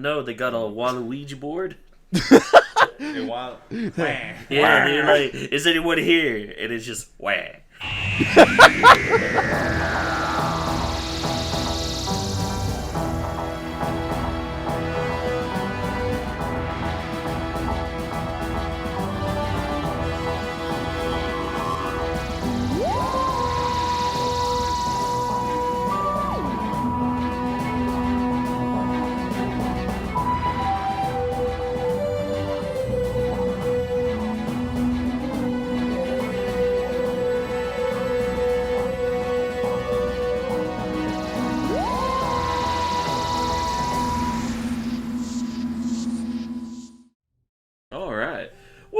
know, they got a Waluigi board. Wah. Yeah, they're like, is anyone here? And it's just wah.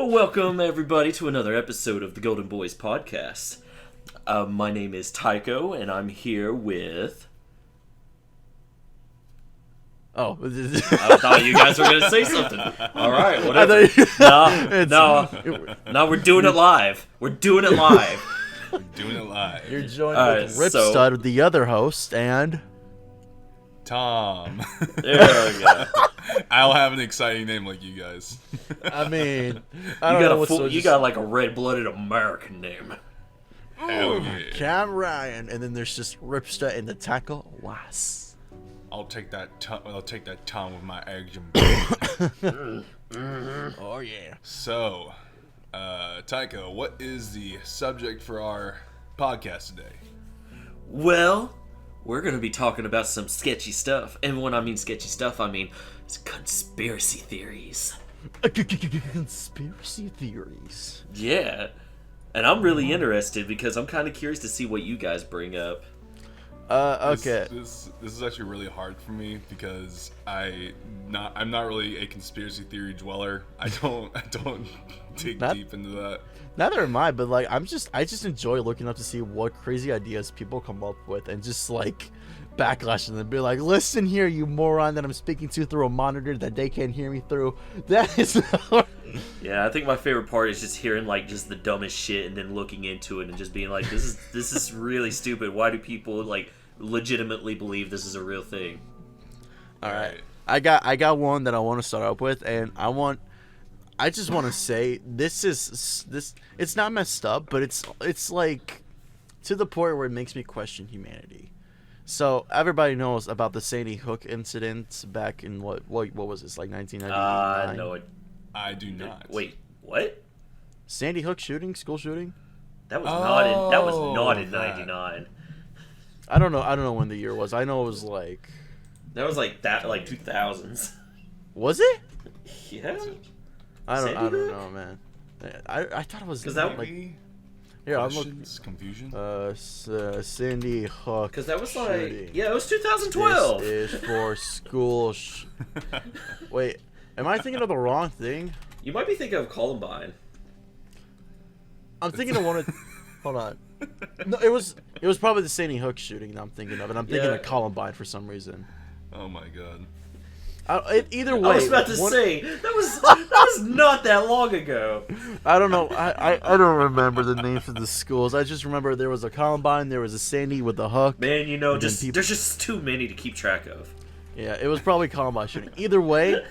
Welcome, everybody, to another episode of the Golden Bois podcast. My name is Tycho, and I'm here with... Oh. I thought you guys were going to say something. All right, whatever. No, we're doing it live. We're doing it live. You're joined with Ripstud, the other host, and... Tom. There we go. I'll have an exciting name like you guys. I mean, you got like a red-blooded American name. Hell yeah. Cam Ryan, and then there's just Ripstud and the Tackle Was. I'll take that Tom with my eggs and bacon. Oh yeah. So, Tycho, what is the subject for our podcast today? Well, we're going to be talking about some sketchy stuff. And when I mean sketchy stuff, I mean conspiracy theories. Conspiracy theories. Yeah. And I'm really interested because I'm kind of curious to see what you guys bring up. Okay. This is actually really hard for me because I'm not really a conspiracy theory dweller. I don't dig deep into that. Neither am I, but like I just enjoy looking up to see what crazy ideas people come up with and just like backlashing and be like, listen here, you moron that I'm speaking to through a monitor that they can't hear me through. That is Yeah, I think my favorite part is just hearing like just the dumbest shit and then looking into it and just being like, this is really stupid. Why do people like legitimately believe this is a real thing? All right. I got one that I want to start up with, and I just want to say this it's not messed up, but it's like to the point where it makes me question humanity. So everybody knows about the Sandy Hook incident back in what was this, like 1999? No, I do not. Wait, what? Sandy Hook shooting, school shooting? That was not in 99. I don't know when the year was. I know it was like that was like 2000s. Was it? Yeah. I don't know, man. I thought it was because that like here I'm looking. Confusion. Sandy Hook. Because that was shooting. like it was 2012. This is for school. Wait, am I thinking of the wrong thing? You might be thinking of Columbine. I'm thinking of one of. Hold on. No, it was probably the Sandy Hook shooting that I'm thinking of, and I'm thinking of Columbine for some reason. Oh my god. Either way, I was about to say that was not that long ago. I don't know. I don't remember the names of the schools. I just remember there was a Columbine, there was a Sandy with a hook. Man, there's just too many to keep track of. Yeah, it was probably Columbine shooting. Either way,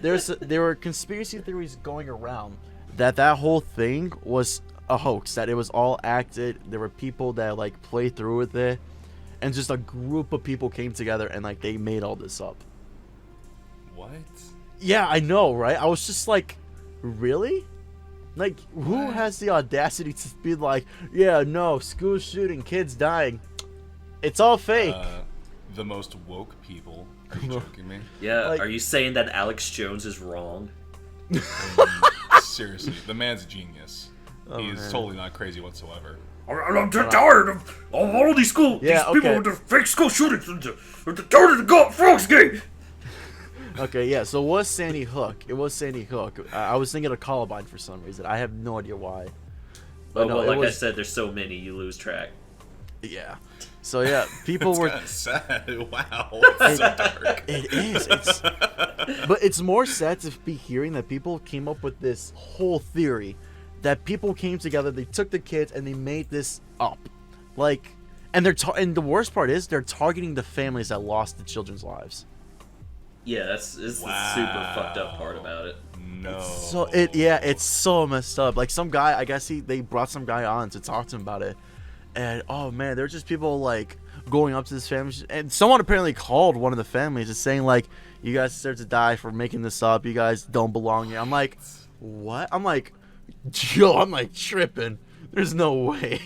there were conspiracy theories going around that whole thing was a hoax, that it was all acted. There were people that like played through with it, and just a group of people came together and like they made all this up. What? Yeah, I know, right? I was just like, really? Like, who has the audacity to be like, yeah, no, school shooting, kids dying. It's all fake. The most woke people. Are you joking me? Yeah, like, are you saying that Alex Jones is wrong? Seriously, the man's a genius. He is totally not crazy whatsoever. I'm tired of all these people with the fake school shootings. I'm tired of the God Frogs game. Okay, yeah, so it was Sandy Hook. I was thinking of Columbine for some reason. I have no idea why. But I said, there's so many, you lose track. Yeah. So, yeah, people were... Kind of sad. Wow. It's so dark. It is. But it's more sad to be hearing that people came up with this whole theory that people came together, they took the kids, and they made this up. Like, and and the worst part is they're targeting the families that lost the children's lives. Yeah, it's the super fucked up part about it. No. It's so messed up. Like some guy, I guess they brought some guy on to talk to him about it, and oh man, there's just people like going up to this family, and someone apparently called one of the families and saying like, "You guys deserve to die for making this up. You guys don't belong here." I'm like, what? I'm like, yo, I'm like tripping. There's no way.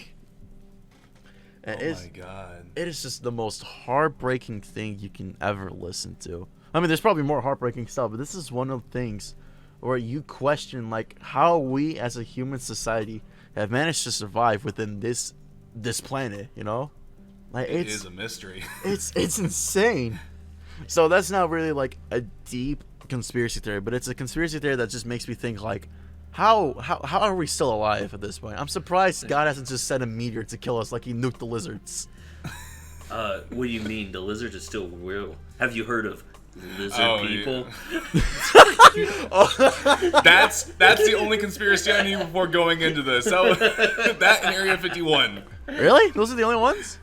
And my god. It is just the most heartbreaking thing you can ever listen to. I mean, there's probably more heartbreaking stuff, but this is one of the things where you question like how we as a human society have managed to survive within this planet, you know? Like it is a mystery. it's insane. So that's not really like a deep conspiracy theory, but it's a conspiracy theory that just makes me think like how are we still alive at this point? I'm surprised God hasn't just sent a meteor to kill us like he nuked the lizards. What do you mean? The lizards are still real? Have you heard of lizard people? Yeah. That's the only conspiracy I knew before going into this. So, that and Area 51. Really? Those are the only ones?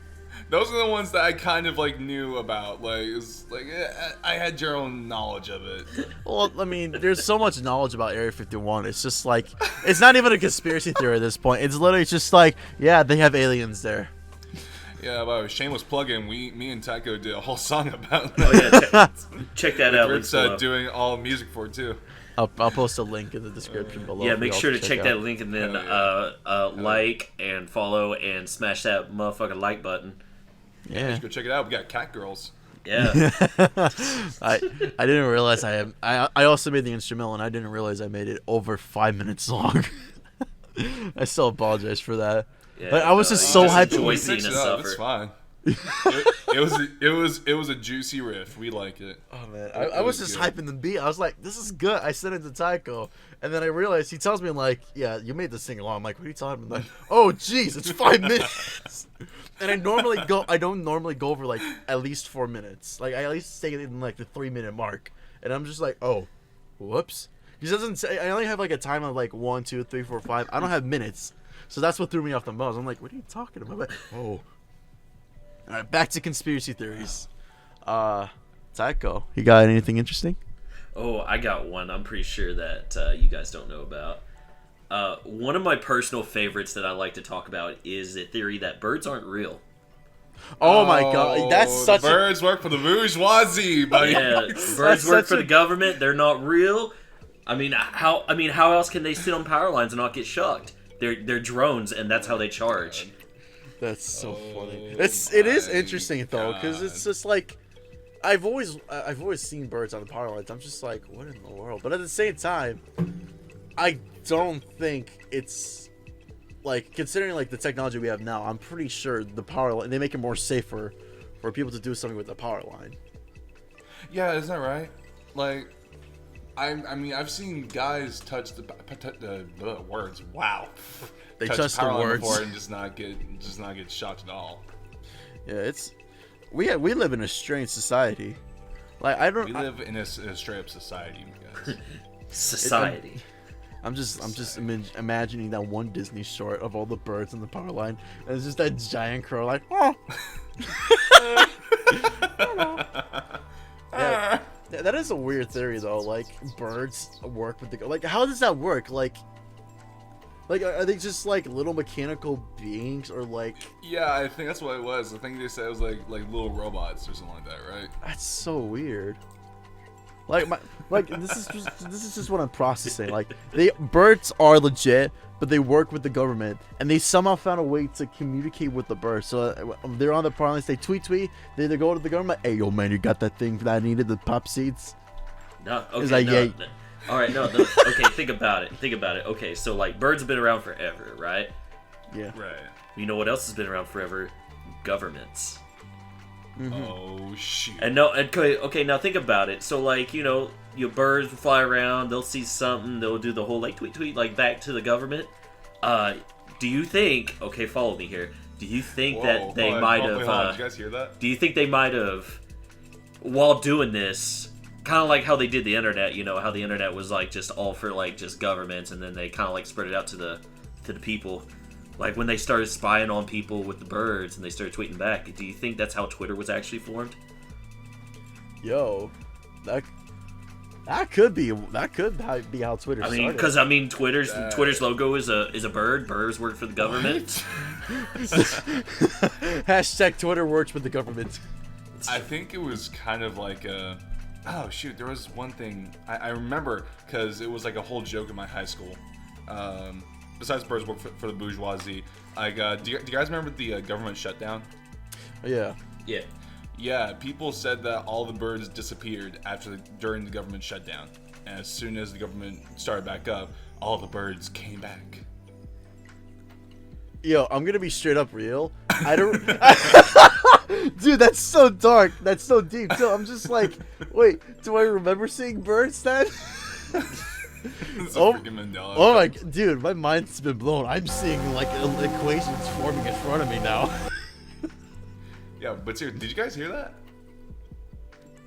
Those are the ones that I kind of like knew about. Like, it was, like I had general knowledge of it. Well, I mean, there's so much knowledge about Area 51. It's just like it's not even a conspiracy theory at this point. It's literally just like, yeah, they have aliens there. Yeah, but shameless plug-in. Me and Tycho did a whole song about Oh yeah, check that out. It's doing all music for it too. I'll post a link in the description below. Yeah, make sure to check out that link and then like and follow and smash that motherfucking like button. Yeah, just go check it out. We got cat girls. Yeah. I didn't realize I also made the instrumental and I didn't realize I made it over 5 minutes long. I still apologize for that. Yeah, but I was just so hyped. Enjoy seeing us suffer. It's fine. It was a juicy riff. We like it. Oh man, I was just hyping the beat. I was like, "This is good." I sent it to Tycho, and then I realized he tells me like, "Yeah, you made this thing along." I'm like, "What are you talking about?" I'm like, "Oh, jeez, it's 5 minutes." And I don't normally go over like at least 4 minutes. Like I at least stay in like the 3-minute mark, and I'm just like, "Oh, whoops." He doesn't say. I only have like a time of like 1, 2, 3, 4, 5. I don't have minutes, so that's what threw me off the most. I'm like, "What are you talking about?" Like, oh. All right, back to conspiracy theories. Tycho, you got anything interesting? Oh, I got one. I'm pretty sure that you guys don't know about. One of my personal favorites that I like to talk about is the theory that birds aren't real. Oh my god, that's such birds work for the bourgeoisie, buddy. Yeah, birds work for the government. They're not real. I mean, how else can they sit on power lines and not get shocked? They're drones, and that's how they charge. That's so funny. It is interesting though, because it's just like I've always seen birds on the power lines. I'm just like, what in the world? But at the same time, I don't think it's like considering like the technology we have now. I'm pretty sure the power line they make it more safer for people to do something with the power line. Yeah, isn't that right? Like, I mean, I've seen guys touch the words. Wow. They touch the words before and just not get shocked at all. Yeah, we live in a strange society. Like we live in a straight up society, guys. Society. I'm just imagining that one Disney short of all the birds on the power line, and it's just that giant crow like, oh. Yeah, that is a weird theory though. Like birds work with the like. How does that work? Like are they just like little mechanical beings or like? Yeah, I think that's what it was. I think they said it was like little robots or something like that, right? That's so weird. This is just what I'm processing. Like birds are legit, but they work with the government, and they somehow found a way to communicate with the birds. So they're on the parlance. They tweet. They either go to the government. Hey, yo, man, you got that thing that I needed, the pop seeds? No. Okay. Like, no, yeah. No. All right. No. Okay. Think about it. Okay. So like birds have been around forever, right? Yeah. Right. You know what else has been around forever? Governments. Mm-hmm. Oh shoot. And no, okay, now think about it. So like, your birds will fly around, they'll see something, they'll do the whole like tweet like back to the government. Do you think? Okay, follow me here. Do you think that they might have? Hold on. Did you guys hear that? Do you think they might have, while doing this, kind of like how they did the internet? You know how the internet was like just all for like just governments, and then they kind of like spread it out to the people. Like when they started spying on people with the birds and they started tweeting back, do you think that's how Twitter was actually formed? Yo, That could be how Twitter I mean, started. because Twitter's logo is a bird. Birds work for the government. Hashtag Twitter works with the government. I think it was kind of like a. Oh shoot! There was one thing I remember because it was like a whole joke in my high school. Besides birds work for the bourgeoisie, like do you guys remember the government shutdown? Yeah. Yeah. Yeah, people said that all the birds disappeared during the government shutdown, and as soon as the government started back up, all the birds came back. Yo, I'm gonna be straight up real. I don't. Dude, that's so dark. That's so deep. So I'm just like, wait, do I remember seeing birds then? It's a freaking Mandela oh my, effect. dude, my mind's been blown. I'm seeing like equations forming in front of me now. Yeah, but seriously, did you guys hear that?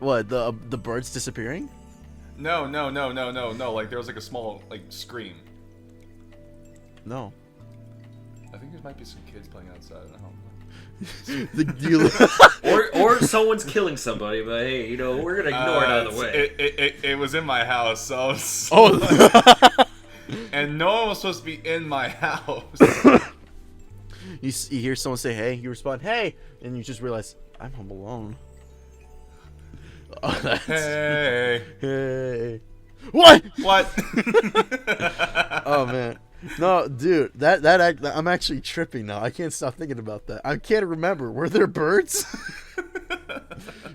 What, the birds disappearing? No. Like there was like a small like scream. No. I think there might be some kids playing outside. I don't know. or someone's killing somebody, but hey, we're gonna ignore it out of the way. It was in my house, so. And no one was supposed to be in my house. You hear someone say, hey, you respond, hey, and you just realize, I'm home alone. Oh, hey. What? Oh, man. No, dude, that I'm actually tripping now. I can't stop thinking about that. I can't remember. Were there birds?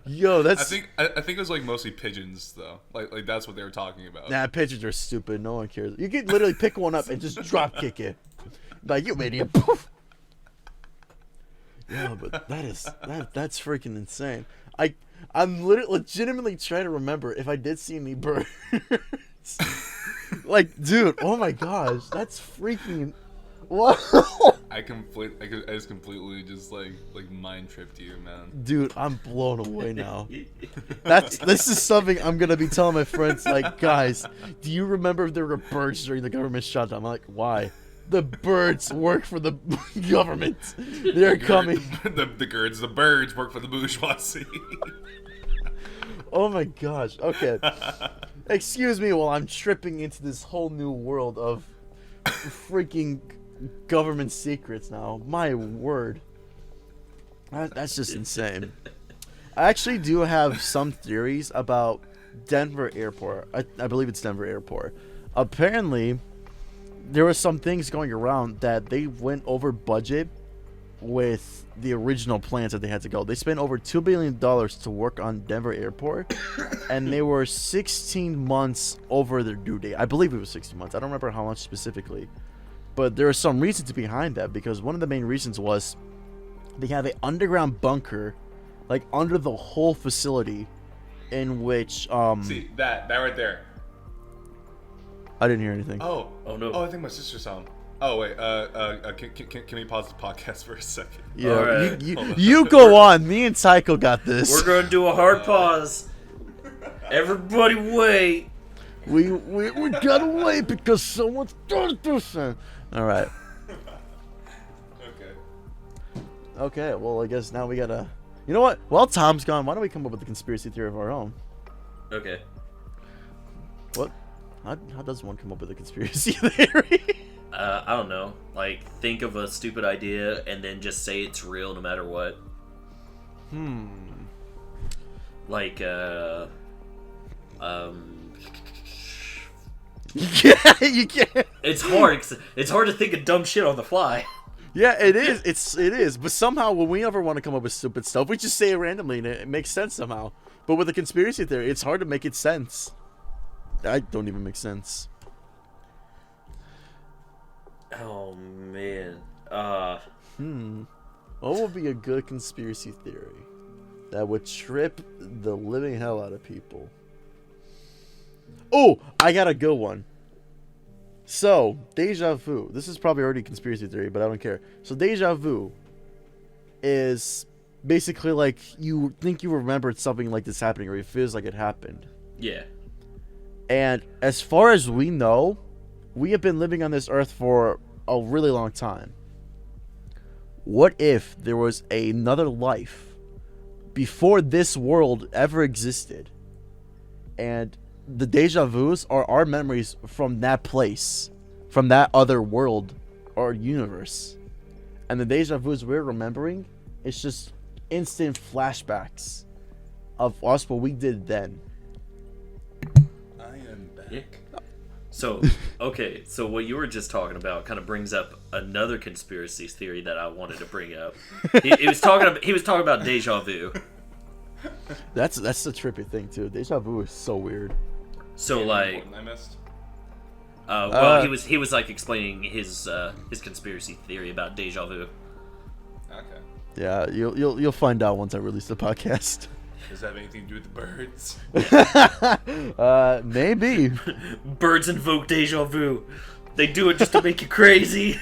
Yo, that's. I think it was like mostly pigeons though. Like that's what they were talking about. Nah, pigeons are stupid. No one cares. You could literally pick one up and just drop kick it. Like, you idiot. Poof. Yeah, but that's freaking insane. I'm legitimately trying to remember if I did see any birds. Like, dude, oh my gosh, that's freaking. What? I just completely just like mind tripped you, man. Dude, I'm blown away now. This is something I'm gonna be telling my friends. Like, guys, do you remember if there were birds during the government shutdown? I'm like, why? The birds work for the government. They're coming. The birds work for the bourgeoisie. Oh my gosh. Okay. Excuse me while I'm tripping into this whole new world of freaking government secrets now. My word. That's just insane. I actually do have some theories about Denver Airport. I believe it's Denver Airport. Apparently, there were some things going around that they went over budget with the original plans that they had to go. They spent over $2 billion to work on Denver Airport, and they were 16 months over their due date. I believe it was 16 months. I don't remember how much specifically, but there was some reasons behind that, because one of the main reasons was they have an underground bunker, like under the whole facility, in which See that right there. I didn't hear anything. Oh no. Oh, I think my sister saw him. Oh wait, can we pause the podcast for a second? Yeah, right. you go on. Me and Tycho got this. We're gonna do a hard pause. Everybody wait. We gotta wait because someone's gonna do something. All right. Okay. Well, I guess now we gotta. You know what? While Tom's gone, why don't we come up with a conspiracy theory of our own? Okay. What? How does one come up with a conspiracy theory? I don't know. Like, think of a stupid idea and then just say it's real no matter what. Like, Yeah, you can't. It's hard. It's hard to think of dumb shit on the fly. Yeah, it is. It is. But somehow, when we ever want to come up with stupid stuff, we just say it randomly and it makes sense somehow. But with a conspiracy theory, it's hard to make it sense. I don't even make sense. Oh man. What would be a good conspiracy theory that would trip the living hell out of people? Oh, I got a good one. So, deja vu. This is probably already a conspiracy theory, but I don't care. So, deja vu is basically like you think you remembered something like this happening, or it feels like it happened. Yeah. And as far as we know, we have been living on this earth for a really long time. What if there was another life before this world ever existed? and the deja vus are our memories from that place, from that other world or universe. And the deja vus we're remembering, it's just instant flashbacks of us, what we did then. I am back. Yeah. So, okay, so what you were just talking about kind of brings up another conspiracy theory that I wanted to bring up. He was talking about deja vu. That's the trippy thing too. Deja vu is so weird. So like, I missed. well, he was like explaining his conspiracy theory about deja vu. Okay. Yeah, you'll find out once I release the podcast. Does that have anything to do with the birds? Maybe. Birds invoke deja vu. They do it just to make you crazy.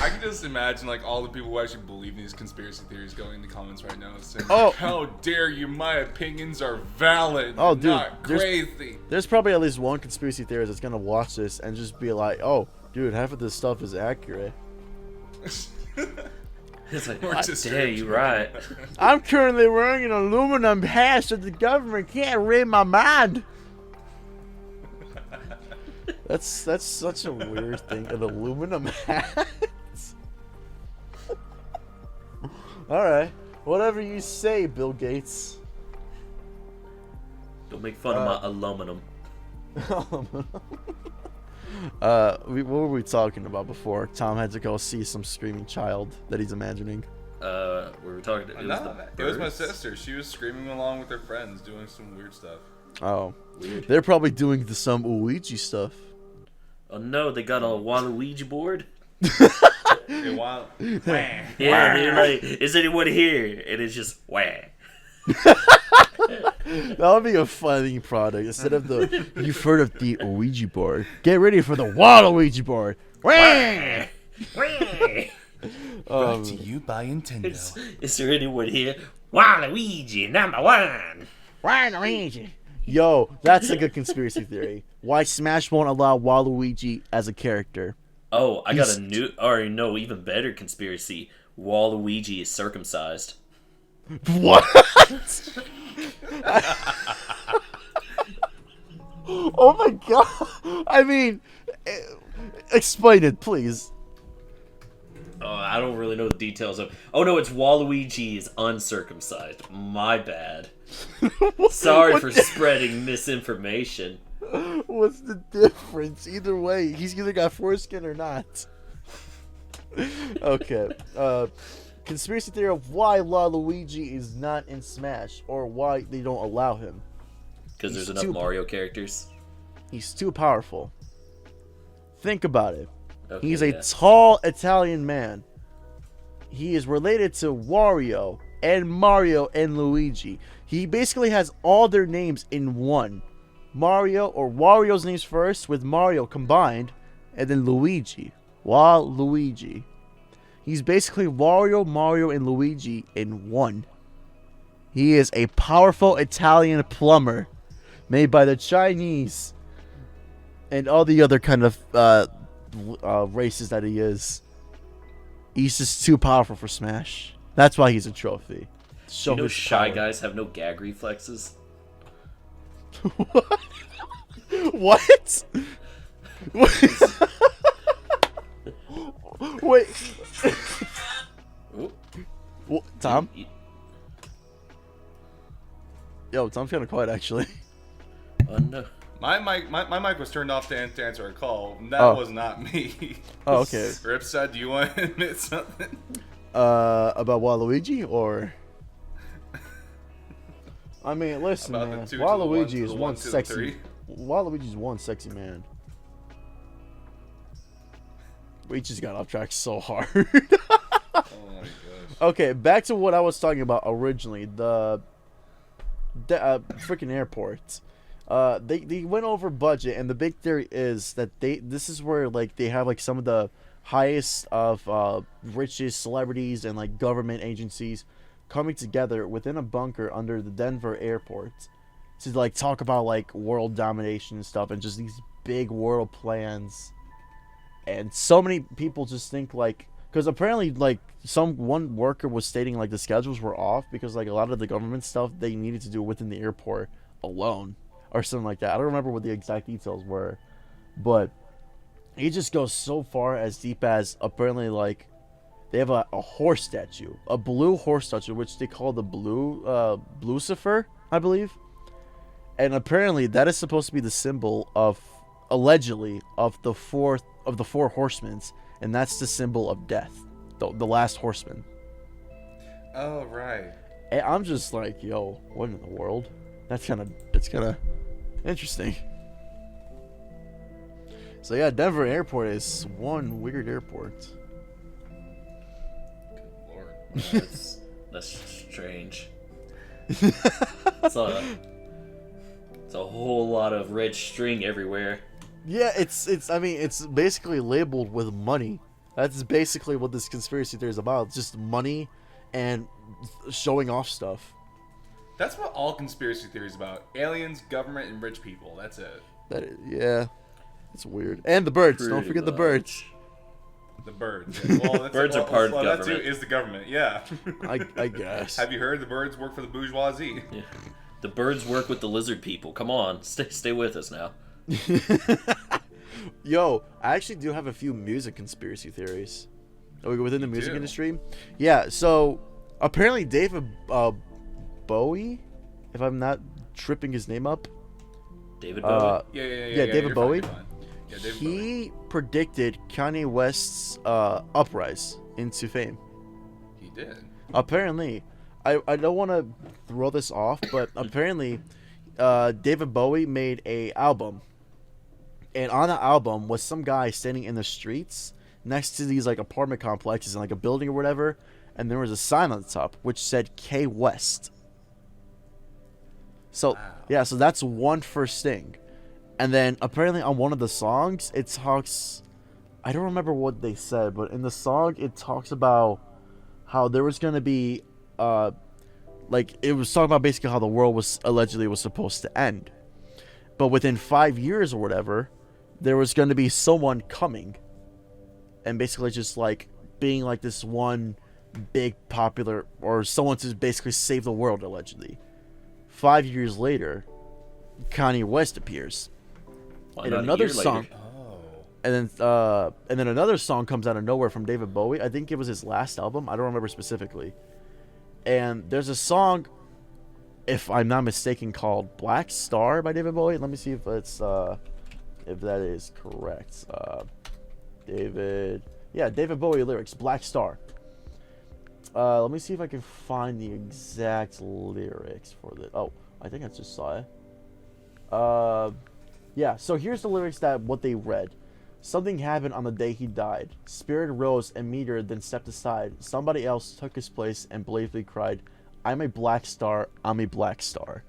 I can just imagine like all the people who actually believe in these conspiracy theories going in the comments right now saying, Oh. "How dare you? My opinions are valid, Oh, dude, not crazy." There's probably at least one conspiracy theorist that's gonna watch this and just be like, "Oh, dude, half of this stuff is accurate." It's like, Or God just damn, you right. I'm currently wearing an aluminum hat, so the government can't read my mind. That's such a weird thing, an aluminum hat. All right, whatever you say, Bill Gates. Don't make fun of my aluminum. What were we talking about before? Tom had to go see some screaming child that he's imagining. We were talking. It It was my sister. She was screaming along with her friends, doing some weird stuff. Oh, Weird. they're probably doing some Ouija stuff. Oh no, they got a Waluigi board. Okay, while Yeah, they're like, is anyone here? And it's just wah. That would be a funny product instead of the. You've heard of the Ouija board? Get ready for the Waluigi board. Wah! brought to you by Nintendo. Is there anyone here? Waluigi #1. Waluigi. Yo, that's a good conspiracy theory. Why Smash won't allow Waluigi as a character? Oh, I got a new, or no, even better conspiracy. Waluigi is circumcised. What? Oh my god! I mean, explain it, please. I don't really know the details of. Oh no, it's Waluigi is uncircumcised. My bad. Sorry for spreading misinformation. What's the difference? Either way, he's either got foreskin or not. Okay. Conspiracy theory of why Waluigi is not in Smash, or why they don't allow him. Because there's enough Mario characters. He's too powerful. Think about it. Okay, He's a yeah. tall Italian man. He is related to Wario and Mario and Luigi. He basically has all their names in one. Mario, or Wario's names first with Mario combined, and then Luigi. Waluigi. He's basically Wario, Mario, and Luigi in one. He is a powerful Italian plumber made by the Chinese and all the other kind of races that he is. He's just too powerful for Smash. That's why he's a trophy. Do you know his shy power. guys have no gag reflexes? What? Wait. Ooh. What, Tom? Yo, Tom's kind of quiet actually. Oh no. My mic was turned off to answer a call. That Oh. was not me. Oh, okay. Ripside, do you want to admit something? About Waluigi or? I mean, listen, About man. the 2 to the 1 Waluigi to is the one 1 to the sexy. 3? Waluigi's one sexy man. We just got off track so hard. Oh my gosh. Okay, back to what I was talking about originally. The freaking airport. They went over budget, and the big theory is that this is where like they have like some of the highest of richest celebrities and like government agencies coming together within a bunker under the Denver airport to like talk about like world domination and stuff, and just these big world plans. And so many people just think like, because apparently like one worker was stating like the schedules were off because like a lot of the government stuff they needed to do within the airport alone. or something like that. I don't remember what the exact details were, but he just goes so far as deep as apparently like they have a horse statue, a blue horse statue, which they call the Lucifer, I believe. And apparently that is supposed to be the symbol of, allegedly, of the four horsemen, and that's the symbol of death, the last horseman. Oh, right. And I'm just like, yo, what in the world? That's kind of interesting. So yeah, Denver Airport is one weird airport. Good lord. That's strange. It's a whole lot of red string everywhere. Yeah, it's basically labeled with money. That's basically what this conspiracy theory is about. It's just money and showing off stuff. That's what all conspiracy theories about. Aliens, government, and rich people. That's it. Yeah. It's weird. And the birds. Don't Pretty forget the much. birds. The birds. Yeah. Well, that's Birds are part of that government. too is the government. Yeah. I guess. Have you heard the birds work for the bourgeoisie? Yeah. The birds work with the lizard people. Come on, stay with us now. Yo, I actually do have a few music conspiracy theories. Within the music do? industry. Yeah, so apparently David Bowie, if I'm not tripping his name up. David Bowie. Yeah. David you're Bowie. fine. Yeah, David Bowie. He predicted Kanye West's uprise into fame. He did. Apparently, I don't want to throw this off, but apparently, David Bowie made a album, and on the album was some guy standing in the streets next to these like apartment complexes in like a building or whatever, and there was a sign on the top which said K West. So Wow. yeah, so that's one first thing, and then apparently on one of the songs it talks, I don't remember what they said, but in the song it talks about how there was gonna be like it was talking about basically how the world was supposed to end, but within 5 years or whatever, there was going to be someone coming, and basically just like being like this one big popular or someone to basically save the world allegedly. 5 years later, Kanye West appears, Why and not a another year later? song. Oh. And then another song comes out of nowhere from David Bowie. I think it was his last album. I don't remember specifically. And there's a song, if I'm not mistaken, called "Black Star" by David Bowie. Let me see if that is correct. David Bowie lyrics, "Black Star." Let me see if I can find the exact lyrics for this. Oh, I think I just saw it. Yeah. So here's the lyrics what they read. Something happened on the day he died. Spirit rose and meteor then stepped aside. Somebody else took his place and bravely cried, I'm a black star, I'm a black star.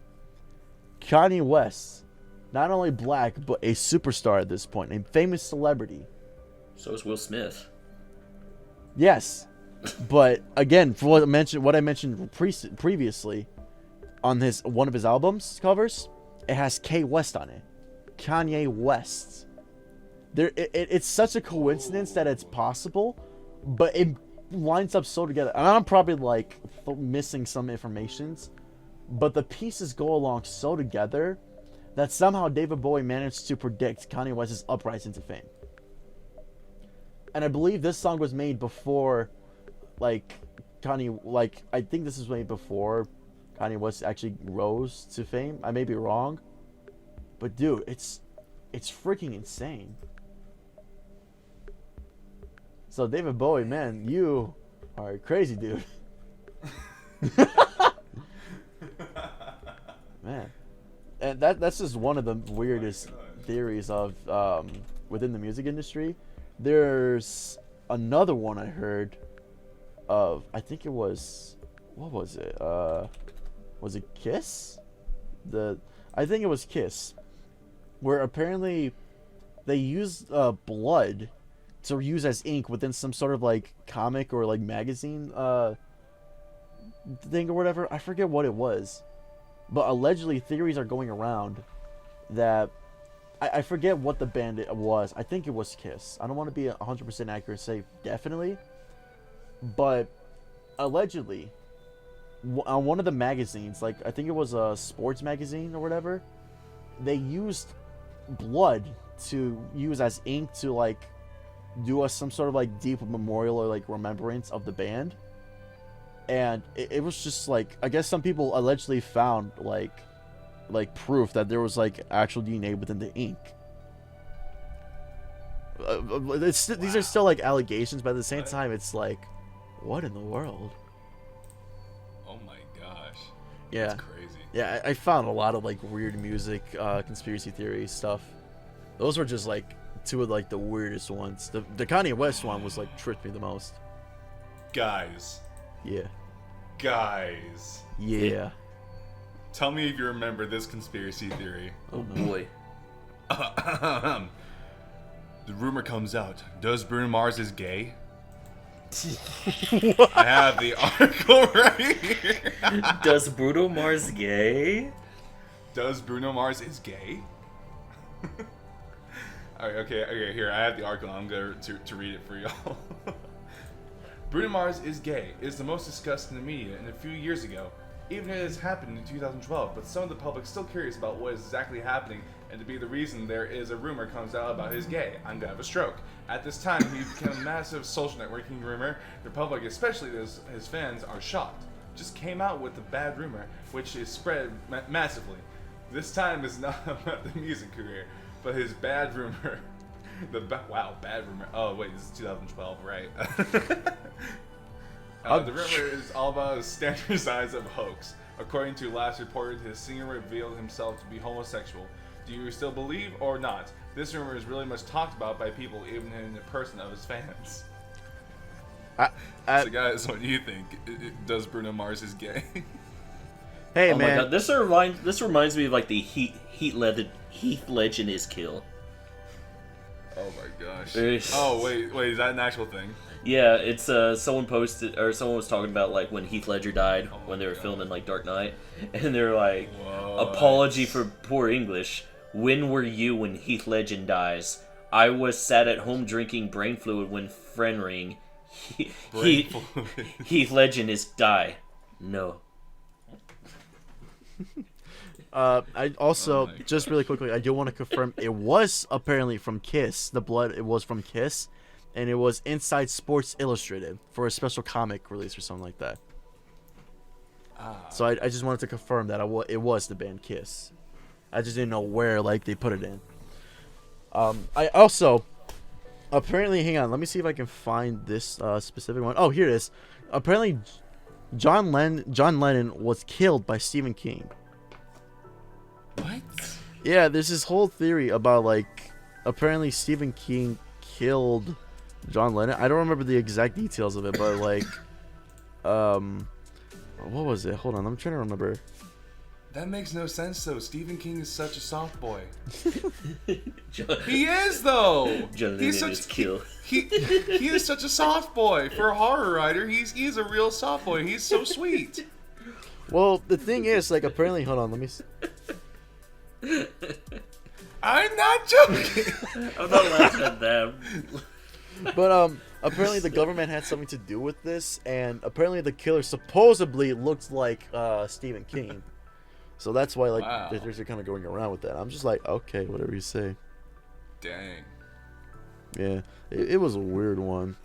Kanye West, not only black, but a superstar at this point, a famous celebrity. So is Will Smith. Yes, but again, for what I mentioned previously, on one of his albums covers, it has K West on it. Kanye West. It's such a coincidence that it's possible, but it lines up so together. And I'm probably like missing some informations, but the pieces go along so together that somehow David Bowie managed to predict Kanye West's uprising to fame. And I believe this song was made before, like Kanye. Like I think this was made before Kanye West actually rose to fame. I may be wrong, but dude, it's freaking insane. So David Bowie, man, you are a crazy dude. Man, and that's just one of the weirdest theories of within the music industry. There's another one I heard of. I think it was, what was it? Was it Kiss? I think it was Kiss, where apparently they used blood to use as ink within some sort of like comic or like magazine thing or whatever. I forget what it was, but allegedly theories are going around that I forget what the band it was. I think it was Kiss. I don't want to be 100% accurate, say definitely, but allegedly on one of the magazines, like I think it was a sports magazine or whatever, they used blood to use as ink to like do some sort of like deep memorial or like remembrance of the band. And it was just like, I guess some people allegedly found like proof that there was like actual DNA within the ink. These are still like allegations, but at the same time, it's like, what in the world? Oh my gosh. Yeah. That's crazy. Yeah, I found a lot of like weird music, conspiracy theory stuff. Those were just like two of like the weirdest ones. The Kanye West one was like tripped me the most. Guys. Yeah. Yeah. Tell me if you remember this conspiracy theory. Oh boy. The rumor comes out. Does Bruno Mars is gay? I have the article right here. Does Bruno Mars gay? Does Bruno Mars is gay? Alright, okay, here, I have the article. I'm going to read it for y'all. Bruno Mars is gay. It is the most discussed in the media and a few years ago. Even it has happened in 2012, but some of the public still curious about what is exactly happening, and to be the reason there is a rumor comes out about his gay. I'm gonna have a stroke. At this time, he became a massive social networking rumor. The public, especially his fans, are shocked. Just came out with the bad rumor, which is spread massively. This time is not about the music career, but his bad rumor. Bad rumor. Oh wait, this is 2012, right? The rumor is all about a standardized of hoax. According to last reported, his singer revealed himself to be homosexual. Do you still believe or not? This rumor is really much talked about by people, even in the person of his fans. So guys, what do you think? Does Bruno Mars is gay? Hey oh man, my God. This reminds me of like the Heath Ledger is kill. Oh my gosh. Oh wait, is that an actual thing? Yeah, it's someone posted or someone was talking about like when Heath Ledger died when they were filming like Dark Knight, and they're like, apology for poor English. When were you when Heath Ledger dies? I was sat at home drinking brain fluid when friend ring. Heath Ledger is die. No. I also just really quickly, I do want to confirm it was apparently from Kiss. The blood, it was from Kiss. And it was inside Sports Illustrated for a special comic release or something like that. So I just wanted to confirm that it was the band Kiss. I just didn't know where like they put it in. I also apparently, hang on, let me see if I can find this specific one. Oh, here it is. Apparently, John Lennon was killed by Stephen King. What? Yeah, there's this whole theory about like apparently Stephen King killed John Lennon. I don't remember the exact details of it, but like, what was it? Hold on, I'm trying to remember. That makes no sense though. Stephen King is such a soft boy. He is though. John He's Lennon such is kill. he is such a soft boy for a horror writer. He's a real soft boy. He's so sweet. Well, the thing is, like, apparently, hold on, let me. I'm not joking. I'm not laughing at them. But apparently the government had something to do with this, and apparently the killer supposedly looked like Stephen King. So that's why like the theories are kind of going around with that. I'm just like, okay, whatever you say. Dang. Yeah, it was a weird one.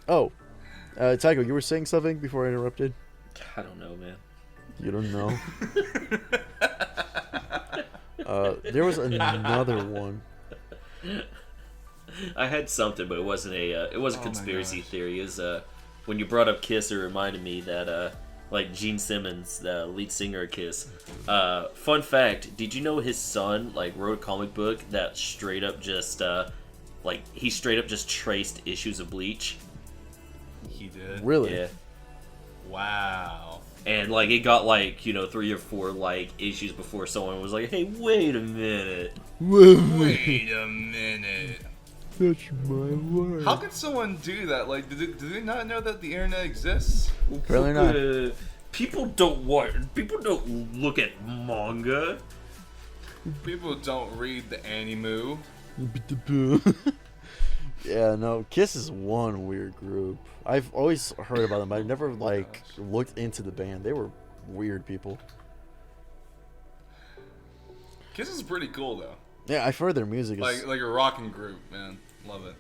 Oh, Tycho, you were saying something before I interrupted? I don't know, man. You don't know? There was another one. I had something, but it wasn't a conspiracy theory. Is when you brought up Kiss, it reminded me that like Gene Simmons, the lead singer of Kiss. Fun fact: did you know his son like wrote a comic book that straight up just he straight up just traced issues of Bleach? He did. Really? Yeah. Wow. And like it got like 3 or 4 like issues before someone was like, "Hey, wait a minute." Wait a minute. That's my word. How could someone do that? Like, do they not know that the internet exists? Apparently not. People don't look at manga. People don't read the anime. Yeah, no, Kiss is one weird group. I've always heard about them, but I've never like looked into the band. They were weird people. Kiss is pretty cool though. Yeah, I've heard their music is Like a rocking group, man. Love it.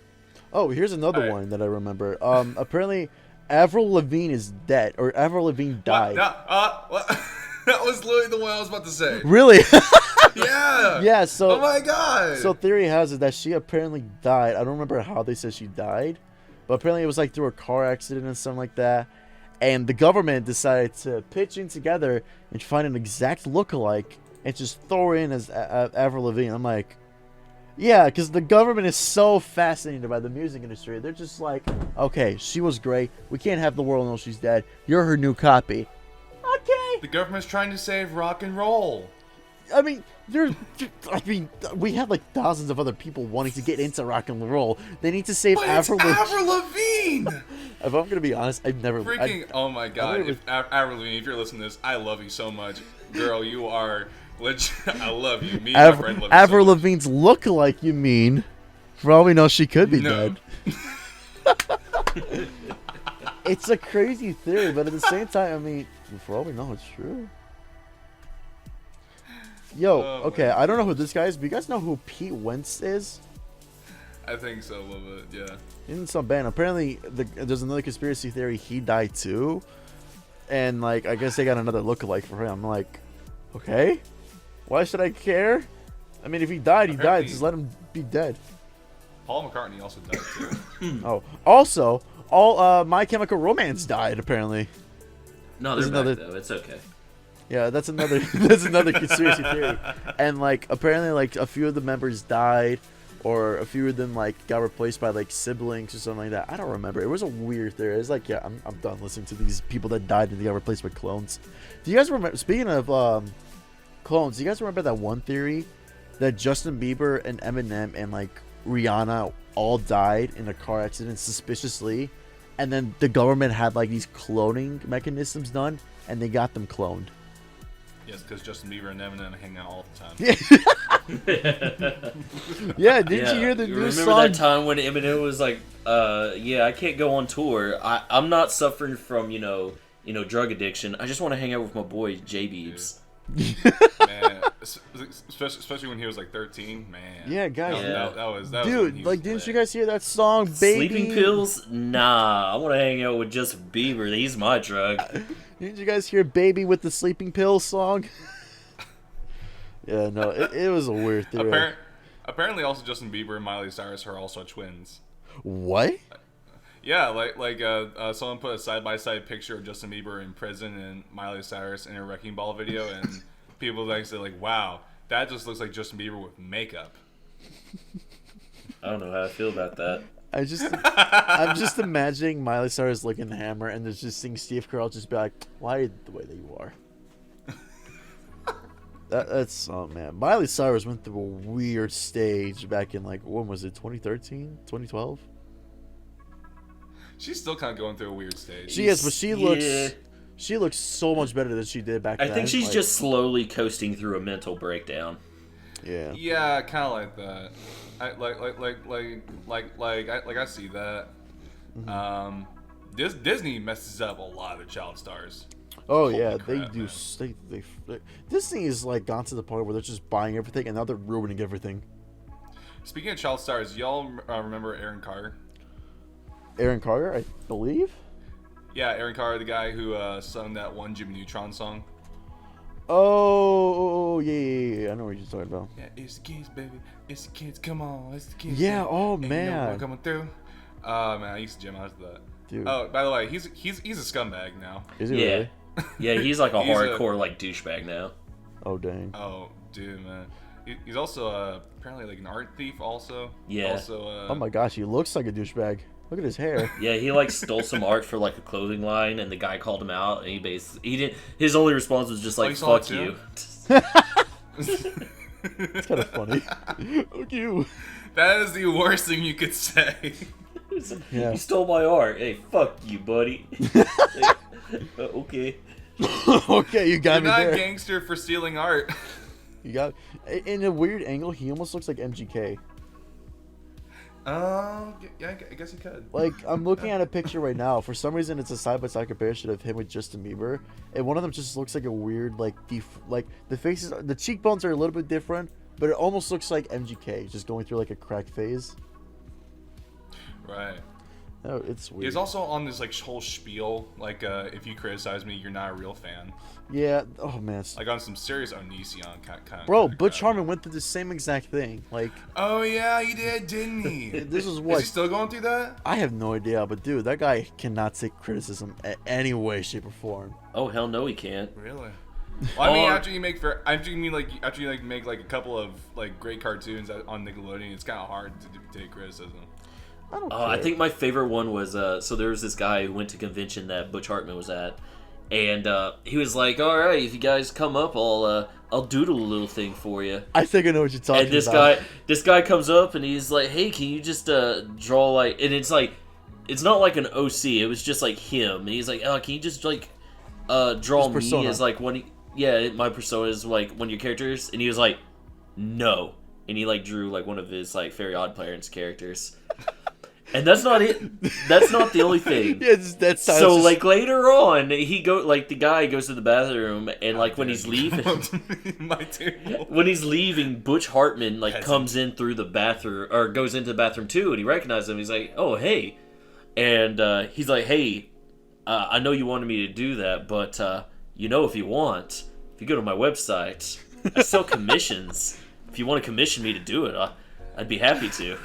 Oh, here's another one that I remember. Apparently, Avril Lavigne is dead, or Avril Lavigne died. What? That was literally the one I was about to say. Really? Yeah. Yeah. So. Oh my god. So theory has it that she apparently died. I don't remember how they said she died, but apparently it was like through a car accident and something like that. And the government decided to pitch in together and find an exact lookalike and just throw her in as Avril Lavigne. I'm like, yeah, because the government is so fascinated by the music industry. They're just like, okay, she was great. We can't have the world know she's dead. You're her new copy. Okay. The government's trying to save rock and roll. I mean, we have like thousands of other people wanting to get into rock and roll. They need to save Avril Lavigne. If I'm gonna be honest, I've never oh my god! Avril Lavigne, if you're listening to this, I love you so much, girl. You are legit. I love you. Me and my friend love you Avril so much. Lavigne's look-alike, you mean? For all we know, she could be dead. It's a crazy theory, but at the same time, I mean, for all we know, it's true. Yo, okay, I don't know who this guy is, but you guys know who Pete Wentz is? I think so, a little bit, yeah. He's in some band. Apparently, there's another conspiracy theory he died too. And, like, I guess they got another lookalike for him. I'm like, okay? Why should I care? I mean, if he died, he died. Just let him be dead. Paul McCartney also died too. Oh, also, all My Chemical Romance died, apparently. No, they're back, though. It's okay. Yeah, that's another conspiracy theory. And like apparently like a few of the members died, or a few of them like got replaced by like siblings or something like that. I don't remember. It was a weird theory. It's like, yeah, I'm done listening to these people that died and they got replaced by clones. Do you guys remember, speaking of clones, do you guys remember that one theory that Justin Bieber and Eminem and like Rihanna all died in a car accident suspiciously, and then the government had like these cloning mechanisms done and they got them cloned? Yes, because Justin Bieber and Eminem hang out all the time. Yeah, didn't you hear the new song? Remember that time when Eminem was like, yeah, I can't go on tour. I'm not suffering from, drug addiction. I just want to hang out with my boy, J-Beebs. Man, especially when he was like 13, man. Yeah, guys. That was dude, like, didn't you guys hear that song, Baby? Sleeping pills? Nah, I want to hang out with just Bieber. He's my drug. Didn't you guys hear Baby with the Sleeping Pills song? Yeah, no, it was a weird theory. Apparently, also Justin Bieber and Miley Cyrus are also twins. What? Yeah, someone put a side-by-side picture of Justin Bieber in prison and Miley Cyrus in a Wrecking Ball video, and people like say like, "Wow, that just looks like Justin Bieber with makeup." I don't know how I feel about that. I'm just imagining Miley Cyrus looking the hammer and just seeing Steve Carell just be like, "Why are you the way that you are?" That's oh man. Miley Cyrus went through a weird stage back in like, when was it? 2013, 2012. She's still kind of going through a weird stage. She is, but she looks so much better than she did back then. I think she's just slowly coasting through a mental breakdown. Yeah. Yeah, kind of like that. I see that. Mm-hmm. Disney messes up a lot of child stars. Oh Holy yeah, crap, they do. They Disney is like gone to the point where they're just buying everything and now they're ruining everything. Speaking of child stars, y'all remember Aaron Carter? Aaron Carter, I believe. Yeah, Aaron Carter, the guy who sung that one Jimmy Neutron song. Oh yeah, I know what you're talking about. Yeah, it's the kids, baby. It's the kids. Come on, it's the kids. Yeah. Baby. Oh Ain't man. no one coming through. Man, I used to jam out to that. Dude. Oh, by the way, he's a scumbag now. Is he really? Yeah, he's like a hardcore like douchebag now. Oh dang. Oh, dude, man. He's also apparently like an art thief. Also. Yeah. Also. Oh my gosh, he looks like a douchebag. Look at his hair. Yeah, he like stole some art for like a clothing line, and the guy called him out, and he didn't. His only response was just like, "Fuck you." It's kind of funny. Fuck you. That is the worst thing you could say. Yeah. You stole my art. Hey, fuck you, buddy. Okay. Okay, you got You're me not there. a gangster for stealing art. You got in a weird angle. He almost looks like MGK. Yeah, I guess you could. Like, I'm looking at a picture right now. For some reason, it's a side-by-side comparison of him with Justin Bieber, and one of them just looks like a weird, like, like the faces, the cheekbones are a little bit different, but it almost looks like MGK just going through like a crack phase. Right. Oh, it's weird. He's also on this like whole spiel, like if you criticize me, you're not a real fan. Yeah. Oh man. Like on some serious Onision kind of. Bro, Butch Harmon went through the same exact thing. Like. Oh yeah, he did, didn't he? This is what. Is he still going through that? I have no idea, but dude, that guy cannot take criticism in any way, shape, or form. Oh hell no, he can't. Really? Well, I mean, after you make make like a couple of like great cartoons on Nickelodeon, it's kind of hard to take criticism. I don't care. I think my favorite one was so there was this guy who went to a convention that Butch Hartman was at, and he was like, "All right, if you guys come up, I'll doodle a little thing for you." I think I know what you're talking about. And this guy comes up and he's like, "Hey, can you just draw like?" And it's like, it's not like an OC. It was just like him, and he's like, "Oh, can you just like draw me as like one?" Yeah, my persona is like one of your characters, and he was like, "No," and he like drew like one of his like Very Odd Parents characters. And that's not it. That's not the only thing. Yeah, that's so just... like later on, the guy goes to the bathroom, and like when he's leaving, my table. When he's leaving, Butch Hartman like comes in through the bathroom or goes into the bathroom too, and he recognizes him. He's like, "Oh hey," and he's like, "Hey, I know you wanted me to do that, but if you want, if you go to my website, I sell commissions. If you want to commission me to do it, I'd be happy to."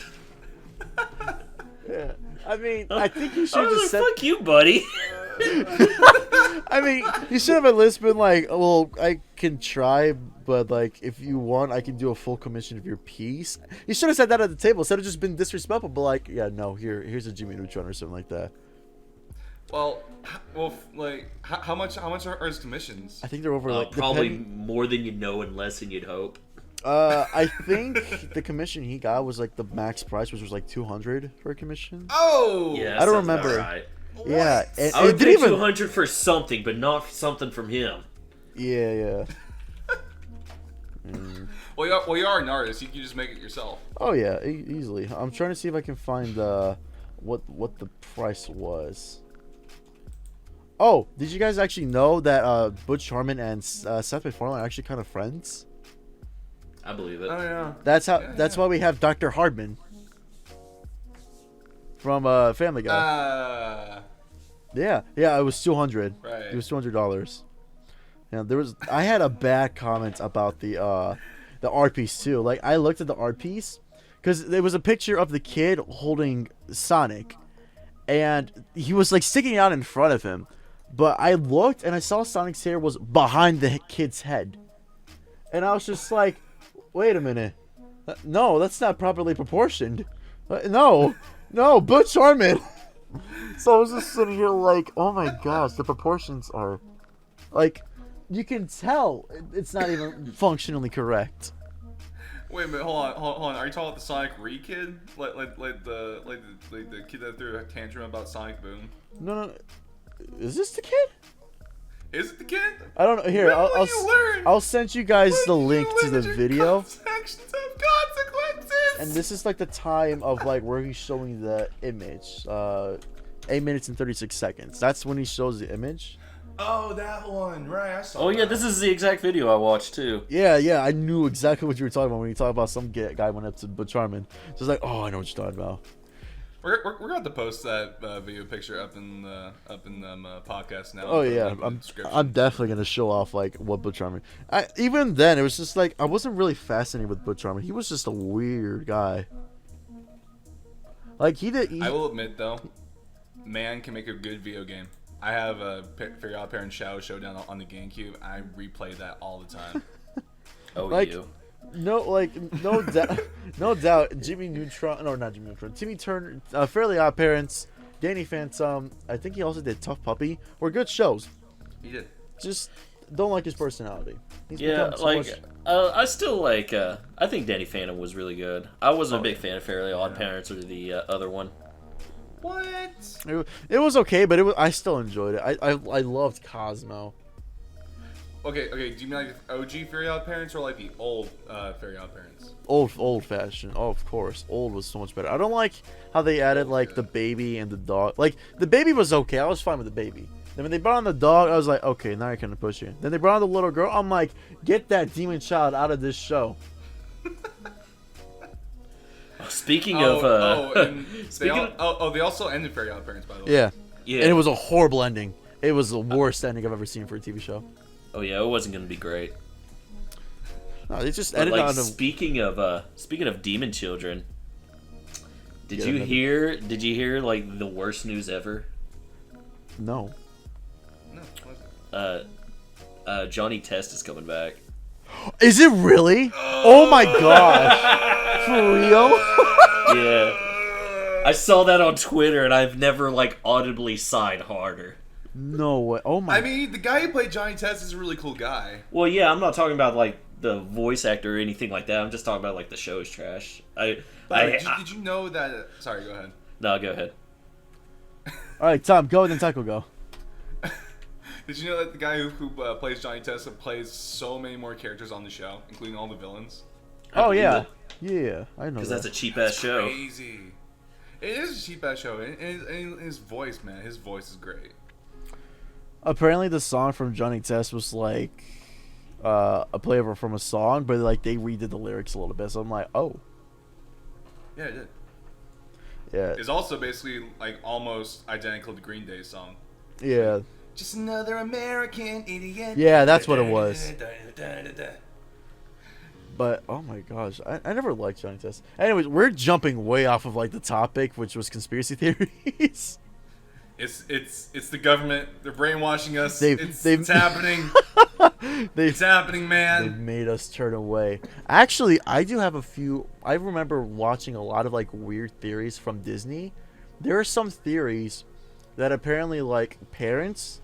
Yeah. I mean, I think you should have just said... Fuck you, buddy. I mean, you should have at least been like, well, I can try, but like, if you want, I can do a full commission of your piece. You should have said that at the table instead of just been disrespectful, but like, yeah, no, here's a Jimmy Neutron or something like that. Well, like, how much are his commissions? I think they're over like probably more than you'd know and less than you'd hope. I think the commission he got was like the max price, which was like $200 for a commission. Oh, yeah, I don't remember. Right. Yeah, and I would pay $200 for something, but not something from him. Yeah. Well, you are an artist. You can just make it yourself. Oh yeah, easily. I'm trying to see if I can find what the price was. Oh, did you guys actually know that Butch Hartman and Seth MacFarlane are actually kind of friends? I believe it. Oh yeah. That's why we have Dr. Hardman from Family Guy. Yeah. It was $200. Right. It was $200. Yeah, I had a bad comment about the art piece too. Like I looked at the art piece because there was a picture of the kid holding Sonic, and he was like sticking out in front of him. But I looked and I saw Sonic's hair was behind the kid's head, and I was just like, wait a minute. No, that's not properly proportioned. No, Butch Hartman. So I was just sitting here like, oh my gosh, the proportions are... Like, you can tell it's not even functionally correct. Wait a minute, hold on. Are you talking about the Sonic Re kid? Like the kid that threw a tantrum about Sonic Boom? No. Is this the kid? Is it the kid? I don't know. Here, I'll send you guys the link to the video. And this is like the time of like where he's showing the image. 8 minutes and 36 seconds. That's when he shows the image. Oh, that one, right? I saw. Oh yeah, this is the exact video I watched too. Yeah. I knew exactly what you were talking about when you talked about some guy went up to Butch Hartman. So it's like, oh, I know what you're talking about. We're going to have to post that video picture up in the podcast now. Oh yeah, I'm definitely gonna show off like what Butch Hartman. Even then, it was just like I wasn't really fascinated with Butch Hartman. He was just a weird guy. Like I will admit though, man can make a good video game. I have a Very Odd Parents Showdown on the GameCube. I replay that all the time. Oh, like, you. No doubt. Jimmy Neutron, no, not Jimmy Neutron. Timmy Turner, Fairly Odd Parents, Danny Phantom. I think he also did Tough Puppy. Were good shows. He did. Just don't like his personality. I still like. I think Danny Phantom was really good. I wasn't a big fan of Fairly Odd Parents or the other one. What? It was okay, but I still enjoyed it. I loved Cosmo. Okay. Do you mean like OG Fairy Odd Parents or like the old Fairy Odd Parents? Old fashioned. Oh, of course. Old was so much better. I don't like how they added like the baby and the dog. Like the baby was okay. I was fine with the baby. Then when they brought on the dog, I was like, okay, now you're kind of pushing. Then they brought on the little girl. I'm like, get that demon child out of this show. Speaking of, they also ended Fairy Odd Parents, by the way. Yeah. Yeah. And it was a horrible ending. It was the worst ending I've ever seen for a TV show. Oh yeah, it wasn't gonna be great. No, they just But ended like on a... speaking of demon children, did Yeah, you maybe. hear? Did you hear like the worst news ever? No. No, what is it? Johnny Test is coming back. Is it really? Oh my gosh. For real? Yeah. I saw that on Twitter, and I've never like audibly sighed harder. No way. Oh my... I mean, the guy who played Johnny Test is a really cool guy. Well, yeah, I'm not talking about like the voice actor or anything like that. I'm just talking about like the show is trash. Did you know that? Sorry, go ahead. No, go ahead. Alright, Tom, go and then Taco go. Did you know that the guy who plays Johnny Test plays so many more characters on the show, including all the villains? Oh, yeah. Yeah, I know Because that. that's a cheap ass show. Crazy. It is a cheap ass show, and his voice, man, his voice is great. Apparently the song from Johnny Test was like a play from a song, but like they redid the lyrics a little bit, so I'm like, oh. Yeah, it did. Yeah. It's also basically like almost identical to Green Day's song. Yeah. Just another American idiot. Yeah, that's what it was. But oh my gosh, I never liked Johnny Test. Anyways, we're jumping way off of like the topic, which was conspiracy theories. It's the government. They're brainwashing us. They've- It's happening. It's happening, They've man. made us turn away. Actually, I do have a few. I remember watching a lot of like weird theories from Disney. There are some theories that apparently like parents,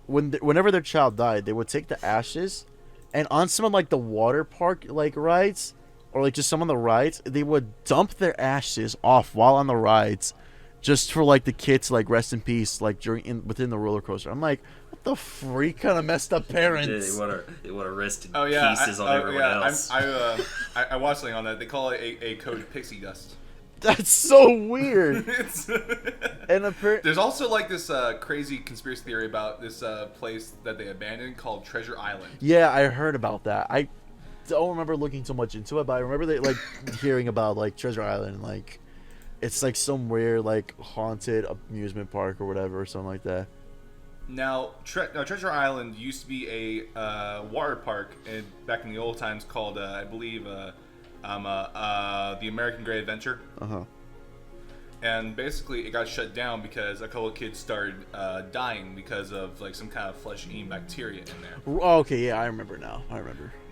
whenever their child died, they would take the ashes, and on some of like the water park like rides, or like just some of the rides, they would dump their ashes off while on the rides, just for like the kids to like rest in peace like within the roller coaster. I'm like, what the freak kind of messed up parents? They want to rest in Yeah, pieces on everyone else. I watched something on that. They call it a code pixie dust. That's so weird. And There's also like this crazy conspiracy theory about this place that they abandoned called Treasure Island. yeah, I heard about that. I don't remember looking so much into it, but I remember like hearing about like Treasure Island, like it's like some weird like haunted amusement park or whatever, or something like that. Now, Treasure Island used to be a water park back in the old times called, I believe, the American Great Adventure. Uh-huh. And basically, it got shut down because a couple of kids started dying because of like some kind of flesh-eating bacteria in there. Oh, okay, yeah, I remember now.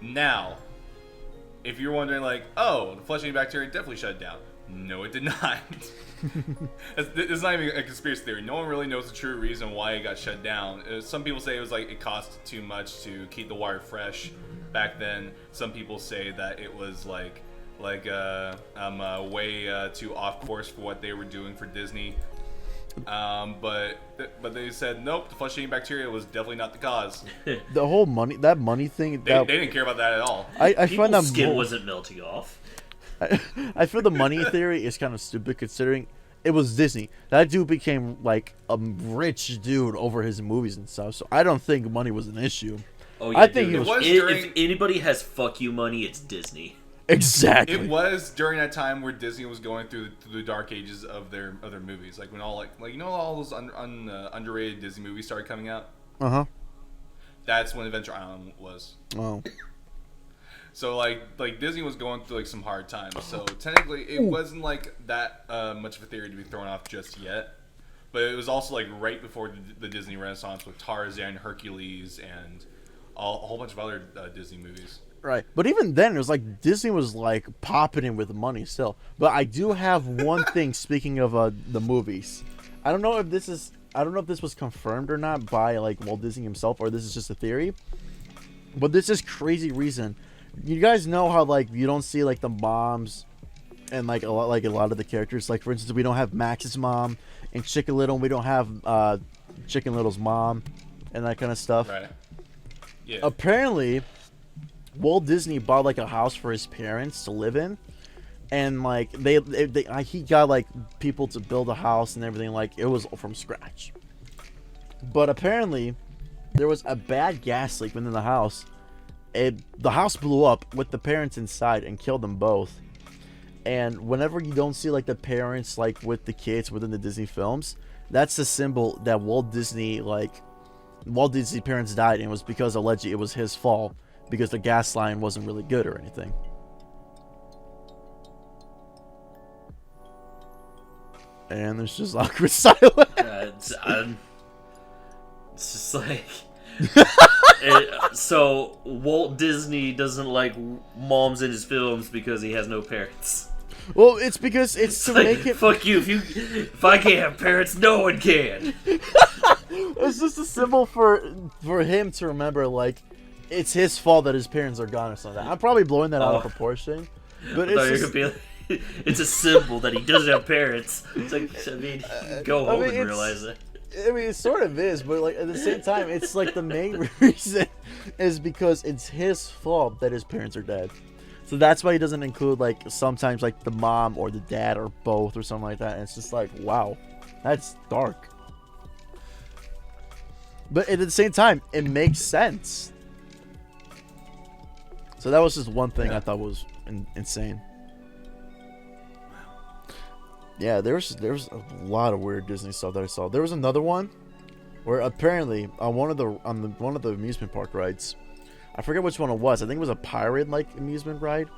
Now, if you're wondering, like, oh, the flesh-eating bacteria definitely shut it down. No, it did not. It's not even a conspiracy theory. No one really knows the true reason why it got shut down. Some people say it was like it cost too much to keep the water fresh back then. Some people say that it was like way too off course for what they were doing for Disney. But they said nope. The flesh-eating bacteria was definitely not the cause. The whole money thing. They didn't care about that at all. I find People's that skin wasn't melting off. I feel the money theory is kind of stupid considering it was Disney. That dude became like a rich dude over his movies and stuff. So I don't think money was an issue. Oh yeah, I think dude, it was if anybody has fuck you money, it's Disney. Exactly. It was during that time where Disney was going through the dark ages of their movies, like when all like you know all those underrated Disney movies started coming out. Uh-huh. That's when Adventure Island was. Oh. So like Disney was going through like some hard times. So technically, it wasn't like that much of a theory to be thrown off just yet. But it was also like right before the Disney Renaissance with Tarzan, Hercules, and a whole bunch of other Disney movies. Right. But even then, it was like Disney was like popping in with money still. But I do have one thing. Speaking of the movies, I don't know if this was confirmed or not by like Walt Disney himself, or this is just a theory. But this is crazy reason. You guys know how like you don't see like the moms and like a lot of the characters. Like for instance, we don't have Max's mom in Chicken Little. And we don't have Chicken Little's mom and that kind of stuff. Right. Yeah. Apparently, Walt Disney bought like a house for his parents to live in, and like he got like people to build a house and everything, like it was from scratch. But apparently, there was a bad gas leak within the house. The house blew up with the parents inside and killed them both. And whenever you don't see like the parents like with the kids within the Disney films, that's the symbol that Walt Disney parents died, and it was because allegedly it was his fault because the gas line wasn't really good or anything. And there's just awkward silence. It's just like so Walt Disney doesn't like moms in his films because he has no parents. Well, it's because it's to like, make it. Fuck you! If I can't have parents, no one can. It's just a symbol for him to remember, like it's his fault that his parents are gone or something. I'm probably blowing that out of proportion, but it's a symbol that he doesn't have parents. It's like, I mean, go home and realize it. I mean, it sort of is, but like at the same time, it's like the main reason is because it's his fault that his parents are dead. So that's why he doesn't include like sometimes like the mom or the dad or both or something like that. And it's just like, wow, that's dark. But at the same time, it makes sense. So that was just one thing I thought was insane. Yeah, there's a lot of weird Disney stuff that I saw. There was another one where apparently on one of the amusement park rides, I forget which one it was. I think it was a pirate like amusement ride.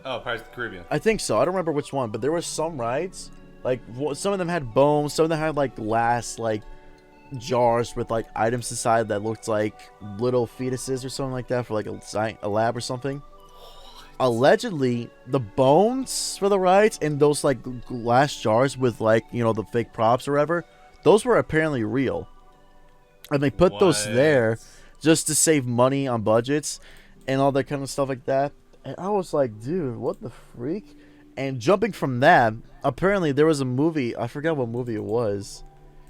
Oh, Pirates of the Caribbean. I think so. I don't remember which one, but there were some rides like some of them had bones, some of them had like glass like jars with like items inside that looked like little fetuses or something like that for like a lab or something. Allegedly, the bones for the rides and those like glass jars with like, you know, the fake props or whatever, those were apparently real. And they put those there just to save money on budgets and all that kind of stuff like that. And I was like, dude, what the freak? And jumping from that, apparently there was a movie, I forgot what movie it was.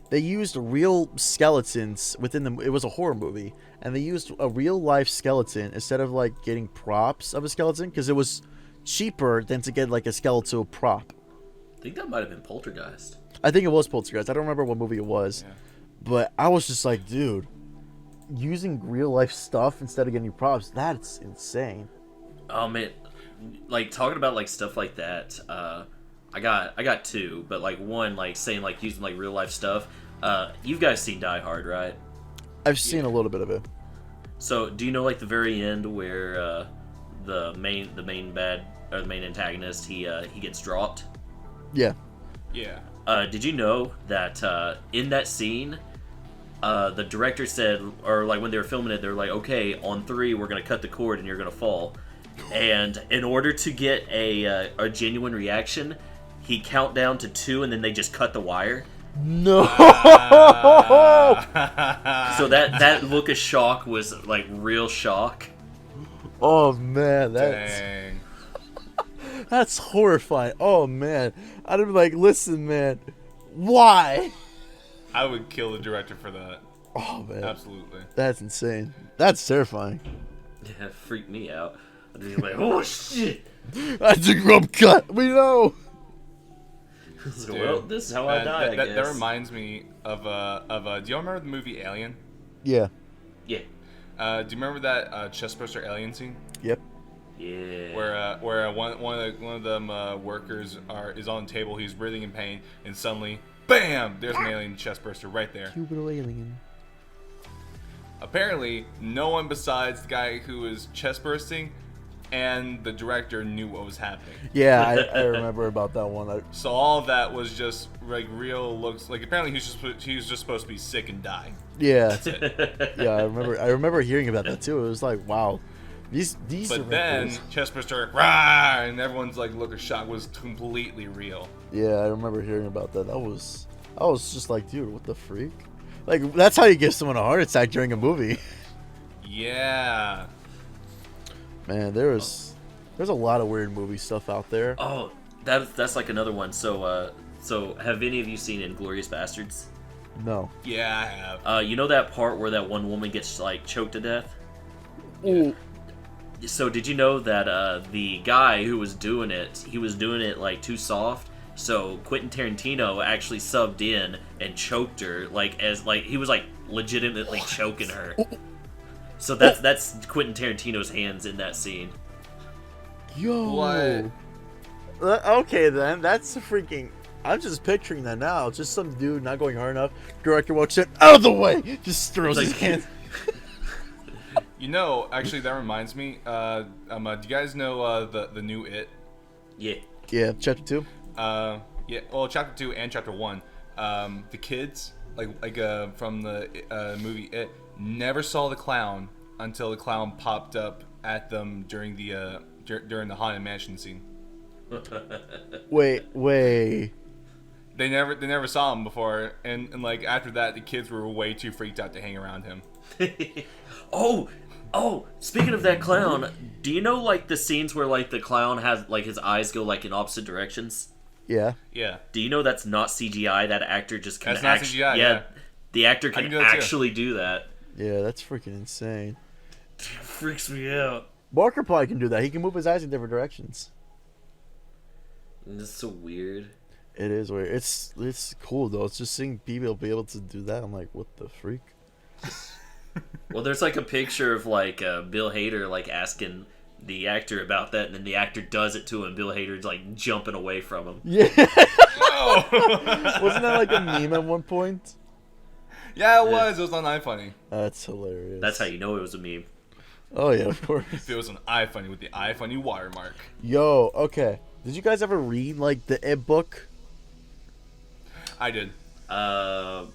They used real skeletons it was a horror movie, and they used a real life skeleton instead of like getting props of a skeleton because it was cheaper than to get like a skeletal prop. I think that might have been Poltergeist. I think it was Poltergeist. I don't remember what movie it was, but I was just like, dude, using real life stuff instead of getting props, that's insane. Oh man, like talking about like stuff like that. I got two, but like one, like saying like using like real life stuff. You guys seen Die Hard, right? I've seen a little bit of it. So do you know like the very end where the main antagonist he gets dropped? Yeah. Yeah. Did you know that in that scene, the director said, or like when they were filming it, they were like, okay, on 3 we're gonna cut the cord and you're gonna fall. And in order to get a genuine reaction, he count down to 2 and then they just cut the wire. No. So that look of shock was like real shock. Oh man, Dang. that's horrifying. Oh man, I'd be like, listen, man, why? I would kill the director for that. Oh man, Absolutely. that's insane. That's terrifying. Yeah, it freaked me out. I'd be like, oh shit. That's a grub cut. We know. So, well, this is how I die. I guess. That reminds me of do you remember the movie Alien? Yeah. Yeah. Do you remember that chest burster alien scene? Yep. Yeah. Where one of them workers is on the table, he's breathing in pain, and suddenly, bam! There's an alien chest burster right there. Cubital alien. Apparently, no one besides the guy who was chest bursting and the director knew what was happening. Yeah, I remember about that one. So all of that was just like real looks. Like apparently he was just supposed to be sick and die. Yeah. That's it. Yeah, I remember hearing about that too. It was like, wow. These But then chest burster, rah, and everyone's like look of shock was completely real. Yeah, I remember hearing about that. I was just like, dude, what the freak? Like, that's how you give someone a heart attack during a movie. Yeah. Man, there's a lot of weird movie stuff out there. Oh, that's like another one. So have any of you seen Inglourious Bastards? No. Yeah, I have. You know that part where that one woman gets like choked to death? Ooh. So did you know that the guy who was doing it, he was doing it like too soft? So Quentin Tarantino actually subbed in and choked her, like as like he was like legitimately choking her. So that's Quentin Tarantino's hands in that scene. Yo. What? Okay then, that's a freaking. I'm just picturing that now. Just some dude not going hard enough. Director walks in, out of the way, just throws his hands. You know, actually, that reminds me. Do you guys know the new It? Yeah. Yeah, chapter 2. Yeah. Well, chapter 2 and chapter 1. The kids, from the movie It, never saw the clown until the clown popped up at them during the haunted mansion scene. Wait. They never saw him before, and like after that, the kids were way too freaked out to hang around him. Oh, speaking of that clown, do you know like the scenes where like the clown has like his eyes go like in opposite directions? Yeah. Yeah. Do you know that's not CGI? That actor just can That's not CGI, yeah. The actor can can do that too. actually do that. Yeah, that's freaking insane. Freaks me out. Barker probably can do that. He can move his eyes in different directions. It's so weird. It is weird. It's cool though. It's just seeing people be able to do that. I'm like, what the freak? Well, there's like a picture of like Bill Hader like asking the actor about that, and then the actor does it to him. Bill Hader's like jumping away from him. Yeah. Oh. Wasn't that like a meme at one point? Yeah, it was. It was on iFunny. That's hilarious. That's how you know it was a meme. Oh yeah, of course. It was on iFunny with the iFunny watermark. Yo, okay. Did you guys ever read like the It book? I did.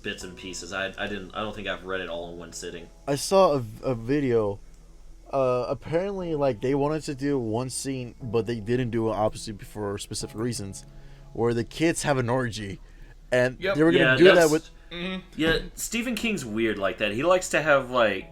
Bits and pieces. I don't think I've read it all in one sitting. I saw a video. Apparently, like they wanted to do one scene, but they didn't do it obviously for specific reasons, where the kids have an orgy, and Yep. they were gonna Yeah, do that's- that with. Yeah, Stephen King's weird like that. He likes to have like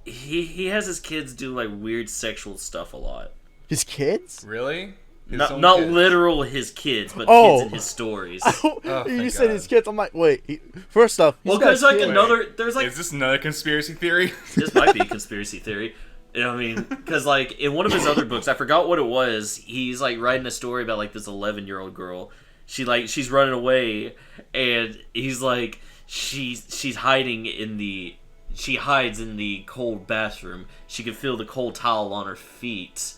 he has his kids do like weird sexual stuff a lot. His kids? Really? His Not own not kids? literal his kids, but Oh. kids in his stories. you thank said God. his kids. I'm like, wait. First off, Well, he's got there's like kids. another. There's like Is this another conspiracy theory? this might be a conspiracy theory. You know what I mean? Because like in one of his other books, I forgot what it was. He's like writing a story about like this 11-year-old girl. She's running away, and he's like she's hiding in the. She hides in the cold bathroom. She can feel the cold towel on her feet.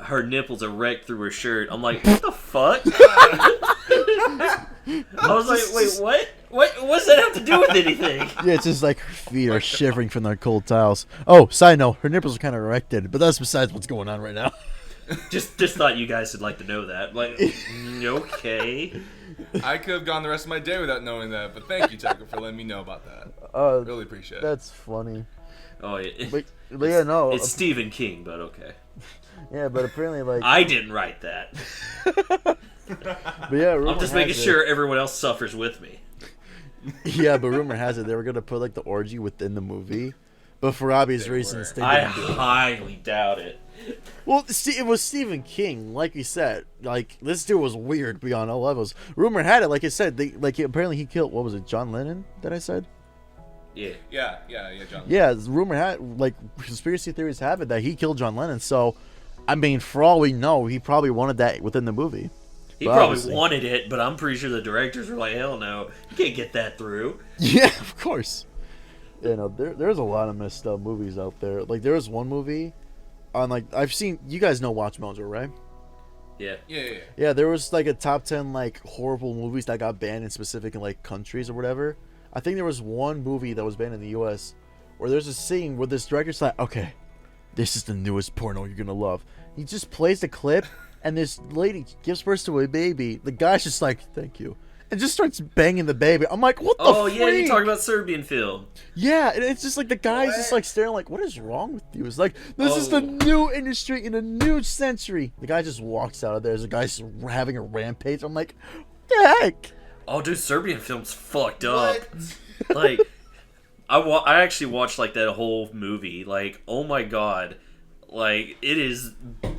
Her nipples erect through her shirt. I'm like, what the fuck? I was like, wait, what? What's that have to do with anything? Yeah, it's just like her feet are shivering from their cold towels. Oh, side note, her nipples are kind of erected, but that's besides what's going on right now. Just thought you guys would like to know that. Like, okay. I could have gone the rest of my day without knowing that, but thank you, Tucker, for letting me know about that. Really appreciate it. That's funny. Oh, yeah. But yeah, no. It's Stephen King, but okay. Yeah, but apparently, like. I didn't write that. But yeah, rumor I'm just has making it- sure everyone else suffers with me. Yeah, but rumor has it they were gonna put like the orgy within the movie, but for obvious They reasons, were. they I didn't do it. highly doubt it. Well, see, it was Stephen King, like you said. Like this dude was weird beyond all levels. Rumor had it, like I said, apparently he killed what was it, John Lennon? That I said. Yeah. Yeah, John. Yeah, rumor had like conspiracy theories have it that he killed John Lennon. So, I mean, for all we know, he probably wanted that within the movie. He But probably obviously- wanted it, but I'm pretty sure the directors were like, hell no, you can't get that through. Yeah, of course. You know, there's a lot of messed up movies out there. Like there was one movie on like I've seen. You guys know Watch Mojo, right? Yeah. Yeah. Yeah, there was like a top 10 like horrible movies that got banned in specific like countries or whatever. I think there was one movie that was banned in the US where there's a scene where this director's like, okay, this is the newest porno you're gonna love. He just plays the clip and this lady gives birth to a baby. The guy's just like, thank you. And just starts banging the baby. I'm like, what the Oh, yeah, you freak? talking about Serbian film. Yeah, and it's just like the guy's just like staring like, what is wrong with you? It's like, this is the Oh. new industry in a new century. The guy just walks out of there. There's a guy just having a rampage. I'm like, what the heck? Oh, dude, Serbian film's fucked up. Like, I actually watched like that whole movie. Like, oh my god, like it is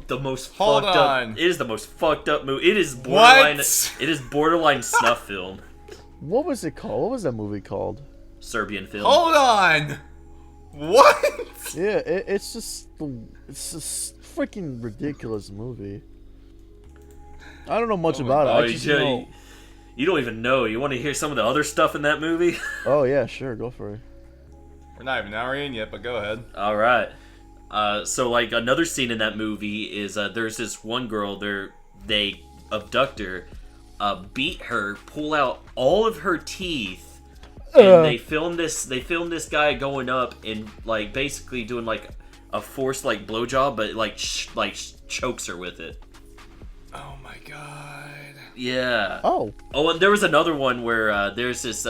the most Hold fucked on. up. It is the most fucked up movie. It is borderline. What? It is borderline snuff film. What was it called? What was that movie called? Serbian film. Hold on. What? Yeah, it's just freaking ridiculous movie. I don't know much about it. I just know. You don't even know. You want to hear some of the other stuff in that movie? Oh yeah, sure, go for it. We're not even an hour in yet, but go ahead. All right. So like another scene in that movie is there's this one girl. They abduct her, beat her, pull out all of her teeth, and they film this. They film this guy going up and like basically doing like a forced like blowjob, but like chokes her with it. Oh my god. Yeah. Oh, and there was another one where there's this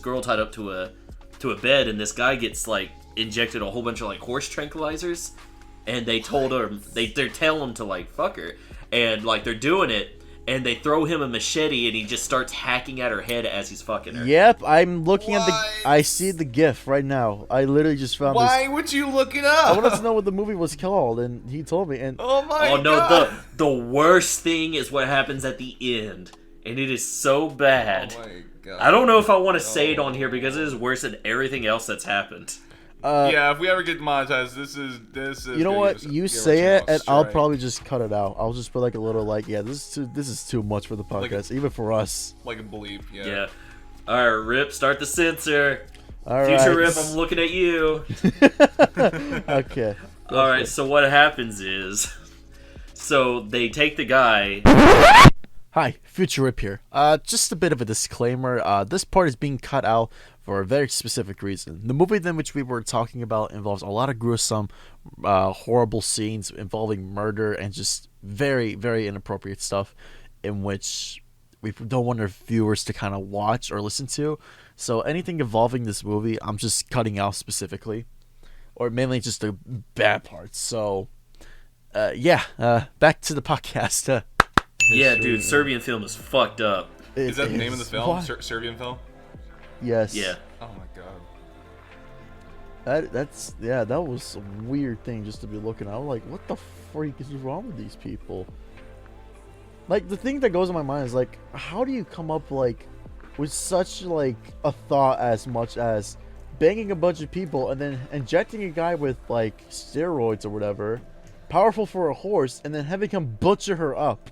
girl tied up to a bed, and this guy gets like injected a whole bunch of like horse tranquilizers, and they told him they're telling him to like fuck her, and like they're doing it, and they throw him a machete, and he just starts hacking at her head as he's fucking her. yep. I'm looking at I see the GIF right now. I literally just found this. Why would you look it up? I wanted to know what the movie was called, and he told me. And Oh my god. No, the worst thing is what happens at the end, and it is so bad. Oh my god. I don't know if I want to say it on here because it is worse than everything else that's happened. Yeah, if we ever get monetized, this is. You know what? You say it, and I'll probably just cut it out. I'll just put like a little like, yeah, this is too much for the podcast, even for us. Like a bleep, yeah. Yeah. All right, Rip, start the censor. All Future right. Rip, I'm looking at you. Okay. All right, so what happens is, so they take the guy. Hi, Future Rip here. Just a bit of a disclaimer. This part is being cut out for a very specific reason. The movie in which we were talking about involves a lot of gruesome, horrible scenes involving murder and just very, very inappropriate stuff in which we don't want our viewers to kind of watch or listen to. So anything involving this movie, I'm just cutting out specifically. Or mainly just the bad parts. So, back to the podcast. Yeah, dude, Serbian film is fucked up. Is that the name of the film? What? Serbian film? Yes. Yeah. Oh my god. That was a weird thing just to be looking at. I was like, what the freak is wrong with these people? Like, the thing that goes in my mind is like, how do you come up like with such like a thought as much as banging a bunch of people and then injecting a guy with like steroids or whatever, powerful for a horse, and then having him butcher her up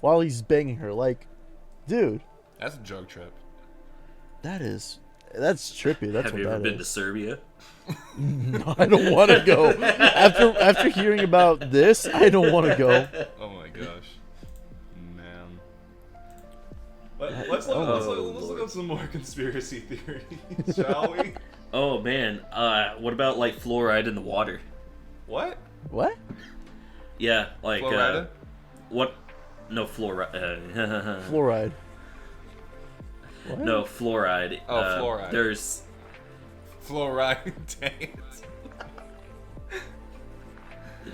while he's banging her? Like, dude, That's a drug trip. that's trippy. That's Have what you ever that been is. to Serbia? No, I don't want to go. After hearing about this, I don't want to go. Oh my gosh. Man. Let's look up some more conspiracy theories, shall we? Oh man, what about like fluoride in the water? What? What? Yeah, like Florida? what? No fluoride. Fluoride. What? No fluoride. Oh, fluoride. There's Fluoride dance.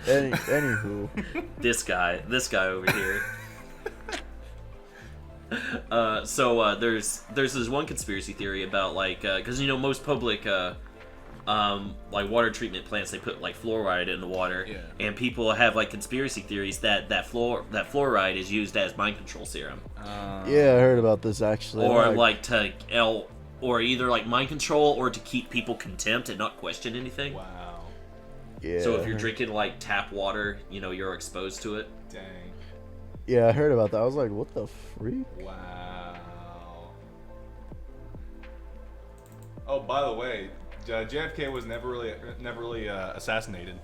Anywho. this guy over here. There's this one conspiracy theory about like because most public like water treatment plants, they put like fluoride in the water, Yeah. and people have like conspiracy theories that fluoride is used as mind control serum, Yeah, I heard about this actually. or or either like mind control or to keep people contempt and not question anything. Wow. yeah. So if you're drinking like tap water, you're exposed to it. Dang. Yeah, I heard about that. I was like, what the freak? Wow. Oh, by the way, JFK was never really assassinated.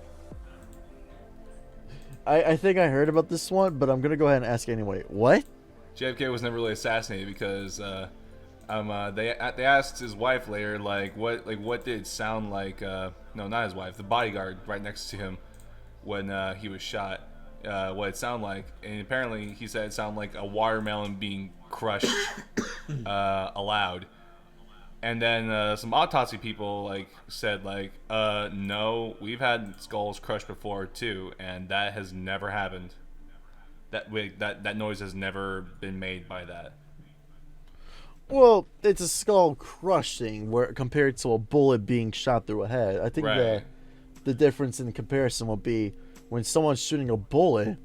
I think I heard about this one, but I'm gonna go ahead and ask anyway. What? JFK was never really assassinated because they asked his wife later what did it sound like, no, not his wife, the bodyguard right next to him when he was shot, what it sounded like, and apparently he said it sounded like a watermelon being crushed aloud. And then some autopsy people said no, we've had skulls crushed before too, and that has never happened. That noise has never been made by that. Well, it's a skull crushing where compared to a bullet being shot through a head. I think Right. the difference in the comparison will be when someone's shooting a bullet,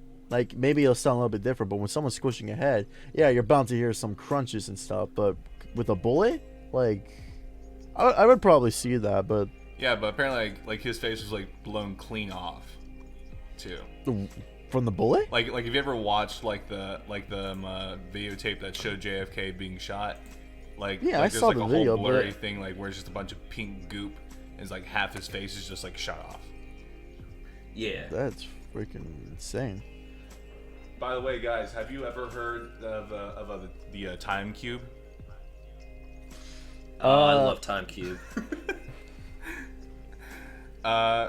maybe it'll sound a little bit different, but when someone's squishing a head, yeah, you're bound to hear some crunches and stuff, but with a bullet? Like, I would probably see that, but Yeah, but apparently, like his face was like blown clean off, too. from the bullet? Like if you ever watched the videotape that showed JFK being shot, like Yeah, like I there's saw like the a video, whole blurry but- thing like where it's just a bunch of pink goop, and it's like half his face is just like shot off. Yeah. That's freaking insane. By the way, guys, have you ever heard of the time cube? Oh, I love Time Cube.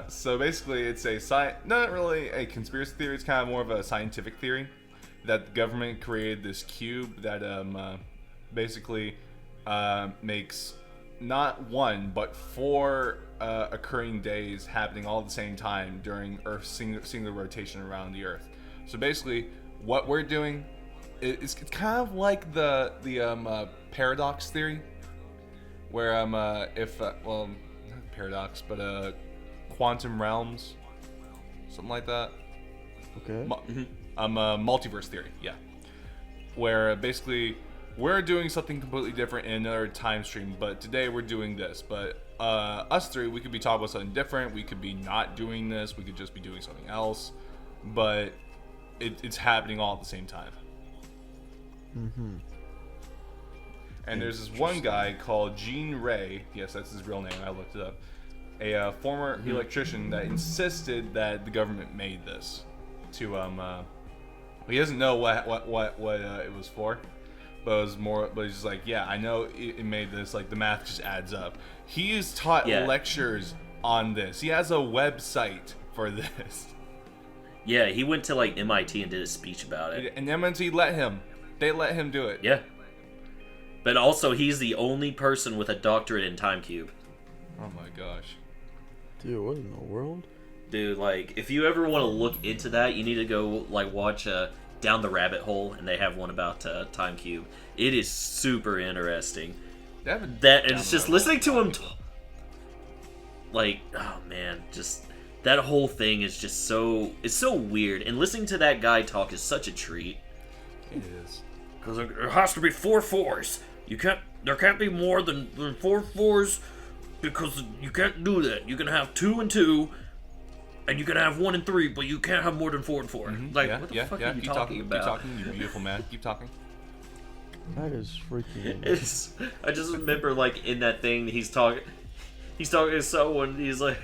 So basically, it's not really a conspiracy theory. It's kind of more of a scientific theory that the government created this cube that basically makes not one but four occurring days happening all at the same time during Earth's singular rotation around the Earth. So basically, what we're doing it's kind of like the paradox theory, where if well, not paradox, but quantum realms, something like that. Okay. Multiverse theory, yeah. Where basically we're doing something completely different in another time stream, but today we're doing this. But us three, we could be talking about something different. We could be not doing this. We could just be doing something else. But it's happening all at the same time. Mm-hmm. And there's this one guy called Gene Ray. Yes, that's his real name. I looked it up. A former electrician that insisted that the government made this to he doesn't know what it was for, but it was more. But he's just like, yeah, I know it made this. Like the math just adds up. He has taught lectures on this. He has a website for this. Yeah, he went to like MIT and did a speech about it. And MIT let him. They let him do it. Yeah. But also, he's the only person with a doctorate in Time Cube. Oh my gosh. Dude, what in the world? Dude, like, if you ever want to look into that, you need to go, like, watch Down the Rabbit Hole, and they have one about Time Cube. It is super interesting. And it's just listening to him like, oh man, just that whole thing is just it's so weird. And listening to that guy talk is such a treat. It is. Because it has to be 4 4s. There can't be more than 4 4s, because you can't do that. You can have 2 and 2, and you can have 1 and 3, but you can't have more than 4 and 4. Like, what the fuck are you talking about? Keep talking, you beautiful man. Keep talking. That is freaking. I just remember, like, in that thing, he's talking to someone. He's like,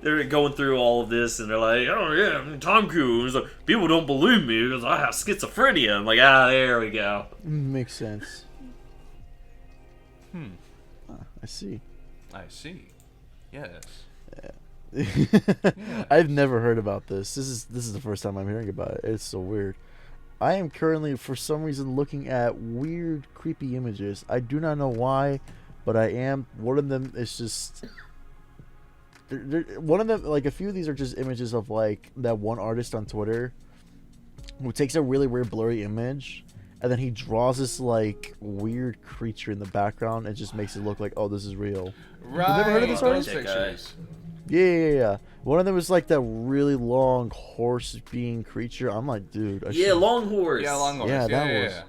they're going through all of this, and they're like, oh yeah, Time Cube. He's like, people don't believe me because I have schizophrenia. I'm like, there we go. Makes sense. I see. Yes. I've never heard about this. This is the first time I'm hearing about it. It's so weird. I am currently, for some reason, looking at weird, creepy images. I do not know why, but I am. One of them is just. One of them, like a few of these, are just images of like that one artist on Twitter who takes a really weird, blurry image, and then he draws this like weird creature in the background and just makes it look like, oh, this is real. Right. You never heard of this artist? Pictures. Yeah. One of them was like that really long horse being creature. I'm like, dude. Long horse. Yeah, long horse. Yeah, Yeah,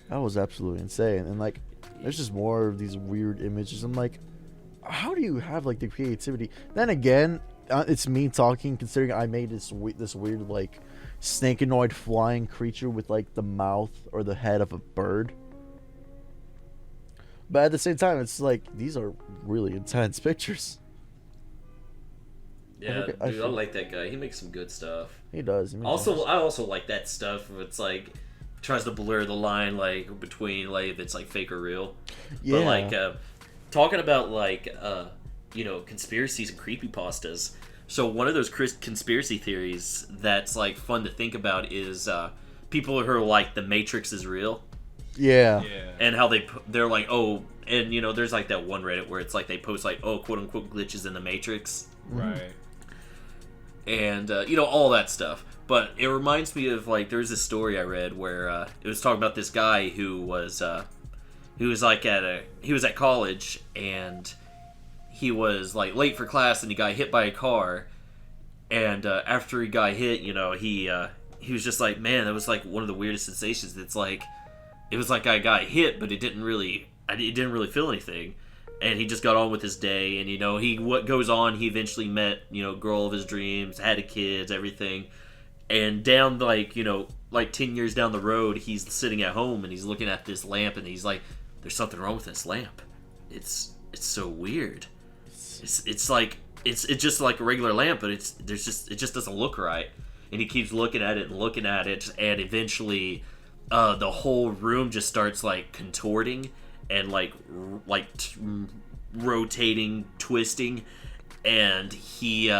that was absolutely insane. And like, there's just more of these weird images. I'm like, how do you have like the creativity? Then again, it's me talking, considering I made this weird like snakenoid flying creature with like the mouth or the head of a bird. But at the same time, it's like these are really intense pictures. Yeah, I like that guy. He makes some good stuff. He does. I also like that stuff where it's like tries to blur the line like between like if it's like fake or real. Yeah. But like talking about like conspiracies and creepypastas. So one of those conspiracy theories that's like fun to think about is people who are like the Matrix is real. Yeah. And how they're like, oh, and there's like that one Reddit where it's like they post like, oh, quote unquote glitches in the Matrix. Right. And all that stuff. But it reminds me of like there's this story I read where it was talking about this guy who was at college, and he was like late for class and he got hit by a car, and after he got hit, he was just like, man, that was like one of the weirdest sensations. It's like it was like I got hit, but it didn't really he didn't really feel anything, and he just got on with his day. And what goes on, he eventually met girl of his dreams, had kids, everything. And down like 10 years down the road, he's sitting at home and he's looking at this lamp and he's like, "There's something wrong with this lamp. It's so weird. It's just like a regular lamp, but it just doesn't look right." And he keeps looking at it and looking at it, and eventually, the whole room just starts like contorting and rotating, twisting, and he's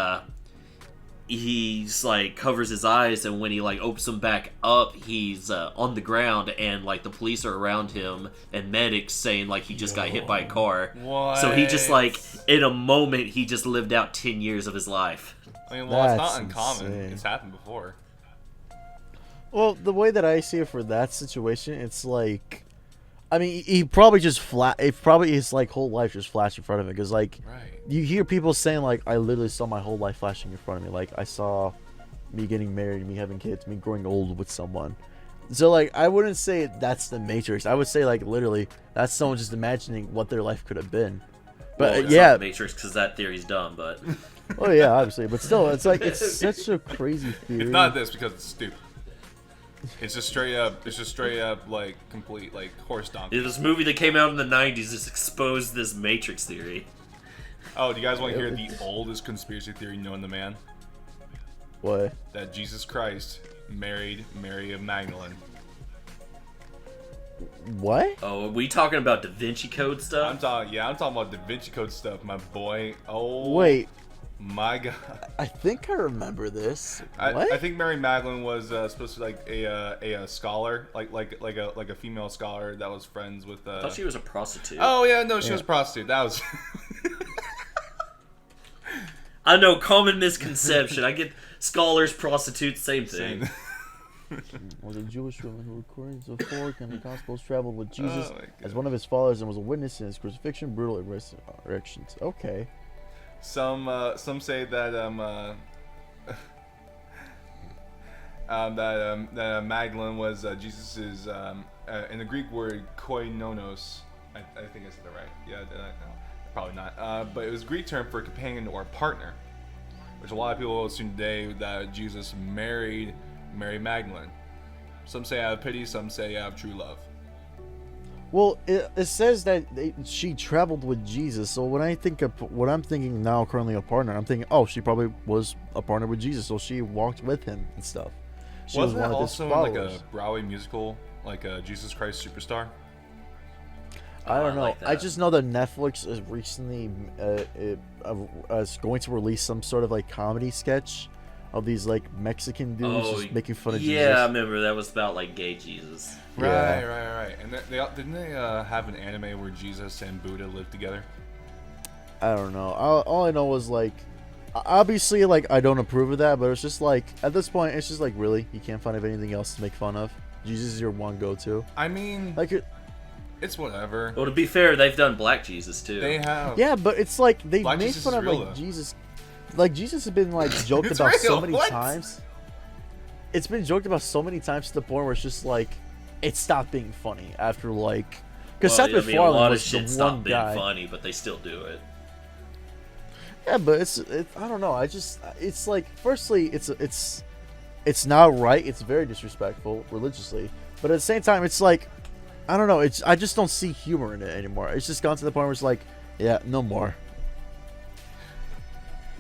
like covers his eyes, and when he like opens them back up, he's on the ground, and like the police are around him and medics saying like he just got hit by a car. What? So he just like in a moment he just lived out 10 years of his life. I mean, well, it's not That's uncommon. insane. It's happened before. Well, the way that I see it for that situation, it's like, I mean, he probably just his like whole life just flashed in front of him, because like Right. you hear people saying like, I literally saw my whole life flashing in front of me. Like I saw me getting married, me having kids, me growing old with someone. So like I wouldn't say that's the Matrix. I would say like literally that's someone just imagining what their life could have been. But Well, it's yeah, not the Matrix, because that theory's dumb, but oh yeah, obviously. But still, it's like it's such a crazy theory. It's not this because it's stupid. It's just straight up. It's just straight up like complete like horse donkey. this movie that came out in the 90s just exposed this Matrix theory. Oh, do you guys want to hear the oldest conspiracy theory known to man? What? That Jesus Christ married Mary of Magdalene. What? Oh, are we talking about Da Vinci Code stuff? I'm talking about Da Vinci Code stuff, my boy. Oh, Wait, my God. I think I remember this. What? I think Mary Magdalene was supposed to be like a scholar, like a female scholar that was friends with. I thought she was a prostitute. Oh yeah, no, she was a prostitute. That was. I know, common misconception. I get scholars, prostitutes, same thing. Was a Jewish woman who, according to the folk and the Gospels, traveled with Jesus Oh my God. as one of his followers and was a witness in his crucifixion, brutal resurrections. Okay. Some say that that Magdalene was Jesus's in the Greek word koinonos. I think I said that right. Yeah, did I? No, probably not. But it was a Greek term for a companion or partner, which a lot of people assume today that Jesus married Mary Magdalene. Some say out of pity, some say out of true love. Well, it says that she traveled with Jesus. So when I think of what I'm thinking now, currently a partner, I'm thinking, oh, she probably was a partner with Jesus, so she walked with him and stuff. She Wasn't was that one of his also in like followers. a Broadway musical, like a Jesus Christ Superstar? I don't know. like I that. just know that Netflix is recently is going to release some sort of like comedy sketch of these like Mexican dudes just making fun of Jesus. Yeah, I remember that was about like gay Jesus. Yeah. Right. And didn't they have an anime where Jesus and Buddha lived together? I don't know. All I know was like, obviously, like I don't approve of that, but it's just like at this point, it's just like really, you can't find anything else to make fun of. Jesus is your one go-to. I mean, Like, it's whatever. Well, to be fair, they've done Black Jesus too. They have. yeah, but it's like they Black made Jesus fun is of real, like though. Jesus. Like Jesus has been like joked It's about so real, many what? times. It's been joked about so many times to the point where it's just like it stopped being funny after like because Well, Seth I mean, a MacFarlane lot of was shit the stopped one being guy. funny, but they still do it. Yeah, but I don't know. It's like firstly it's not right. It's very disrespectful religiously, but at the same time it's like I don't know. I just don't see humor in it anymore. It's just gone to the point where it's like yeah, no more.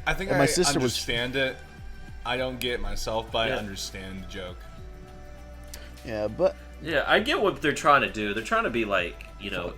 I think And I my sister was- understand it. I don't get it myself, but Yeah. I understand the joke. Yeah, but Yeah, I get what they're trying to do. They're trying to be like,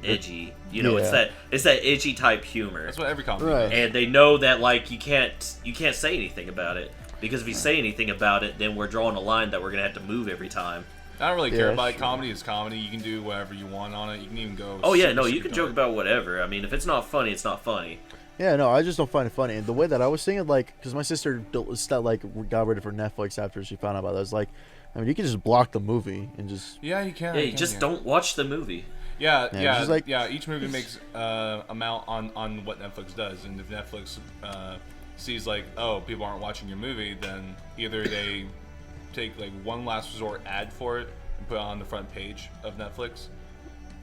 edgy. It's Yeah. that edgy type humor. That's what every comedy Right. does. And they know that like you can't say anything about it, because if you say anything about it, then we're drawing a line that we're gonna have to move every time. I don't really Yeah, care that's about it. true. Comedy is comedy. You can do whatever you want on it. You can even go. Oh yeah, super, no, you super can joke dark. about whatever. I mean, if it's not funny, it's not funny. yeah, no, I just don't find it funny. And the way that I was thinking, like, because my sister got ready for Netflix after she found out about it. I was like, I mean, you can just block the movie and just Yeah, you can. Yeah, you you can, just yeah. don't watch the movie. Yeah, Yeah, yeah, just like- yeah. Each movie makes amount on what Netflix does, and if Netflix sees like, oh, people aren't watching your movie, then either they take like one last resort ad for it and put it on the front page of Netflix,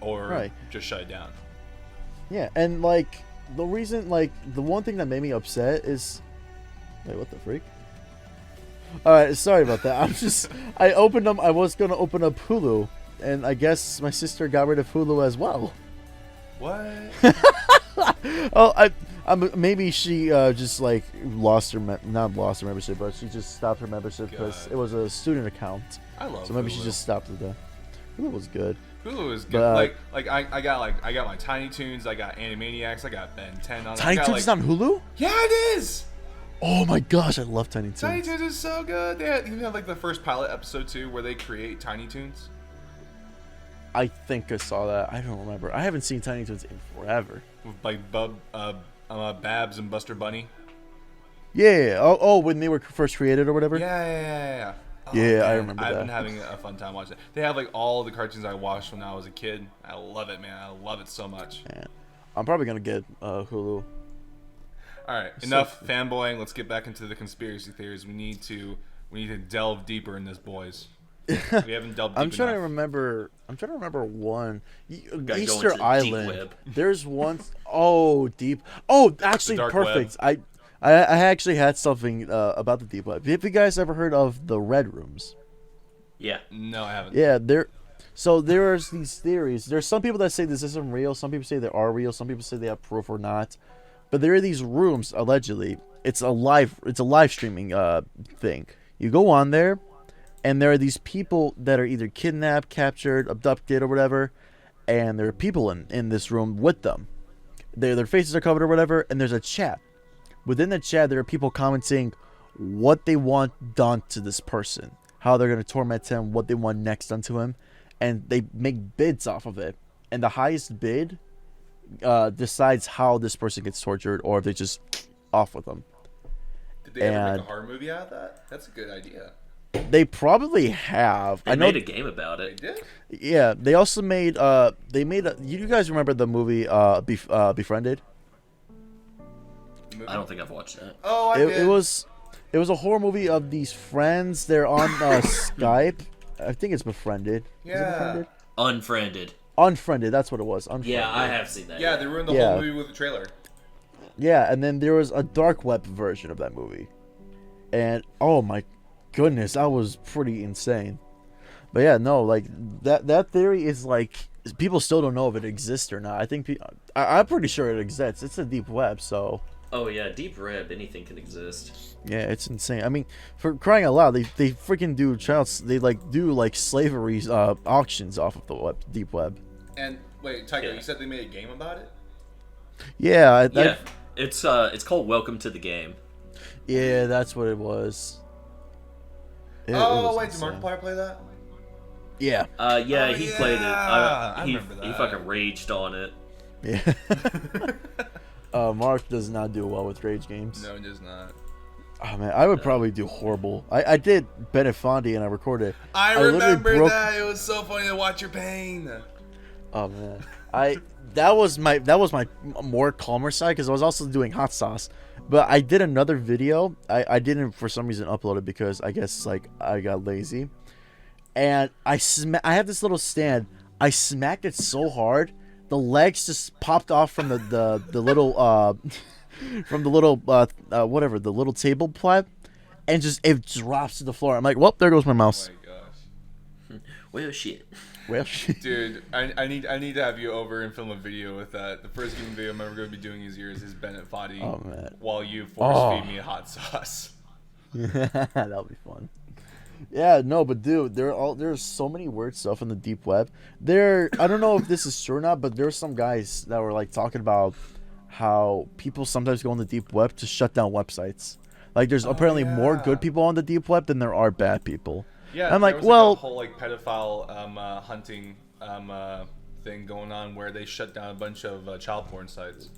or Right. just shut it down. Yeah, and like the reason, like the one thing that made me upset is, wait, what the freak? All right, sorry about that. I was gonna open up Hulu, and I guess my sister got rid of Hulu as well. What? Oh, maybe she just like not lost her membership, but she just stopped her membership because God. it was a student account. I love. So maybe Hulu. she just stopped it. Hulu was good. Hulu is good. But, I got my Tiny Toons. I got Animaniacs. I got Ben 10 on. Tiny I got, Toons is on Hulu? Yeah, it is. Oh my gosh, I love Tiny Toons. Tiny Toons is so good. You have like the first pilot episode too, where they create Tiny Toons. I think I saw that. I don't remember. I haven't seen Tiny Toons in forever. With like Babs and Buster Bunny. Yeah. Oh, when they were first created or whatever. Yeah. Oh, Yeah, I man, remember I've that. been having a fun time watching it. They have like all the cartoons I watched when I was a kid. I love it, man. I love it so much. Man, I'm probably gonna get Hulu. All right, enough fanboying. Let's get back into the conspiracy theories. We need to delve deeper in this, boys. We haven't delved deep I'm trying to enough. remember. one. go Easter into the Island. deep web. There's one oh deep. Oh, actually, dark perfect. I actually had something about the deep web. Have you guys ever heard of the red rooms? Yeah. No, I haven't. Yeah, so there's these theories. There's some people that say this isn't real. Some people say they are real. Some people say they have proof or not. But there are these rooms allegedly. It's a live streaming thing. You go on there, and there are these people that are either kidnapped, captured, abducted, or whatever, and there are people in this room with them. Their faces are covered or whatever, and there's a chat. Within the chat, there are people commenting what they want done to this person, how they're going to torment him, what they want next done to him, and they make bids off of it. And the highest bid decides how this person gets tortured, or if they just off with them. Did they ever make a horror movie out of that? That's a good idea. They probably have. They made a game about They it. did? Yeah, they also made. You guys remember the movie Befriended? I don't think I've watched that. Oh, I did. It was a horror movie of these friends. They're on Skype. I think it's Befriended. Is it Yeah. Befriended? Unfriended. Unfriended. That's what it was. Unfriended. Yeah, I have seen that. Yeah, they ruined the Yeah. whole movie with the trailer. Yeah, and then there was a dark web version of that movie, and oh my goodness, that was pretty insane. But yeah, no, like that theory is like people still don't know if it exists or not. I think I'm pretty sure it exists. It's a deep web, so Oh yeah, deep web. Anything can exist. yeah, it's insane. I mean, for crying out loud, they freaking do do slavery auctions off of the deep web. And wait, Tiger, Yeah. you said they made a game about it? Yeah, Yeah, it's called Welcome to the Game. yeah, that's what it was. It was Wait, did insane. Markiplier play that? Yeah, Yeah, Oh, he played it. I He remember that. fucking raged on it. yeah. Mark does not do well with rage games. No, it does not. Oh man, I would probably do horrible. I did Bennett Fondy and I recorded. I literally remember broke- that. It was so funny to watch your pain. Oh man, that was my more calmer side because I was also doing hot sauce. But I did another video. I didn't for some reason upload it because I guess like I got lazy. And I have this little stand. I smacked it so hard, the legs just popped off from the little from the little whatever, the little table plat, and just it drops to the floor. I'm like, well, there goes my Oh mouse. my gosh. Well, shit. Well, Dude, I need to have you over and film a video with that. The first gaming video I'm ever going to be doing is yours, is Bennett Foddy. Oh, man. While you force feed me hot sauce. that'll be fun. Yeah, no, but dude, there's so many weird stuff in the deep web. I don't know if this is true or not, but there's some guys that were like talking about how people sometimes go on the deep web to shut down websites. Like there's apparently more yeah. good people on the deep web than there are bad people. Yeah, I'm like, there was well, a whole like pedophile hunting thing going on where they shut down a bunch of child porn sites.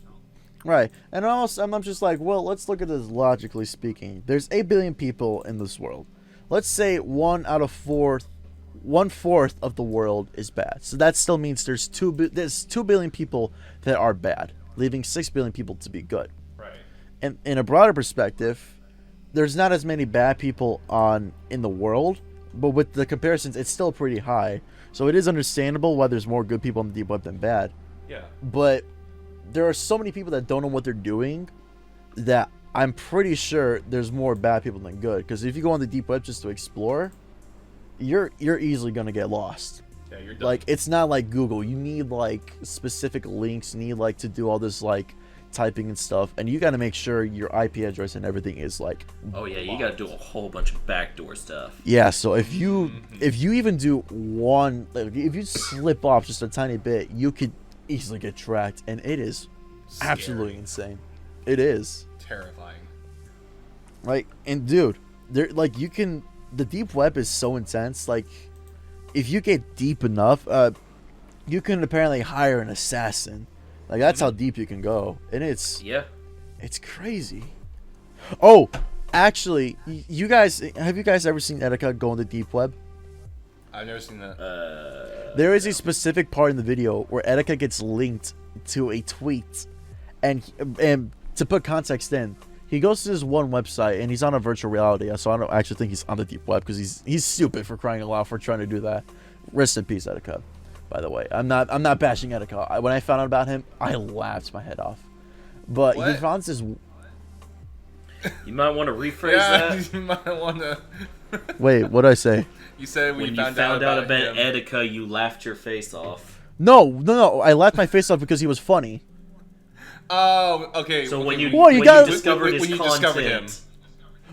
right. And also, I'm just like, well, let's look at this logically speaking. There's 8 billion people in this world. Let's say 1/4 of the world is bad. So that still means there's 2 billion people that are bad, leaving 6 billion people to be good. Right. And in a broader perspective, there's not as many bad people in the world, but with the comparisons, it's still pretty high. So it is understandable why there's more good people on the deep web than bad. Yeah. But there are so many people that don't know what they're doing that I'm pretty sure there's more bad people than good. Because if you go on the deep web just to explore, you're easily gonna get lost. Yeah, you're done. Like, it's not like Google. You need like specific links. You need like to do all this like typing and stuff, and you got to make sure your IP address and everything is like. Oh yeah, you got to do a whole bunch of backdoor stuff. Yeah, so if you even do one, like, if you slip off just a tiny bit, you could easily get tracked, and it is Scary. absolutely insane. It is Terrifying. like, and dude, there like you can. The deep web is so intense. Like, if you get deep enough, you can apparently hire an assassin. Like, that's how deep you can go, and it's crazy. Oh, actually, you guys, have you guys ever seen Etika go on the deep web? I've never seen that. There is a specific part in the video where Etika gets linked to a tweet, and to put context in, he goes to this one website and he's on a virtual reality. So I don't actually think he's on the deep web because he's stupid for crying aloud for trying to do that. Rest in peace, Etika. By the way, I'm not bashing Etika. When I found out about him, I laughed my head off. But What? he found this. You might want to rephrase Yeah, that. you might want to. Wait, what did I say? You said When you found out about Etika, you laughed your face off. No. I laughed my face off because he was funny. Oh, okay. So okay, when you, Well, you when gotta- you discovered his when you content, discovered him.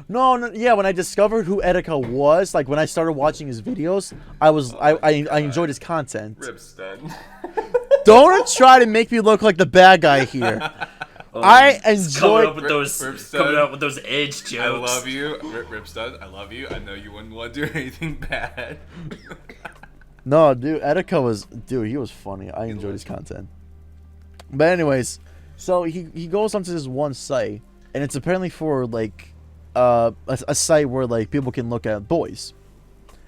No, yeah. When I discovered who Etika was, like when I started watching his videos, I enjoyed his content. Rip stud. Don't try to make me look like the bad guy here. I enjoyed. coming up with those edge jokes. I love you, Rip stud. I love you. I know you wouldn't want to do anything bad. No, dude, Etika was, he was funny. I enjoyed his content. But anyways, so he goes onto this one site, and it's apparently for like a site where like people can look at boys,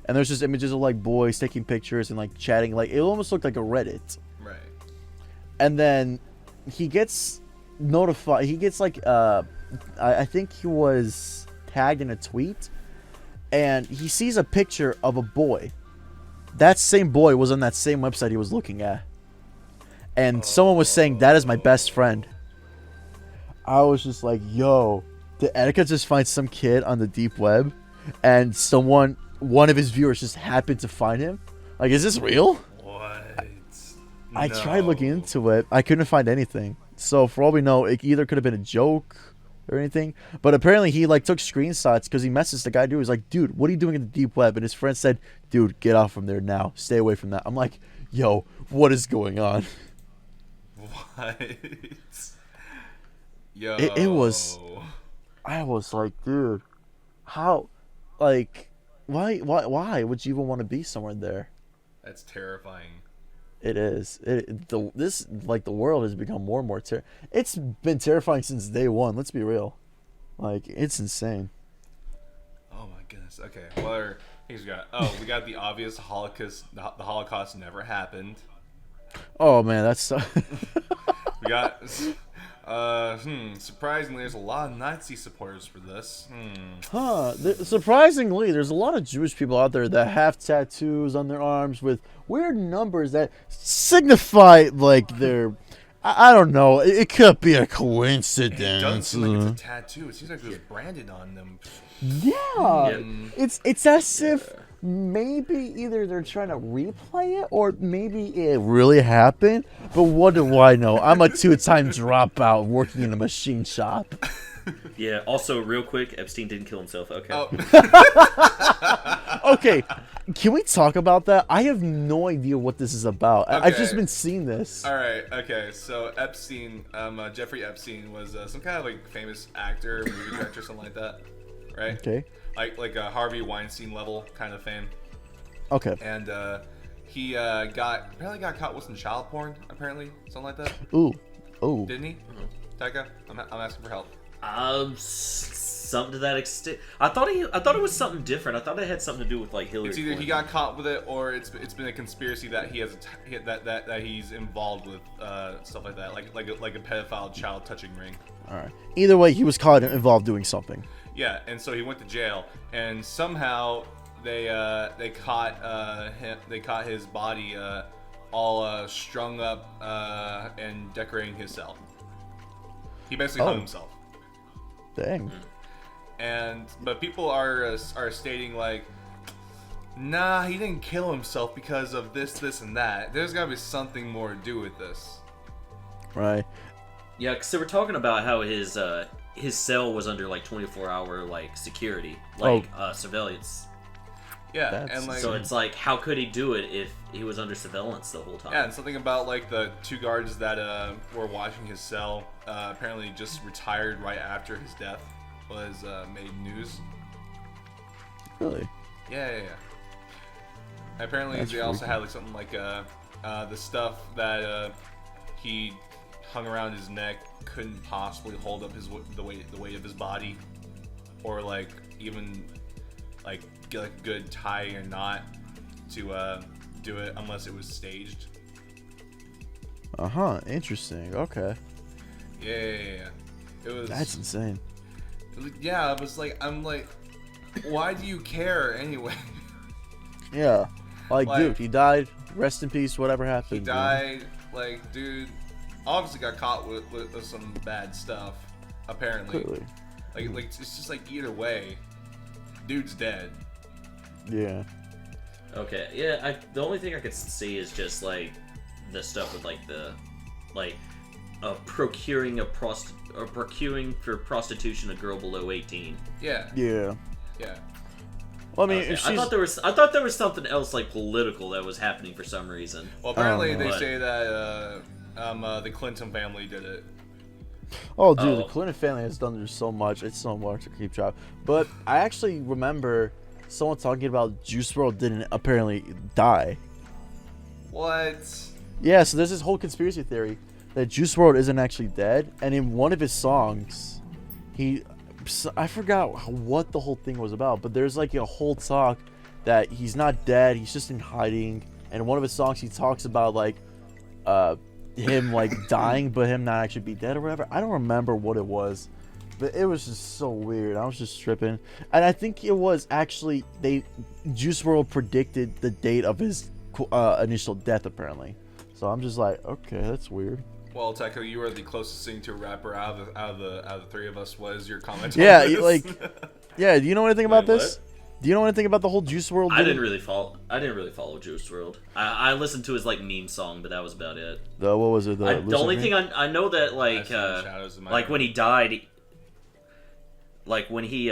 and there's just images of like boys taking pictures and like chatting. Like, it almost looked like a Reddit. Right. And then he gets notified. He gets like I think he was tagged in a tweet, and he sees a picture of a boy. That same boy was on that same website he was looking at, and someone was saying, "That is my best friend." I was just like, "Yo, did Etika just find some kid on the deep web, and one of his viewers just happened to find him? Like, is this real?" What? I tried looking into it. I couldn't find anything. So for all we know, it either could have been a joke or anything. But apparently he like took screenshots because he messaged the guy. Dude, he was like, "Dude, what are you doing in the deep web?" And his friend said, "Dude, get off from there now. Stay away from that." I'm like, "Yo, what is going on?" What? Yo. It was. I was like, dude, how, like, why would you even want to be somewhere there? That's terrifying. It is. The world has become more and more It's been terrifying since day one. Let's be real. Like, it's insane. Oh my goodness. Okay. What other things we got? Oh, we got the obvious Holocaust. The Holocaust never happened. Oh man, that's so. We got. Surprisingly, there's a lot of Nazi supporters for this. Surprisingly, there's a lot of Jewish people out there that have tattoos on their arms with weird numbers that signify like their. I don't know. It could be a coincidence. It doesn't seem like it's a tattoo. It seems like it was branded on them. Yeah. It's as if maybe either they're trying to replay it or maybe it really happened. But what do I know? I'm a 2-time dropout working in a machine shop. Yeah. Also, real quick, Epstein didn't kill himself. Okay. Oh. Okay, can we talk about that? I have no idea what this is about. I've just been seeing this. All right. Okay. So Epstein, Jeffrey Epstein was some kind of like famous actor, movie director, something like that, right? Okay. Like a Harvey Weinstein level kind of fame. Okay. And he apparently got caught with some child porn, apparently, something like that. Ooh. Didn't he? Taika, I'm asking for help. Something to that extent. I thought it was something different. I thought it had something to do with like Hillary. It's either Clinton. he got caught with it, or it's been a conspiracy that he has that he's involved with stuff like that, like a pedophile child touching ring. All right. Either way, he was caught involved doing something. Yeah, and so he went to jail, and somehow they caught his body all strung up and decorating his cell. He basically hung himself. Dang. But people are stating like, nah, he didn't kill himself because of this, and that. There's gotta be something more to do with this. Right. Yeah, so we're talking about how his cell was under like 24-hour like security, like surveillance. Yeah, That's and like So it's like, how could he do it if he was under surveillance the whole time? yeah, and something about like the 2 guards that were watching his cell apparently just retired right after his death was made news. Really? Yeah. Apparently, That's they also freaky. had like something like the stuff that he hung around his neck couldn't possibly hold up the weight of his body, or like even like get like a good tie or knot to do it unless it was staged. Interesting. Okay. Yeah. It was. That's insane. Yeah, it was like I'm like, why do you care anyway? Yeah. Like, Like- dude, he died. Rest in peace. Whatever He happened. you know? died. Like, dude, obviously got caught with some bad stuff. Apparently, Clearly. like it's just like either way, dude's dead. Yeah. Okay, yeah. The only thing I could see is just like the stuff with like procuring for prostitution a girl below 18. Yeah. Yeah. Yeah. Well, I mean, Okay, if I she's thought there was something else like political that was happening for some reason. Well, apparently Oh, they no. say that the Clinton family did it. oh, dude, Oh. the Clinton family has done so much. It's so much to keep track. But I actually remember someone talking about Juice WRLD didn't apparently die. What? Yeah, so there's this whole conspiracy theory that Juice WRLD isn't actually dead, and in one of his songs, I forgot what the whole thing was about, but there's like a whole talk that he's not dead, he's just in hiding, and in one of his songs he talks about like him like dying, but him not actually be dead or whatever. I don't remember what it was, but it was just so weird. I was just tripping, and I think it was actually Juice WRLD predicted the date of his initial death apparently. So I'm just like, okay, that's weird. Well, Techo, you are the closest thing to a rapper out of the 3 of us. What is your comment? Yeah, on this? like, yeah. Do you know anything about Wait, this? Do you know anything about the whole Juice WRLD? I didn't really follow Juice WRLD. I listened to his like meme song, but that was about it. What was it? The only thing I know that like Shadows in my like when room. he died, like when he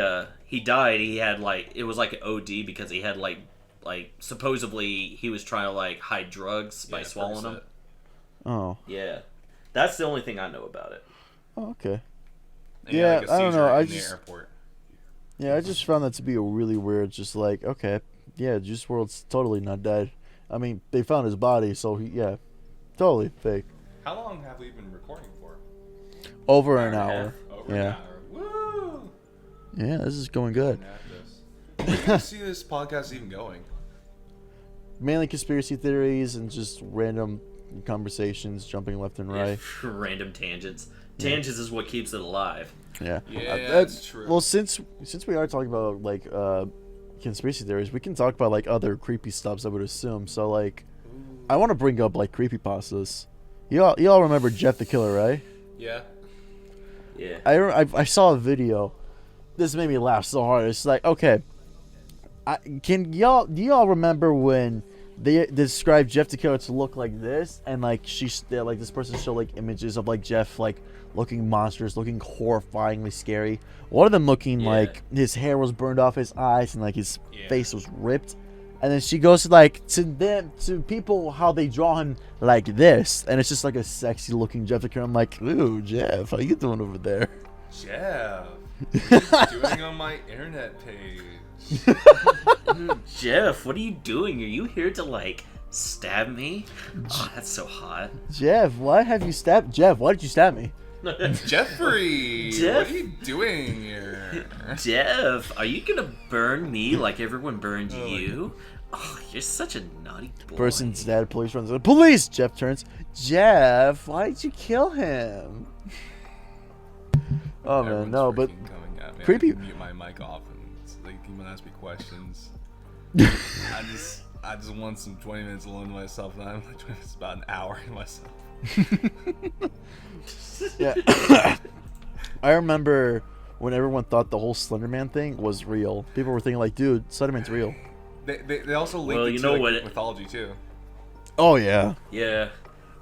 died, he had like it was like an OD because he had like supposedly he was trying to like hide drugs by swallowing them. Oh. Yeah, that's the only thing I know about it. Oh, okay. And he had, Yeah, I don't know, seizure I in just- the airport. Yeah, I just found that to be a really weird. Just like, okay, yeah, Juice WRLD's totally not dead. I mean, they found his body, so yeah, totally fake. How long have we been recording for? Over an Hour and a hour. half. Over Yeah. an hour. Woo! Yeah, this is going good. Where do you see this podcast even going? Mainly conspiracy theories and just random conversations, jumping left and right. Random tangents. Tangents is what keeps it alive. Yeah, Yeah, that's true. Well, since we are talking about like conspiracy theories, we can talk about like other creepy stuffs, I would assume. So like, I want to bring up like creepypastas. You all remember Jeff the Killer, right? Yeah. Yeah. I saw a video. This made me laugh so hard. It's like, okay, do y'all remember when they described Jeff the Killer to look like this, and like this person showed like images of like Jeff like looking monstrous, looking horrifyingly scary. One of them looking like his hair was burned off his eyes and like his face was ripped. And then she goes to people how they draw him like this, and it's just like a sexy looking Jeff the Killer. I'm like, ooh, Jeff, how you doing over there? Jeff. What are you doing on my internet page? Jeff, what are you doing? Are you here to like stab me? Oh, that's so hot. Jeff, why have you stabbed? Jeff, why did you stab me? Jeffrey, Jeff? what are you doing here? Jeff, are you gonna burn me like everyone burned you? Oh, you're such a naughty boy. Person's dad, police runs. Police! Jeff turns. Jeff, why did you kill him? Oh man, Everyone's no, but freaking coming at me. creepy- I can mute my mic off and so they can ask me questions. I just want some 20 minutes alone to myself, and I'm like 20 minutes, about an hour to myself. Yeah. I remember when everyone thought the whole Slender Man thing was real. People were thinking like, dude, Slender Man's real. They also linked Well, it you to know like, what mythology too. Oh yeah. Yeah.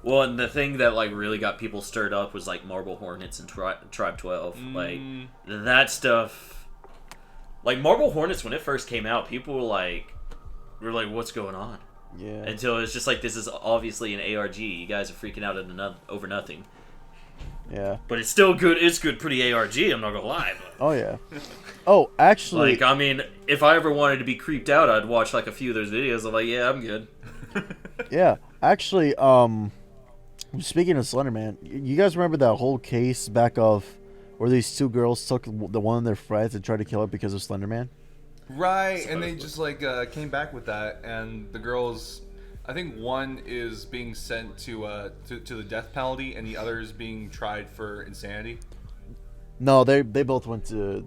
Well, and the thing that like really got people stirred up was like Marble Hornets and Tribe 12. Like that stuff. Like Marble Hornets, when it first came out, people were like, "What's going on?" Yeah. Until it's just like, this is obviously an ARG. You guys are freaking out over nothing. Yeah. But it's still good. It's good, pretty ARG. I'm not gonna lie. But, Oh yeah. Oh, actually. like, I mean, if I ever wanted to be creeped out, I'd watch like a few of those videos. I'm like, yeah, I'm good. Yeah. Actually, speaking of Slender Man, you guys remember that whole case back of where these two girls took the one of their friends and tried to kill her because of Slender Man? Right, and they just like came back with that, and the girls, I think one is being sent to the death penalty, and the other is being tried for insanity. No, they both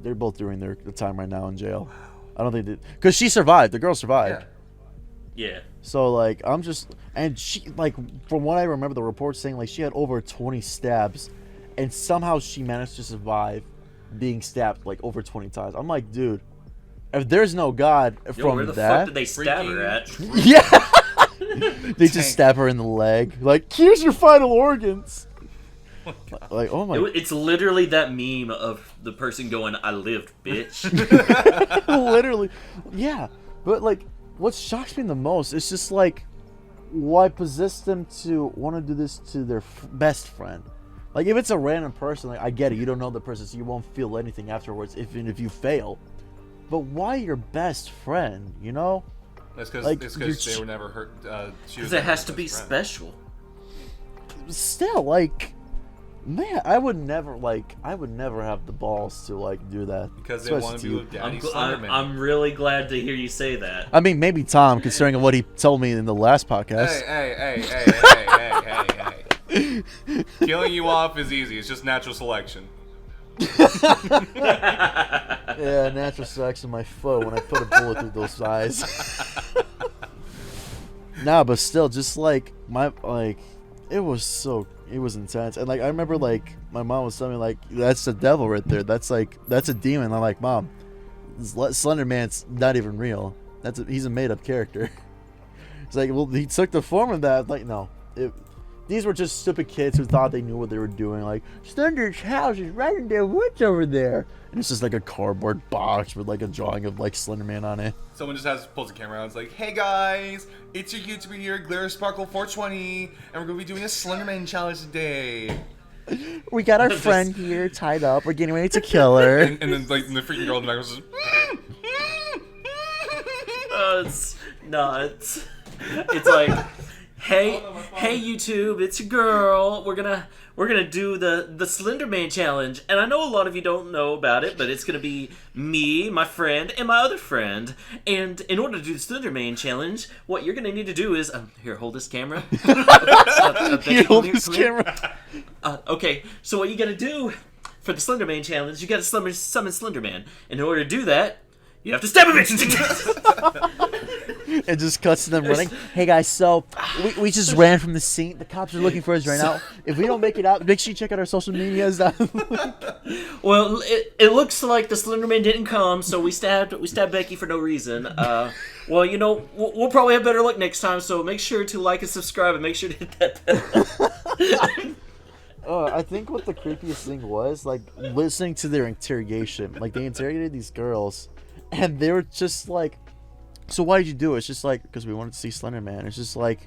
they're both doing their time right now in jail. I don't think because she survived. The girl survived. Yeah. So like and she like from what I remember the report saying like she had over 20 stabs, and somehow she managed to survive being stabbed like over 20 times. I'm like, dude, if there's no God from where the that, fuck did they stab her at? Yeah, they just stab her in the leg. Like, here's your vital organs. Like, oh my! It's literally that meme of the person going, "I lived, bitch." Literally, yeah. But like, what shocks me the most is just like, why possess them to want to do this to their best friend? Like, if it's a random person, like I get it, you don't know the person, so you won't feel anything afterwards, even if you fail. But why your best friend? You know? That's because like, they were never hurt. Because it has to be special. Still, like, man, I would never have the balls to like do that. Because they want to be with Daddy Slenderman. I'm really glad to hear you say that. I mean, maybe Tom, considering what he told me in the last podcast. Hey. Killing you off is easy. It's just natural selection. Yeah, natural selection my foot when I put a bullet through those eyes. Nah, but still, just like it was intense. And like I remember like my mom was telling me like that's the devil right there. That's a demon. I'm like, Mom, Slender Man's not even real. He's a made up character. It's like, well, he took the form of that. Like, no, these were just stupid kids who thought they knew what they were doing. Like, Slender's house is right in the woods over there. And it's just like a cardboard box with like a drawing of like Slender Man on it. Someone just pulls the camera out and it's like, hey guys, it's your YouTuber here, Glitter Sparkle 420, and we're going to be doing a Slenderman challenge today. We got our friend here tied up. We're getting ready to kill her. and then like the freaking girl in the back was It's nuts. It's like, hey YouTube, it's your girl. We're gonna do the Slender Man challenge, and I know a lot of you don't know about it, but it's gonna be me, my friend, and my other friend. And in order to do the Slender Man challenge, what you're gonna need to do is here, hold this camera. Becky, hold this camera. Okay, so what you gotta do for the Slender Man challenge, you gotta summon Slender Man. And in order to do that, you have to stab a bitch. It just cuts to them running. Hey guys, so we just ran from the scene. The cops are looking for us right now. If we don't make it out, make sure you check out our social medias. Well, it looks like the Slenderman didn't come, so we stabbed Becky for no reason. Well, you know, we'll probably have better luck next time. So make sure to like and subscribe, and make sure to hit that bell. I think what the creepiest thing was like listening to their interrogation. Like they interrogated these girls, and they were just like, so why did you do it? It's just like, because we wanted to see Slender Man. It's just like,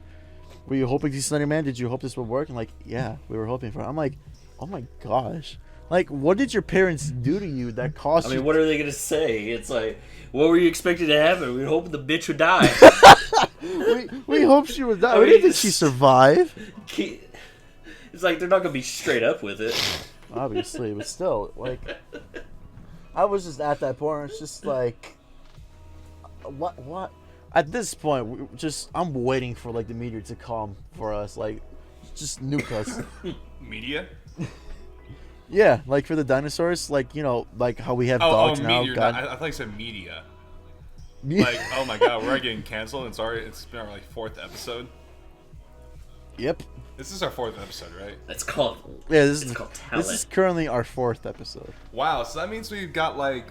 were you hoping to see Slender Man? Did you hope this would work? And like, yeah, we were hoping for it. I'm like, oh my gosh. Like, what did your parents do to you that caused you? I mean, what are they going to say? It's like, what were you expecting to happen? We were hoping the bitch would die. we hope she would die. I mean, We didn't think she'd survive. It's like, they're not going to be straight up with it. Obviously, but still, like, I was just at that point. It's just like, what? At this point, I'm waiting for like the meteor to come for us, like, just nuke us. Media? Yeah, like for the dinosaurs, like, you know, like how we have dogs now. meteor. I thought you said media. Like, oh my god, we're getting canceled. It's been our like 4th episode. Yep. This is our 4th episode, right? It's called. Yeah, It's called talent. this is currently our 4th episode. Wow, so that means we've got like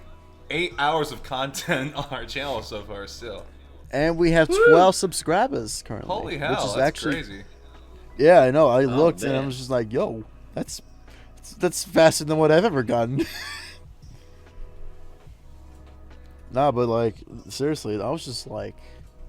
8 hours of content on our channel so far still. And we have 12 subscribers currently. Holy hell, which is that's actually crazy. Yeah, I know. I looked and I man. was just like, "Yo, that's faster than what I've ever gotten." Nah, but like seriously, I was just like,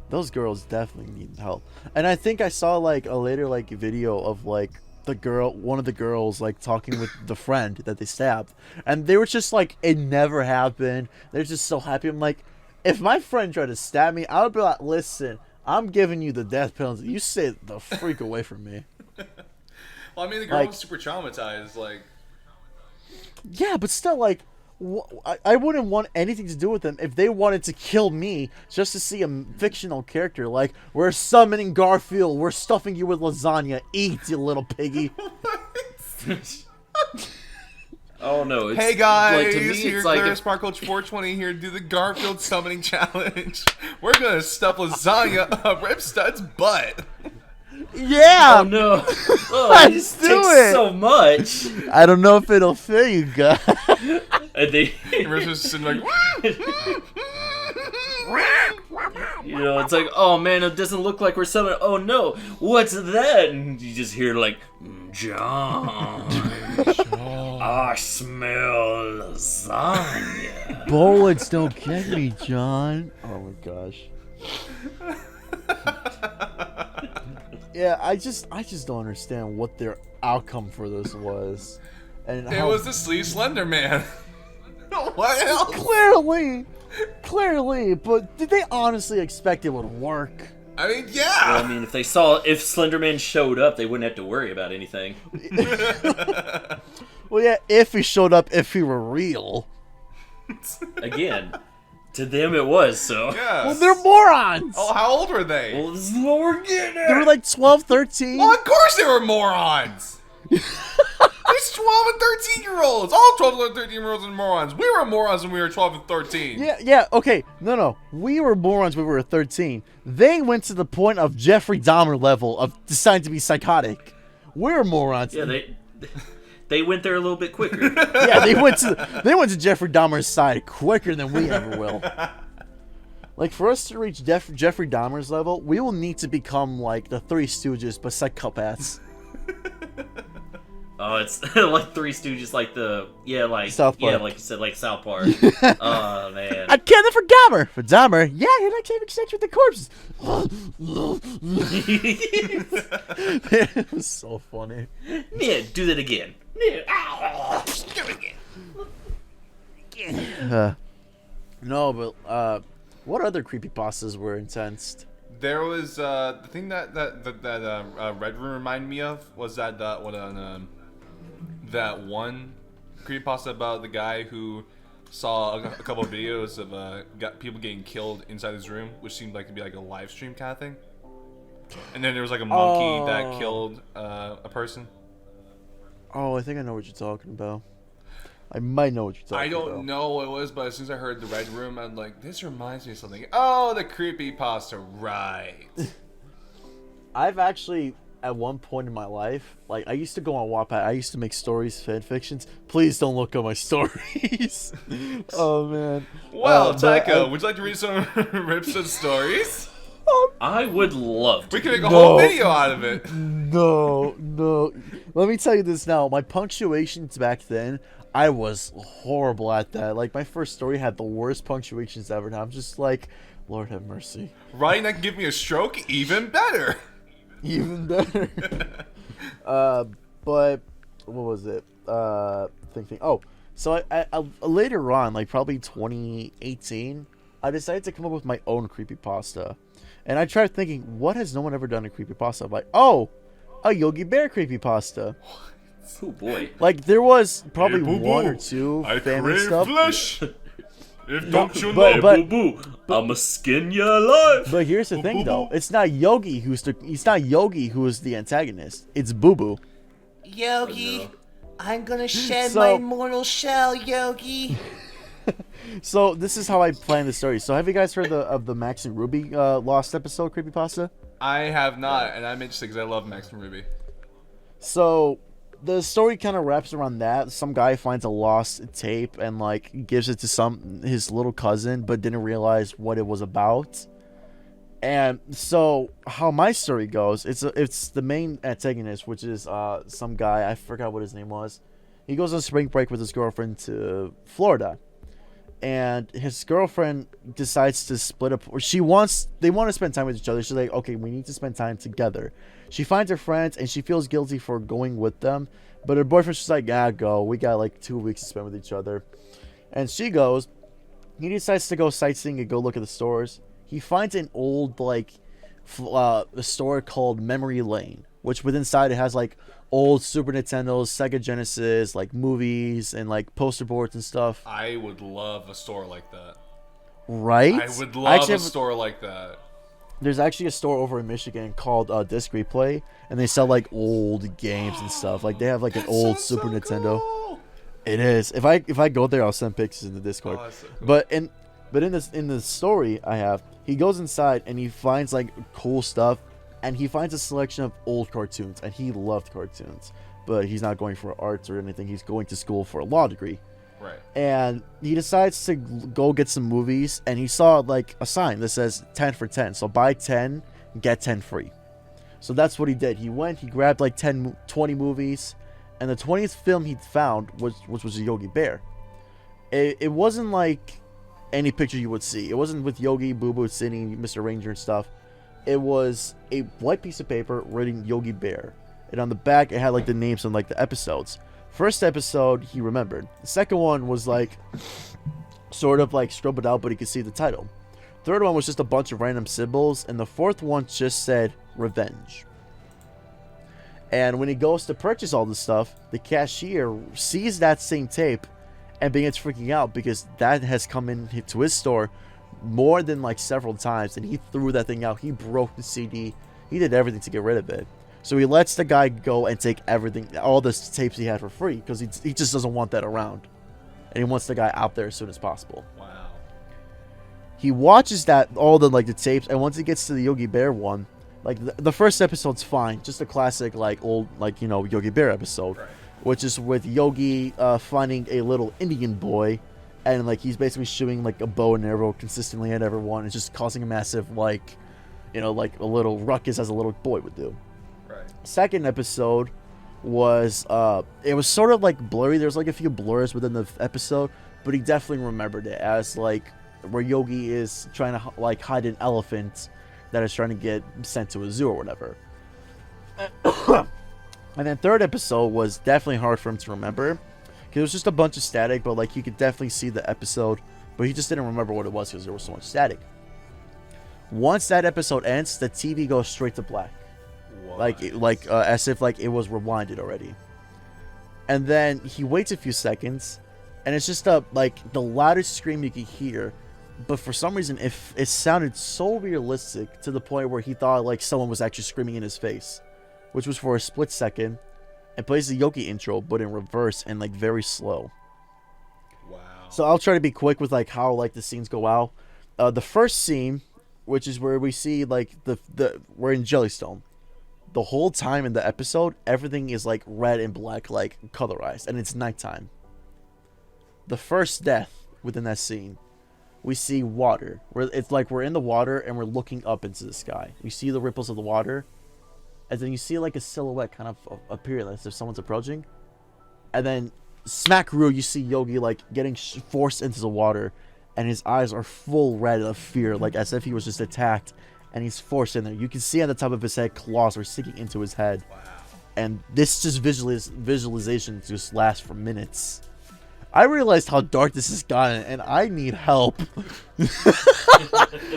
those girls definitely need help. And I think I saw like a later like video of like one of the girls like talking with the friend that they stabbed, and they were just like, "It never happened." They're just so happy. I'm like, if my friend tried to stab me, I would be like, "Listen, I'm giving you the death penalty. You stay the freak away from me." Well, I mean, the girl Like- was super traumatized. Like, Yeah, but still, like, I wouldn't want anything to do with them if they wanted to kill me just to see a fictional character. Like, we're summoning Garfield, we're stuffing you with lasagna. Eat, you little piggy. Oh no! It's, hey guys, like, to me, here it's like Claire if- Sparkle 420 here to do the Garfield summoning challenge. We're gonna stuff lasagna up Ripstud's butt. Yeah, Oh no! Oh, Let's it do takes it. so much. I don't know if it'll fit you guys. And they, Ripstud's sitting like, you know, it's like, oh man, it doesn't look like we're summoning. Oh no, what's that? And you just hear like, John, I smell lasagna. Bullets don't get me, John. Oh my gosh. Yeah, I just don't understand what their outcome for this was. And it how was the Sleeve Slender Man. What else? Clearly, but did they honestly expect it would work? I mean, Well, yeah. I mean, if Slenderman showed up, they wouldn't have to worry about anything. Well, yeah, if he showed up, if he were real. Again, to them it was so. Yeah. Well, they're morons! Oh, how old were they? Well, this is what we're getting at. They were like 12, 13. Well, of course they were morons. These 12 and 13-year-olds. All 12 and 13-year-olds are morons. We were morons when we were 12 and 13. Yeah, okay. No. We were morons when we were 13. They went to the point of Jeffrey Dahmer level of deciding to be psychotic. We're morons. Yeah, they went there a little bit quicker. Yeah, they went to Jeffrey Dahmer's side quicker than we ever will. Like, for us to reach Jeffrey Dahmer's level, we will need to become like the Three Stooges, but psychopaths. Oh, it's like Three Stooges, like South Park. yeah, like you said, like South Park. Oh man. I'd kill them for Dahmer. For Dahmer, yeah, you'd like to have sex with the corpses. It was so funny. Yeah, do that again. Yeah. Do it again. No, but what other creepypastas were intense? There was the thing that Red Room reminded me of was that one creepypasta about the guy who saw a couple of videos of got people getting killed inside his room, which seemed like to be like a live stream kind of thing. And then there was like a monkey that killed a person. Oh, I think I know what you're talking about. I might know what you're talking I about. don't know what it was, but as soon as I heard the Red Room, I'm like, this reminds me of something. Oh, the creepypasta, right. I've actually, at one point in my life, like, I used to go on Wattpad. I used to make stories, fan fictions. Please don't look at my stories. Oh, man. Well, but Tycho, would you like to read some Ripson stories? I would love to. We could make a whole video out of it. No. Let me tell you this now. My punctuations back then, I was horrible at that. Like, my first story had the worst punctuations ever. And I'm just like, Lord have mercy. Writing that can give me a stroke, even better. Even better. But what was it? Think. Oh, so I later on, like probably 2018, I decided to come up with my own creepypasta. And I tried thinking, what has no one ever done a creepypasta? I'm like, oh, a Yogi Bear creepypasta. Oh boy. Like, there was probably Hey, boo-boo, one or two I family crave stuff. flesh. If don't you but- know? but- Boo boo, I'ma skin you alive. But here's the thing, though. It's not Yogi who is the antagonist. It's Boo Boo. Yogi, Oh, no. I'm gonna shed So- my mortal shell, Yogi. So this is how I plan the story. So have you guys heard of the Max and Ruby lost episode creepypasta? I have not, and I'm interested because I love Max and Ruby. So the story kind of wraps around that. Some guy finds a lost tape and like gives it to his little cousin, but didn't realize what it was about. And so how my story goes, it's the main antagonist, which is some guy, I forgot what his name was. He goes on spring break with his girlfriend to Florida. And his girlfriend decides to split up, or they want to spend time with each other. She's like, okay, we need to spend time together. She finds her friends and she feels guilty for going with them, but her boyfriend's just like, go. We got like 2 weeks to spend with each other. And she goes. He decides to go sightseeing and go look at the stores. He finds an old a store called Memory Lane, which within inside it has like old Super Nintendos, Sega Genesis, like movies and like poster boards and stuff. I would love a store like that. Right? I would love a store like that. There's actually a store over in Michigan called Disc Replay, and they sell like old games and stuff. Like they have like an old Super Nintendo. Cool. It is. If I go there, I'll send pictures in the Discord. Oh, that's so cool. But in the story I have, he goes inside and he finds like cool stuff, and he finds a selection of old cartoons, and he loved cartoons, but he's not going for arts or anything. He's going to school for a law degree. Right. And he decides to go get some movies, and he saw like a sign that says 10 for 10. So buy 10, get 10 free. So that's what he did. He grabbed like 20 movies, and the 20th film he found was a Yogi Bear. It wasn't like any picture you would see. It wasn't with Yogi, Boo Boo, Sidney, Mr. Ranger and stuff. It was a white piece of paper written Yogi Bear. And on the back, it had like the names on like the episodes. First episode, he remembered. The second one was like sort of like scribbled out, but he could see the title. Third one was just a bunch of random symbols. And the fourth one just said revenge. And when he goes to purchase all this stuff, the cashier sees that same tape and begins freaking out because that has come into his store more than like several times, and he threw that thing out. He broke the CD. He did everything to get rid of it. So he lets the guy go and take everything, all the tapes he had for free, because he just doesn't want that around, and he wants the guy out there as soon as possible. Wow. He watches all the like the tapes, and once he gets to the Yogi Bear one, like the first episode's fine, just a classic like old Yogi Bear episode. Right. Which is with Yogi finding a little Indian boy, and like he's basically shooting like a bow and arrow consistently at everyone. It's just causing a massive like a little ruckus as a little boy would do. Right. Second episode was it was sort of like blurry. There's like a few blurs within the episode, but he definitely remembered it as like where Yogi is trying to like hide an elephant that is trying to get sent to a zoo or whatever. And then third episode was definitely hard for him to remember, because it was just a bunch of static, but like you could definitely see the episode, but he just didn't remember what it was because there was so much static. Once that episode ends, the TV goes straight to black, What? like as if like it was rewinded already. And then he waits a few seconds, and it's just like the loudest scream you could hear, but for some reason it sounded so realistic to the point where he thought like someone was actually screaming in his face, which was for a split second, and plays the Yogi intro, but in reverse and like very slow. Wow. So I'll try to be quick with like how like the scenes go out. The first scene, which is where we see like we're in Jellystone. The whole time in the episode, everything is like red and black, like colorized, and it's nighttime. The first death within that scene, we see water. It's like we're in the water and we're looking up into the sky. We see the ripples of the water. And then you see like a silhouette kind of appear as if someone's approaching. And then smack-roo, you see Yogi like getting forced into the water. And his eyes are full red of fear, like as if he was just attacked. And he's forced in there. You can see on the top of his head claws are sticking into his head. Wow. And this just visualization just lasts for minutes. I realized how dark this has gotten, and I need help.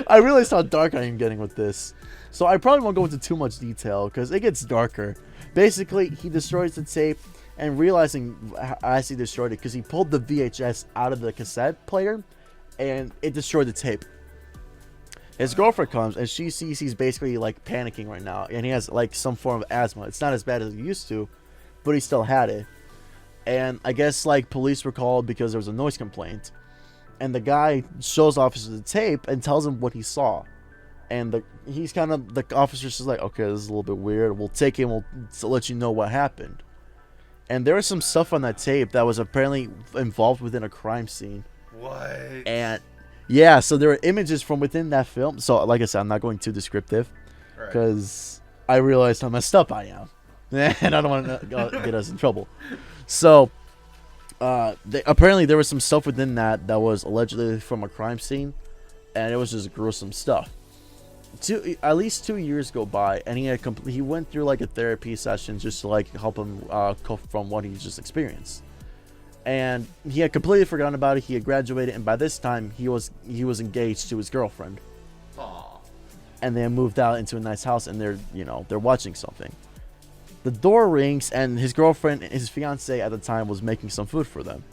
I realized how dark I am getting with this. So I probably won't go into too much detail because it gets darker. Basically, he destroys the tape, and realizing as he destroyed it, because he pulled the VHS out of the cassette player, and it destroyed the tape. His girlfriend comes, and she sees he's basically like panicking right now, and he has like some form of asthma. It's not as bad as he used to, but he still had it. And I guess like police were called because there was a noise complaint. and the guy shows officer the tape and tells him what he saw. And the officer's just like, okay, this is a little bit weird. We'll take him. We'll let you know what happened. And there was some stuff on that tape that was apparently involved within a crime scene. What? And yeah, so there were images from within that film. So like I said, I'm not going too descriptive because I realized how messed up I am, and I don't want to get us in trouble. So apparently there was some stuff within that was allegedly from a crime scene, and it was just gruesome stuff. At least 2 years go by, and he went through like a therapy session just to like help him cope from what he just experienced. And he had completely forgotten about it. He had graduated, and by this time he was engaged to his girlfriend. Aww. And they moved out into a nice house, and they're watching something. The door rings, and his girlfriend, his fiance at the time, was making some food for them.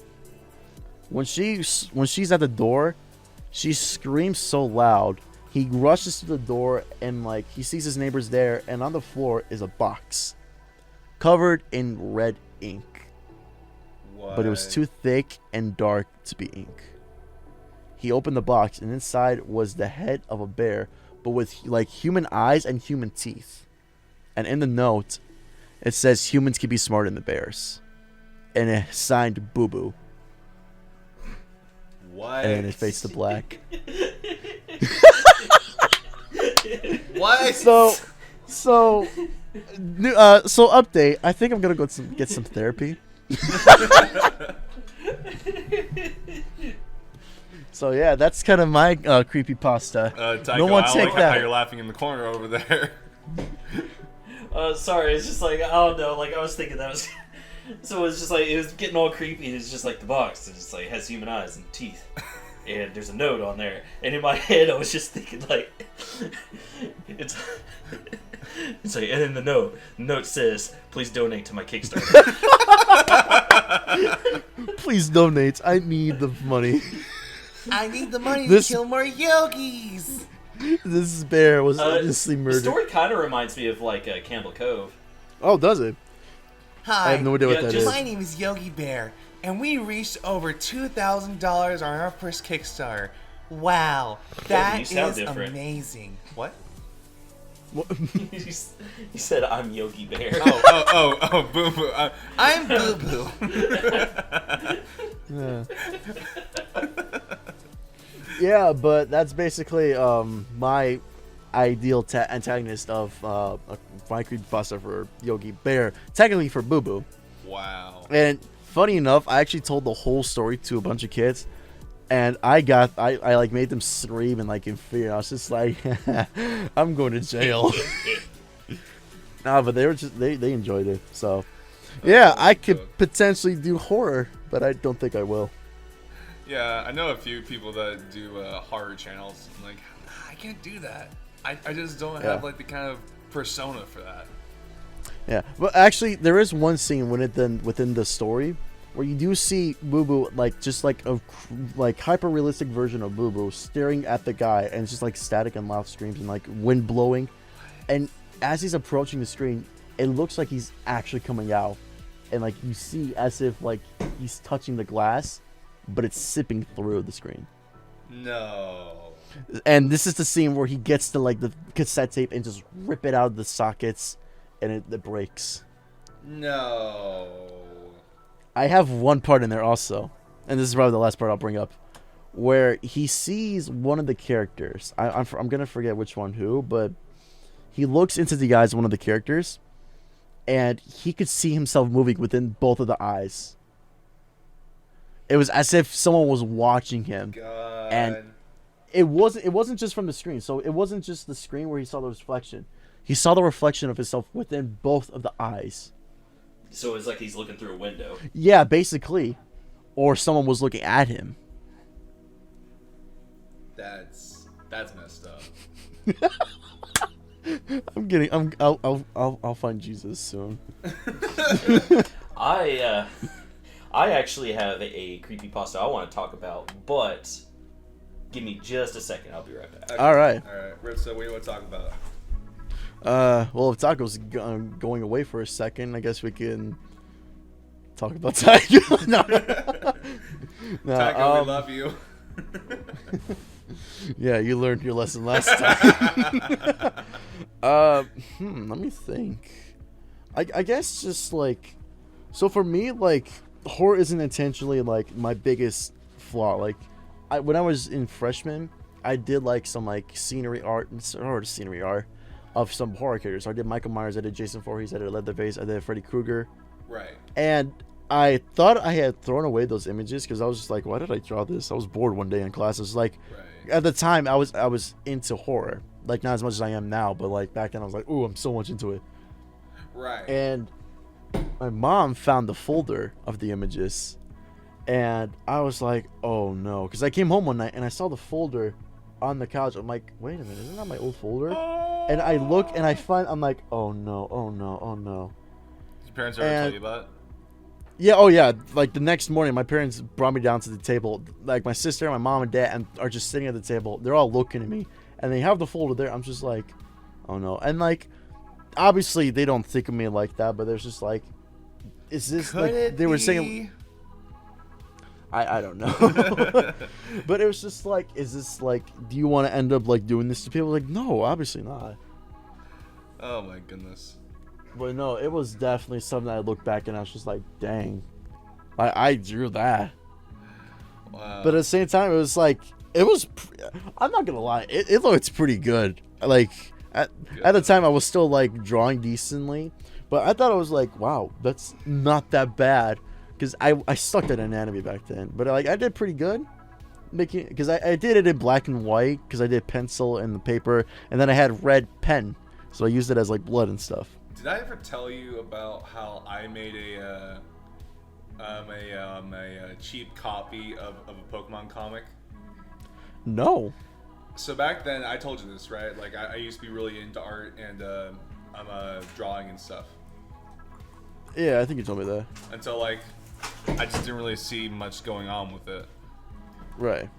When she's at the door, she screams so loud. He rushes to the door, and like he sees his neighbors there, and on the floor is a box covered in red ink. What? But it was too thick and dark to be ink. He opened the box, and inside was the head of a bear, but with like human eyes and human teeth. And in the note, it says humans can be smarter than the bears. And it's signed Boo Boo. What? And it fades to black. What? So update. I think I'm gonna go get some therapy. So yeah, that's kind of my creepypasta. Tycho, No one I take like that. how you're laughing in the corner over there. Sorry, it's just like, I don't know, like I was thinking that was so it's just like it was getting all creepy, and it's just like the box, it's just like has human eyes and teeth. And there's a note on there, and in my head I was just thinking like it's like, and in the note says, please donate to my Kickstarter. Please donate. I need the money. I need the money This- to kill more yogis. This bear was obviously The murdered. story kind of reminds me of like Campbell Cove. Oh, does it? Hi, I have no idea what Yeah, that just- is. my name is Yogi Bear, and we reached over $2,000 on our first Kickstarter. Wow, that you is sound different. amazing. What? You said I'm Yogi Bear. Oh, Boo Boo. I'm Boo Boo. Yeah. Yeah, but that's basically my ideal antagonist of my creepypasta for Yogi Bear, technically for Boo Boo. Wow. And funny enough, I actually told the whole story to a bunch of kids, and I like made them scream and like in fear. I was just like, I'm going to jail. Nah, but they were just they enjoyed it. So yeah, I could potentially do horror, but I don't think I will. Yeah, I know a few people that do horror channels. I'm like, I can't do that. I just don't have like the kind of persona for that. Yeah, but actually, there is one scene within the story where you do see Boo Boo like just like a hyper realistic version of Boo Boo staring at the guy, and it's just like static and loud screams and like wind blowing, and as he's approaching the screen, it looks like he's actually coming out, and like you see as if like he's touching the glass, but it's sipping through the screen. No. And this is the scene where he gets to like the cassette tape and just rip it out of the sockets, and it breaks. No. I have one part in there also, and this is probably the last part I'll bring up, where he sees one of the characters. I'm gonna forget which one who, but he looks into the eyes of one of the characters, and he could see himself moving within both of the eyes. It was as if someone was watching him. God. And it wasn't just from the screen. So it wasn't just the screen where he saw the reflection. He saw the reflection of himself within both of the eyes. So it's like he's looking through a window. Yeah, basically. Or someone was looking at him. That's messed up. I'll find Jesus soon. I actually have a creepypasta I want to talk about, but give me just a second. I'll be right back. Okay. All right. All right. So what do you want to talk about? Well, if Taco's going away for a second, I guess we can talk about Taco. No. Taco, we love you. Yeah, you learned your lesson last time. Let me think. I guess just like, so for me, like, horror isn't intentionally like my biggest flaw. Like, when I was in freshman, I did like some like scenery art of some horror characters. So I did Michael Myers, I did Jason Voorhees, I did Leatherface, I did Freddy Krueger. Right. And I thought I had thrown away those images because I was just like, why did I draw this? I was bored one day in class. It was like, at the time, I was into horror. Like, not as much as I am now, but like back then I was like, ooh, I'm so much into it. Right. And my mom found the folder of the images. And I was like, oh no. Because I came home one night and I saw the folder on the couch. I'm like, wait a minute, isn't that my old folder? And I look and I'm like, oh no, oh no, oh no. Did your parents ever tell you about it? Yeah, oh yeah. Like the next morning, my parents brought me down to the table. Like my sister, my mom, and dad are just sitting at the table. They're all looking at me, and they have the folder there. I'm just like, oh no. And like, obviously they don't think of me like that, but there's just like, is this Could like it they were be? saying? I don't know. But it was just like, is this like, do you want to end up like doing this to people? Like, no, obviously not. Oh my goodness. But no, it was definitely something that I look back and I was just like, dang, I drew that. Wow. But at the same time, it was like, I'm not gonna lie, it looked pretty good. Like at the time, I was still like drawing decently, but I thought it was like, wow, that's not that bad, because I sucked at anatomy back then. But like I did pretty good, because I did it in black and white, because I did pencil and the paper, and then I had red pen, so I used it as like blood and stuff. Did I ever tell you about how I made a cheap copy of a Pokemon comic? No. So back then, I told you this, right? Like I used to be really into art and I'm drawing and stuff. Yeah, I think you told me that. Until like I just didn't really see much going on with it. Right.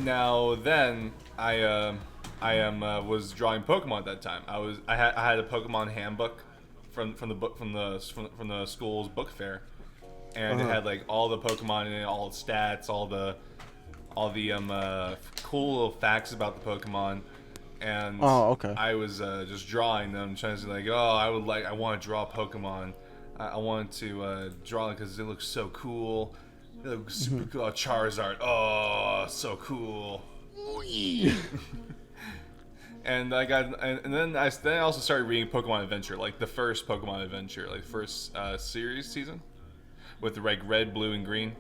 Now then, I was drawing Pokemon at that time. I had a Pokemon handbook from the school's book fair, and it had like all the Pokemon in it, all the stats, all the cool little facts about the Pokemon. And okay. I was just drawing them, trying to say like, I want to draw Pokemon. I want to draw it because it looks so cool. It looks super cool. Charizard, oh, so cool. And then I also started reading Pokemon Adventure, like the first Pokemon Adventure, like first series season, with the like red, blue, and green.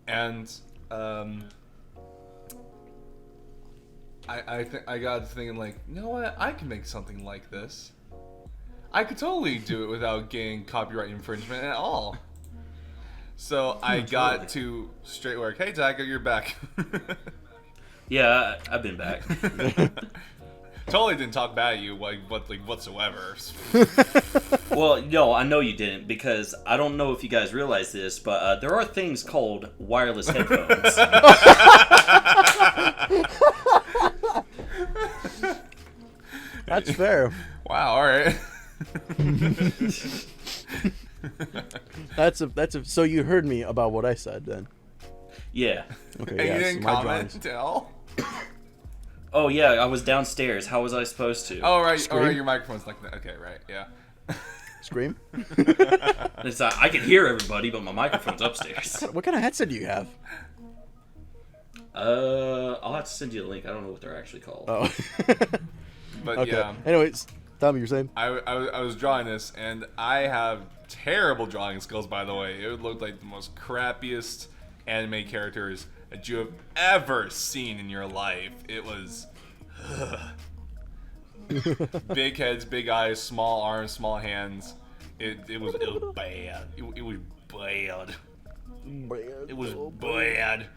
And I got thinking like, you know what? I can make something like this. I could totally do it without getting copyright infringement at all. So I got to straight work. Hey, Tiger, you're back. Yeah, I've been back. Totally didn't talk bad at you, like whatsoever. Well, no, I know you didn't, because I don't know if you guys realize this, but there are things called wireless headphones. That's fair. Wow. All right. That's a. So you heard me about what I said then. Yeah. Okay. And Yeah. you didn't so my comment drawings. at all? Oh, yeah, I was downstairs. How was I supposed to? Oh, right. Scream? All right, your microphone's like that. Okay, right. Yeah. Scream. It's, I can hear everybody, but my microphone's upstairs. What kind of headset do you have? I'll have to send you a link. I don't know what they're actually called. Oh. But Okay. yeah. Anyways, tell me, you're saying. I was drawing this, and I have terrible drawing skills, by the way. It looked like the most crappiest anime characters that you have ever seen in your life. It was big heads, big eyes, small arms, small hands. It was bad. It was bad. It was bad.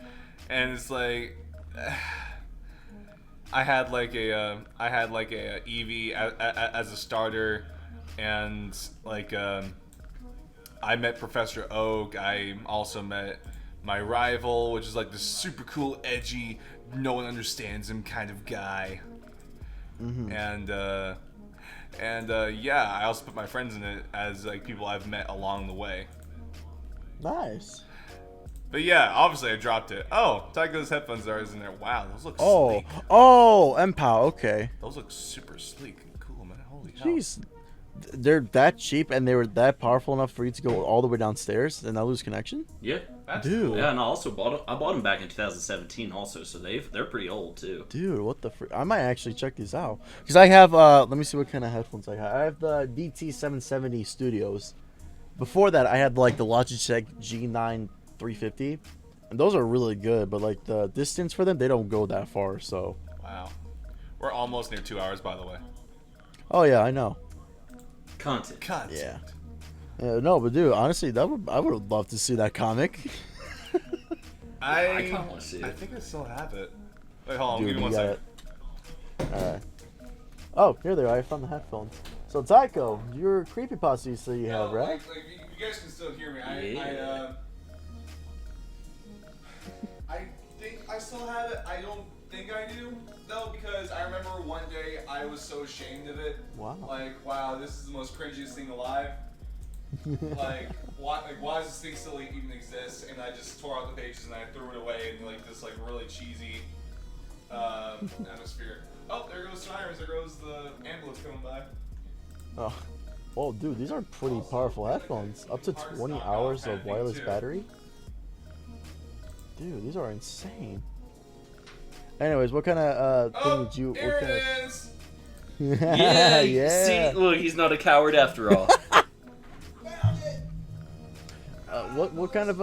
And it's like I had like a Eevee as a starter, and like I met Professor Oak. I also met my rival, which is like this super cool, edgy, no one understands him kind of guy. And yeah, I also put my friends in it as like people I've met along the way. Nice. But yeah, obviously I dropped it. Oh, Tycho's headphones are in there. Wow, those look Oh, sleek. oh, MPOW. Okay. Those look super sleek and cool, man. Holy hell. Jeez, they're that cheap and they were that powerful enough for you to go all the way downstairs and not lose connection. Yeah. That's Dude. cool. Yeah, and I bought them back in 2017 also, so they're pretty old too. Dude, what the I might actually check these out. Because I have, let me see what kind of headphones I have. I have the DT770 Studios. Before that, I had like the Logitech G9 350. And those are really good, but like the distance for them, they don't go that far, so. Wow. We're almost near 2 hours, by the way. Oh, yeah, I know. Content. God. Yeah. No, but dude, honestly, I would love to see that comic. I kinda wanna see it. I think I still have it. Wait, hold on. Dude, Give me you one got second. it. Alright. Oh, here they are. I found the headphones. So, Tycho, your creepypasta you say you have, right? Like, you guys can still hear me. Yeah. I think I still have it. I don't think I do, though, because I remember one day I was so ashamed of it. Wow. Like, wow, this is the most cringiest thing alive. Why does this thing still even exist? And I just tore out the pages and I threw it away in like this like really cheesy atmosphere. Oh, there goes sirens. There goes the ambulance coming by. Oh. Oh, dude, these are pretty powerful headphones. Up to 20 hours of wireless battery. Dude, these are insane. Anyways, what kind of thing did you? There it is. Yeah, yeah. See, look, he's not a coward after all. What kind of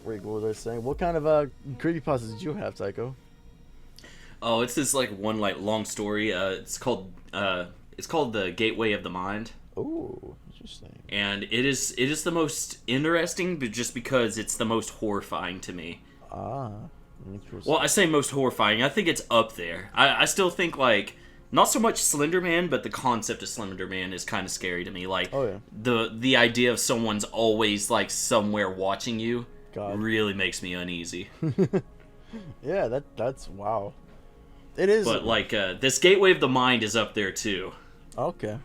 wait, what was I saying? What kind of creepypasta did you have, Tycho? Oh, it's this like one like long story. It's called The Gateway of the Mind. Oh, interesting. And it is the most interesting, but just because it's the most horrifying to me. Ah, interesting. Well, I say most horrifying. I think it's up there. I still think like not so much Slender Man, but the concept of Slender Man is kind of scary to me. Like Oh, yeah. the idea of someone's always like somewhere watching you God. really makes me uneasy. Yeah, that's wow. It is. But like this Gateway of the Mind is up there too. Okay.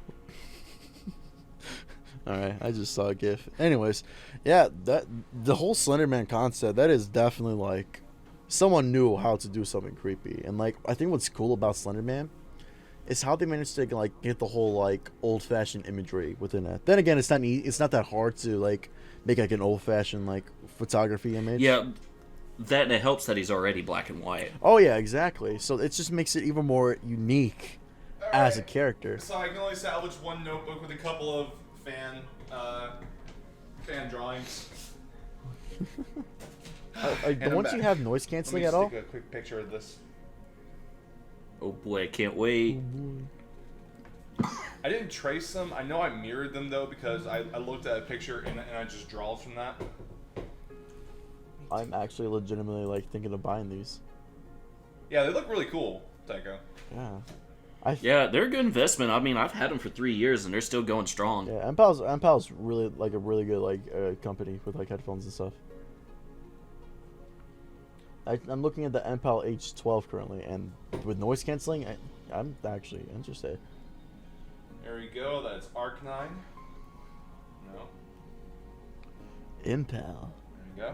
All right, I just saw a GIF. Anyways, yeah, that the whole Slenderman concept, that is definitely like someone knew how to do something creepy. And like I think what's cool about Slenderman is how they managed to like get the whole like old-fashioned imagery within it. Then again, it's not that hard to like make like an old-fashioned like photography image. Yeah, that and it helps that he's already black and white. Oh yeah, exactly. So it just makes it even more unique as a character. So I can only salvage one notebook with a couple of fan drawings. The ones you have noise canceling at all? Take a quick picture of this. Oh boy, I can't wait. I didn't trace them. I know I mirrored them though because I looked at a picture and I just draw from that. I'm actually legitimately like thinking of buying these. Yeah, they look really cool, Tycho. Yeah. Yeah, they're a good investment. I mean, I've had them for 3 years and they're still going strong. Yeah, MPAL's really like a really good like company with like headphones and stuff. I'm looking at the MPAL H12 currently, and with noise canceling, I'm actually interested. There we go. That's Arc 9. No. MPAL. There you go.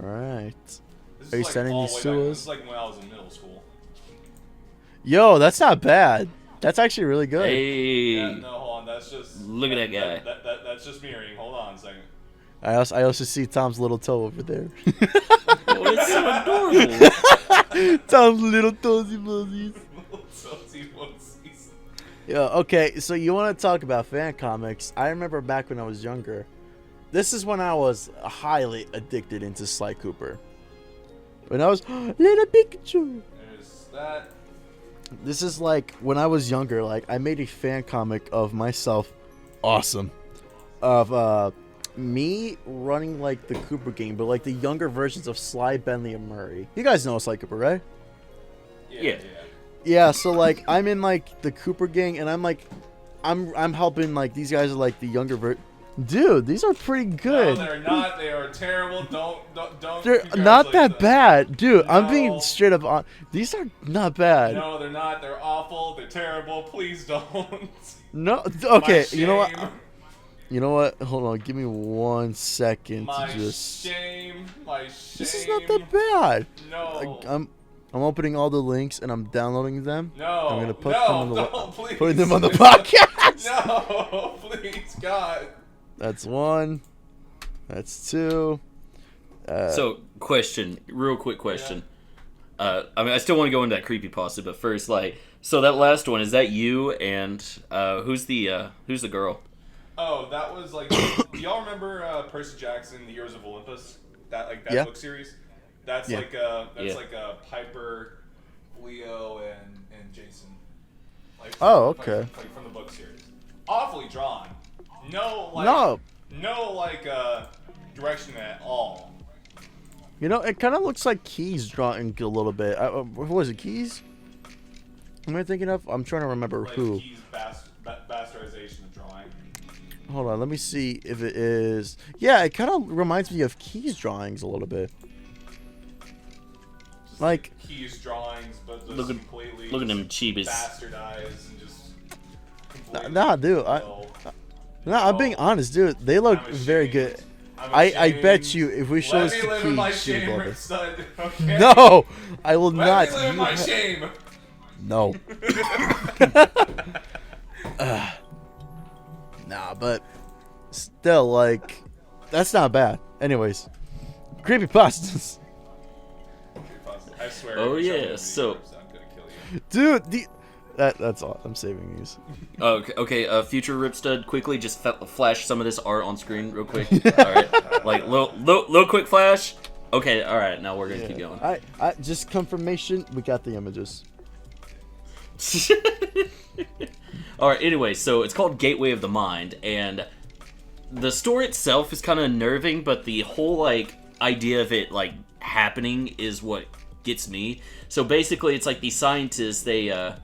Alright. This Are you is like sending all these the way to back. us? This is like when I was in middle school. Yo, that's not bad. That's actually really good. Hey, Yeah, no, hold on. That's just. Look at that guy. That's just mirroring. Hold on a second. I also see Tom's little toe over there. oh, it's so adorable. Tom's little toesy mozzies. Salty onesies. Yeah, okay, so you want to talk about fan comics. I remember back when I was younger. This is when I was highly addicted into Sly Cooper. When I was little Pikachu. There's that. This is like when I was younger, like I made a fan comic of myself, awesome, of me running like the Cooper game, but like the younger versions of Sly, Bentley, and Murray. You guys know Sly Cooper, right? Yeah. Yeah, so like I'm in like the Cooper gang, and I'm like, I'm helping like these guys are like the younger Dude, these are pretty good. No, they're not. They are terrible. Don't. They're not that bad, dude. I'm being straight up on. These are not bad. No, they're not. They're awful. They're terrible. Please don't. No, okay. My You know what? shame. You know what? Hold on. Give me 1 second My to just. shame. My shame. This is not that bad. No. I'm opening all the links and I'm downloading them. No. I'm gonna put no, them on the don't, please. putting them on the podcast. No, please, God. That's 1. That's 2. So, real quick question. I mean, I still want to go into that creepypasta, but first, so that last one, is that you and who's the girl? Oh, that was like. Do y'all remember Percy Jackson, The Heroes of Olympus? That Yeah. book series. That's Yeah. like Piper, Leo, and Jason. Like, Oh, okay. Like from the book series. Awfully drawn. No, direction at all. You know, it kind of looks like Keys drawing a little bit. What was it, Keys? Am I thinking of? I'm trying to remember Like who. Keys' bastardization of drawing. Hold on, let me see if it is. Yeah, it kind of reminds me of Keys drawings a little bit. Just Like Keys drawings, but just Look at completely them cheapies. bastardized and just. completely nah, dude. I'm being honest, dude. They look I'm very ashamed. good. I'm I bet ashamed. you if we show Let this me to live in my Keys, she would shame, love Rick it. Stud. Okay? No, I will not. Let me live in You my ha- shame. No. Nah, but still, like, that's not bad. Anyways, creepypastas. I swear. Oh, if you show me yeah, the so- videos, I'm gonna kill you. Dude, that's all. I'm saving these. Okay. Future Rip Stud, quickly just flash some of this art on screen real quick. All right, like little quick flash. Okay, all right. Now we're gonna keep going. I just confirmation. We got the images. All right. Anyway, so it's called Gateway of the Mind, and the story itself is kind of unnerving, but the whole idea of it happening is what gets me. So basically, it's like these scientists they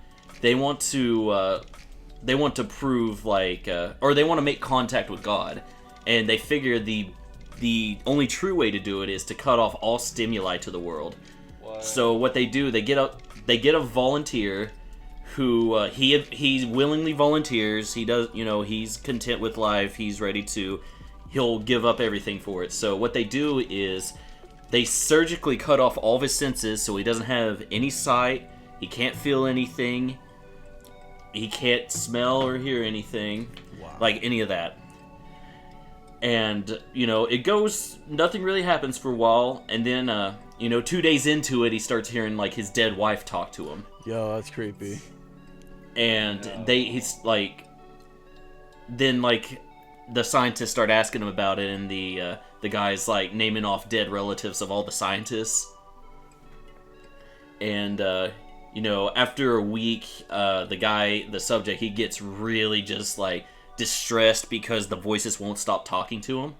want to prove or they want to make contact with God, and they figure the only true way to do it is to cut off all stimuli to the world. What? So what they do, they get a volunteer who he willingly volunteers. He does, he's content with life. He'll give up everything for it. So what they do is they surgically cut off all of his senses, so he doesn't have any sight. He can't feel anything. He can't smell or hear anything, like any of that. And, nothing really happens for a while, and then, 2 days into it, he starts hearing, his dead wife talk to him. Yo, that's creepy. And the scientists start asking him about it, and the guy's, naming off dead relatives of all the scientists. And, after a week, the subject, he gets really just, distressed because the voices won't stop talking to him.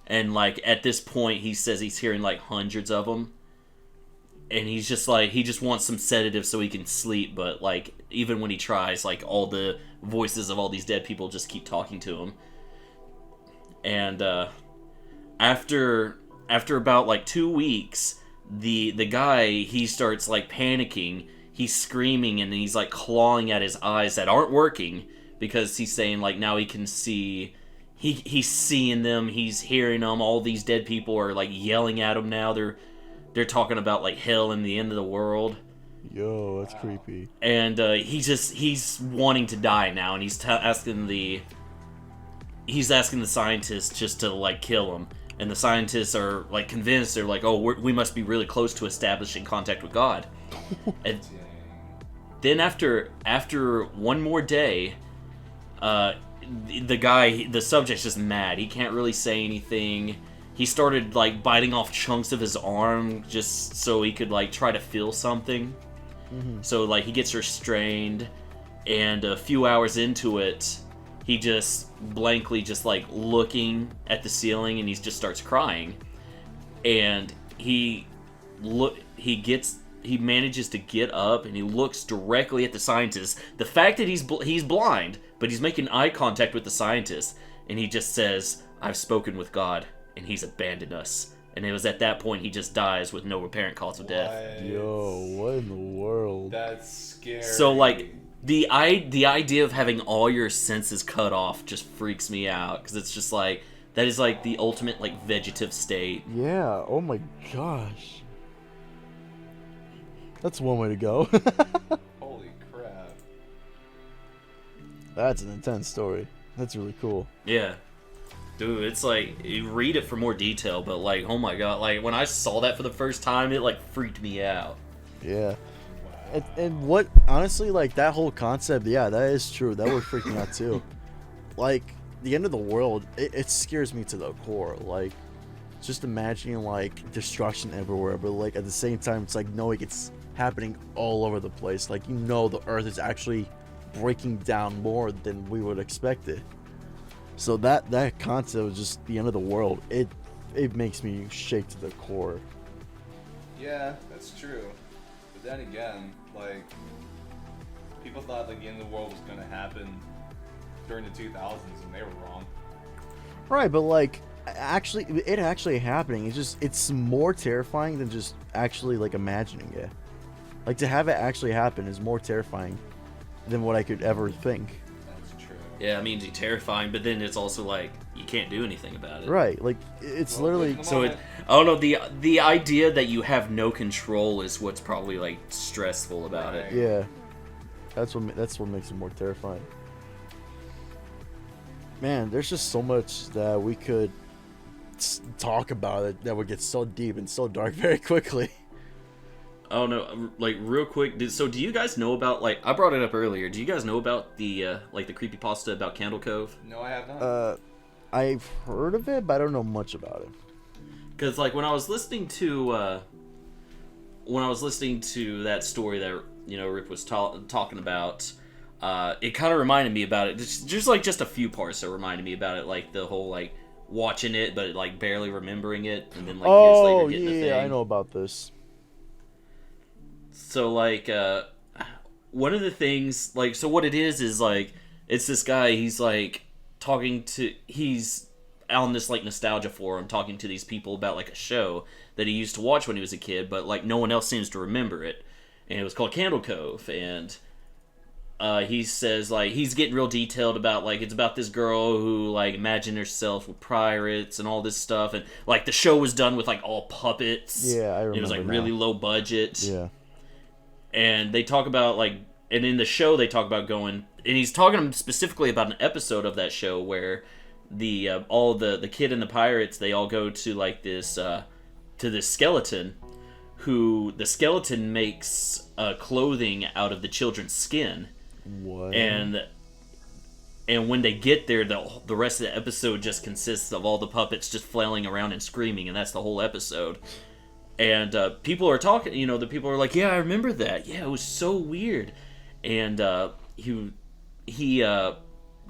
And, at this point, he says he's hearing, hundreds of them. And he's just, he just wants some sedative so he can sleep, but, even when he tries, all the voices of all these dead people just keep talking to him. And, after about, 2 weeks, the guy, he starts, panicking. He's screaming, and he's, clawing at his eyes that aren't working, because he's saying, now he can see. He's seeing them, he's hearing them. All these dead people are, yelling at him now. They're talking about, hell and the end of the world. Yo, that's creepy. And, he's wanting to die now, and he's asking the scientists just to, kill him. And the scientists are, convinced. They're like, oh, we must be really close to establishing contact with God. And then after one more day, the subject's just mad. He can't really say anything. He started, biting off chunks of his arm just so he could, try to feel something. Mm-hmm. So, he gets restrained, and a few hours into it, he just blankly looking at the ceiling, and he just starts crying. And he manages to get up, and he looks directly at the scientist. The fact that he's blind, but he's making eye contact with the scientist, and he just says, "I've spoken with God, and he's abandoned us." And it was at that point he just dies with no apparent cause of death. Yo, what in the world? That's scary. So the idea of having all your senses cut off just freaks me out because it's just like that is like the ultimate like vegetative state. Yeah. Oh my gosh. That's one way to go. Holy crap. That's an intense story. That's really cool. Yeah. Dude, it's like, you read it for more detail, but like, oh my god, like, when I saw that for the first time, it like freaked me out. Yeah. And what, honestly, like, that whole concept, yeah, that is true. That would freak me out too. Like, the end of the world, it scares me to the core. Like, just imagining, like, destruction everywhere, but, like, at the same time, it's like, knowing it's happening all over the place. Like, you know, the earth is actually breaking down more than we would expect it. So that concept of just the end of the world, it makes me shake to the core. Yeah, that's true. But then again, like, people thought like the end of the world was gonna happen during the 2000s, and they were wrong. Right, but like, it actually happening. It's more terrifying than just actually like imagining it. Like, to have it actually happen is more terrifying than what I could ever think. That's true. Yeah, I mean, it's terrifying, but then it's also like, you can't do anything about it. Right, like, it's literally... So I don't know, the idea that you have no control is what's probably like stressful about it. Yeah, that's what makes it more terrifying. Man, there's just so much that we could talk about it that would get so deep and so dark very quickly. Oh no, like real quick. So do you guys know about, like, I brought it up earlier. Do you guys know about the like the creepypasta about Candle Cove? No, I have not. I've heard of it, but I don't know much about it. Because like when I was listening to that story that, you know, Rip was talking about, it kind of reminded me about it. Just a few parts that reminded me about it, like the whole like watching it but like barely remembering it, and then like years later getting the thing. I know about this. So like one of the things, like, so what it is like, it's this guy, he's on this like nostalgia forum talking to these people about like a show that he used to watch when he was a kid, but like no one else seems to remember it, and it was called Candle Cove. And he says like he's getting real detailed about, like, it's about this girl who like imagined herself with pirates and all this stuff, and like the show was done with like all puppets. Yeah, I remember. It was like really low budget. Yeah. And they talk about like, and in the show they talk about going, and he's talking specifically about an episode of that show where all the kid and the pirates, they all go to like this to this skeleton, who the skeleton makes clothing out of the children's skin. What? And when they get there, the rest of the episode just consists of all the puppets just flailing around and screaming, and that's the whole episode. And people are talking, you know, the people are like, yeah, I remember that. Yeah, it was so weird. And he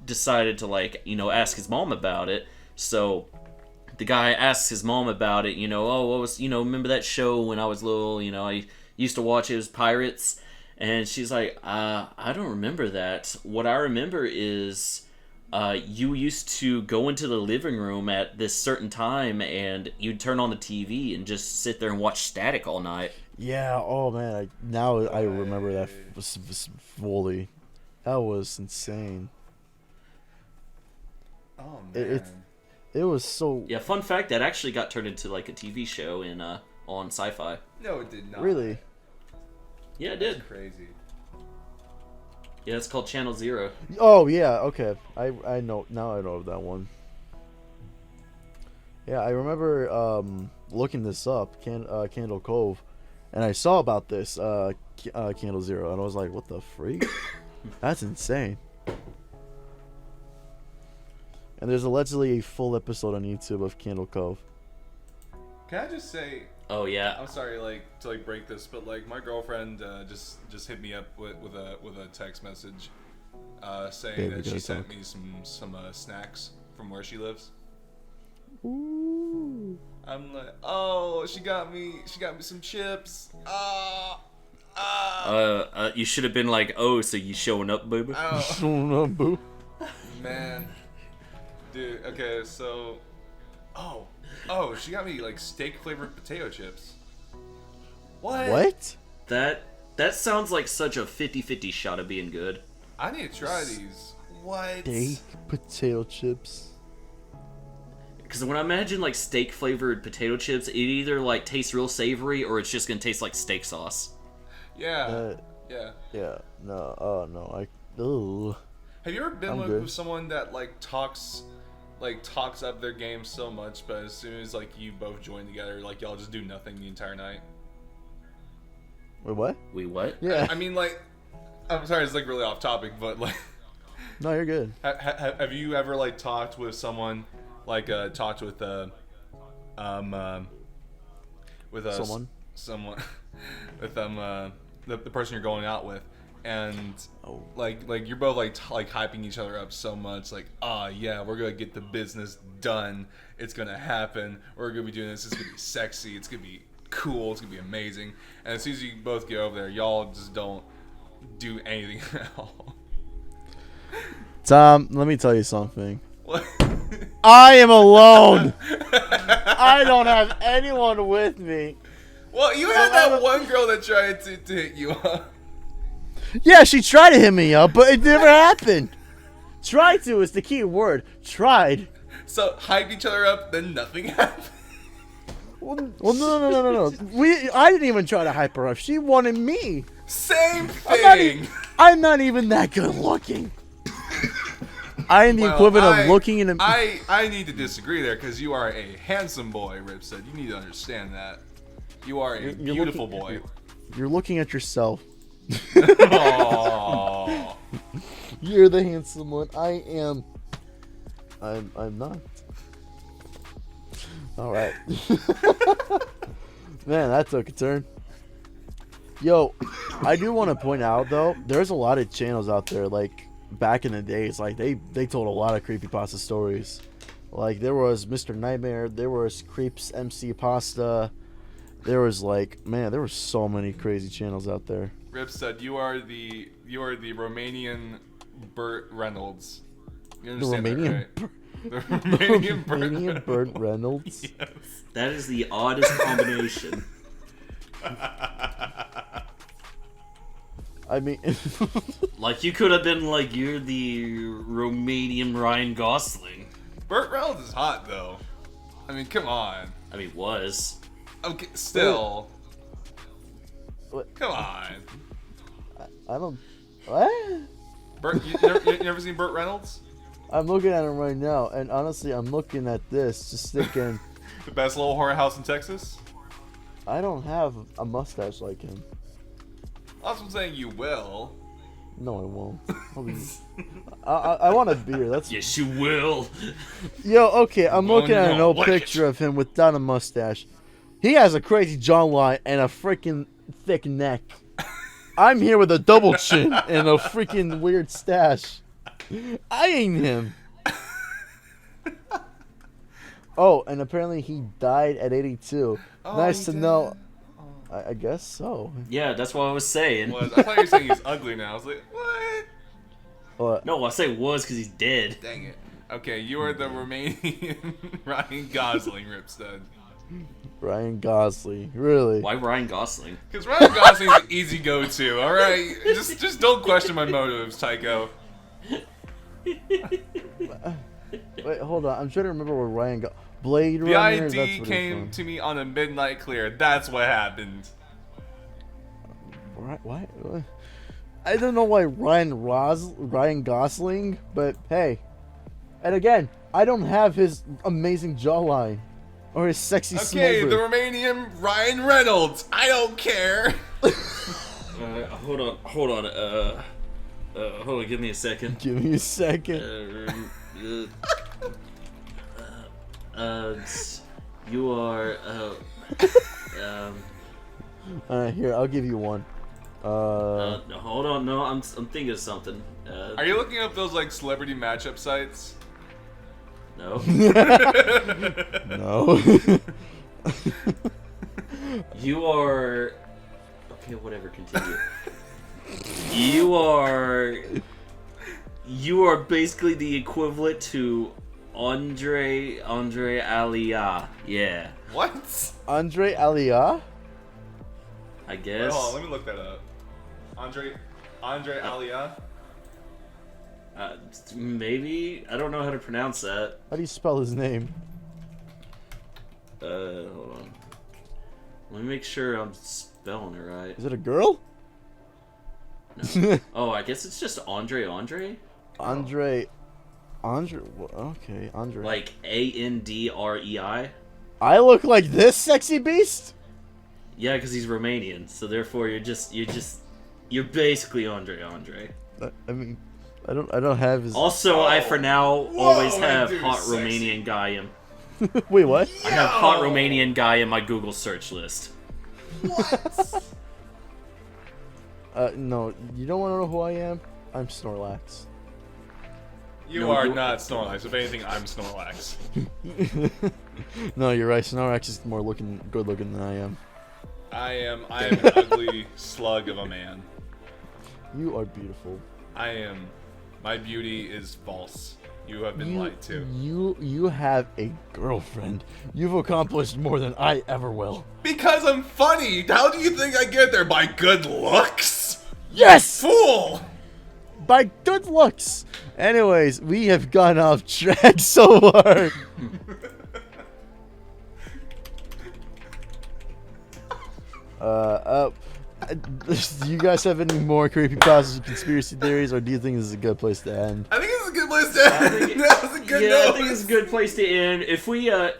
decided to, like, you know, ask his mom about it. So the guy asks his mom about it, you know, oh, what was, you know, remember that show when I was little, you know, I used to watch it, it was Pirates. And she's like, I don't remember that. What I remember is you used to go into the living room at this certain time and you'd turn on the TV and just sit there and watch static all night. Yeah, oh man, I remember that fully. That was insane. Oh man. It was so... Yeah, fun fact, that actually got turned into like a TV show on Sci-Fi. No, it did not. Really? Yeah, it did. That's crazy. Yeah, it's called Channel Zero. Oh yeah, okay. I know now. I know of that one. Yeah, I remember looking this up, Candle Cove, and I saw about this Candle Zero, and I was like, "What the freak? That's insane." And there's allegedly a full episode on YouTube of Candle Cove. Can I just say? Oh yeah. I'm sorry, like, to like break this, but like my girlfriend just hit me up with a text message, saying Baby, that she gotta sent talk. me some snacks from where she lives. Ooh. I'm like, oh, she got me some chips. You should have been like, oh, so you showing up, baby? Oh, Oh no, boo. man, dude. Okay, so, she got me like steak flavored potato chips. What? What? That That sounds like such a 50-50 shot of being good. I need to try these. What? Steak potato chips. Because when I imagine like steak flavored potato chips, it either like tastes real savory or it's just gonna taste like steak sauce. Yeah. Yeah. Yeah. No. Oh no. Ooh. Have you ever been I'm like good. with someone that like talks up their game so much, but as soon as like you both join together, like y'all just do nothing the entire night? Wait, what? We what? Yeah. I mean, like, I'm sorry, it's like really off topic, but like, No, you're good. have you ever like talked with someone, like talked with Someone. someone with the person you're going out with, and Oh. like you're both like hyping each other up so much, like, ah, yeah, we're gonna get the business done, it's gonna happen, we're gonna be doing this, it's gonna be sexy, it's gonna be cool, it's gonna be amazing, and as soon as you both get over there, y'all just don't do anything at all. Tom, let me tell you something. What? I am alone. I don't have anyone with me. Well, you had that one girl that tried to hit you up. Yeah, she tried to hit me up, but it never happened. Try to is the key word. Tried. So hyped each other up, then nothing happened. Well, no. I didn't even try to hype her up. She wanted me. Same I'm thing. not even that good looking. I am the Well, equivalent of looking in a. I need to disagree there because you are a handsome boy, Ripstead. You need to understand that. You are a You're beautiful looking- boy. You're looking at yourself. Aww. You're the handsome one. I am. I'm not. All right. Man, that took a turn. Yo, I do want to point out though, there's a lot of channels out there like back in the days, like they told a lot of creepypasta stories. Like there was Mr. Nightmare, there was Creeps MC Pasta, there was like, man, there were so many crazy channels out there. Ripstead, you are the Romanian Burt Reynolds. You The understand Romanian, that, right? The Romanian Burt Romanian Burt Reynolds. Yes. That is the oddest combination. I mean, Like, you could have been like, you're the Romanian Ryan Gosling. Burt Reynolds is hot though. I mean, come on. I mean, was. Okay, still. What? Come on. I don't. What? Burt, you never seen Burt Reynolds? I'm looking at him right now, and honestly, I'm looking at this, just thinking, The best little horror house in Texas? I don't have a mustache like him. That's what I'm saying, you will. No, I won't. I want a beer. That's Yes, you will. Yo. Okay, I'm Oh, looking at an no, old like picture of him without a mustache. He has a crazy jawline and a freaking thick neck. I'm here with a double chin and a freaking weird stash. I ain't him. Oh, and apparently he died at 82. Oh, Nice he to know. did? I guess so. Yeah, that's what I was saying. I thought you were saying he's ugly now. I was like, what? But No, I say was because he's dead. Dang it. Okay, you are the Romanian Ryan Gosling, Ripstead. Ryan Gosling, really? Why Ryan Gosling? Because Ryan Gosling's an easy go-to, alright? Just don't question my motives, Tycho. Wait, hold on. I'm trying to remember where Ryan got. Blade The Runner. that's ID what came to me on a midnight clear. That's what happened. Why? I don't know why Ryan Gosling, but hey. And again, I don't have his amazing jawline or his sexy Okay, smooth. the Romanian Ryan Reynolds. I don't care. Hold on. Hold on, give me a second. Give me a second. You are, Here, I'll give you one. hold on, no, I'm thinking of something. Are you looking up those like celebrity matchup sites? No. No. You are, okay, whatever, continue. You are basically the equivalent to Andre Alia. Yeah, What? Andre Alia? I Wait, guess. hold on, let me look that up. Andre Alia. Maybe, I don't know how to pronounce that. How do you spell his name? Hold on. Let me make sure I'm spelling it right. Is it a girl? No. Oh, I guess it's just Andre. Andre. Okay, Andre. Like Andrei. I look like this sexy beast? Yeah, because he's Romanian, so therefore you're basically Andre. I mean, I don't have his. Also, I for now always have hot Romanian guy in. Wait, what? I have hot Romanian guy in my Google search list. What? No, you don't want to know who I am? I'm Snorlax. You are not Snorlax. If anything, I'm Snorlax. No, you're right. Snorlax is more good looking than I am. I am an ugly slug of a man. You are beautiful. I am. My beauty is false. You have been lied to. You have a girlfriend. You've accomplished more than I ever will. Because I'm funny. How do you think I get there? By good looks? Yes! Fool! By good looks. Anyways, we have gone off track so hard. Do you guys have any more creepypastas and conspiracy theories, or do you think this is a good place to end? I think it's a good place to end. That was a good note. I think it's a good place to end. If we have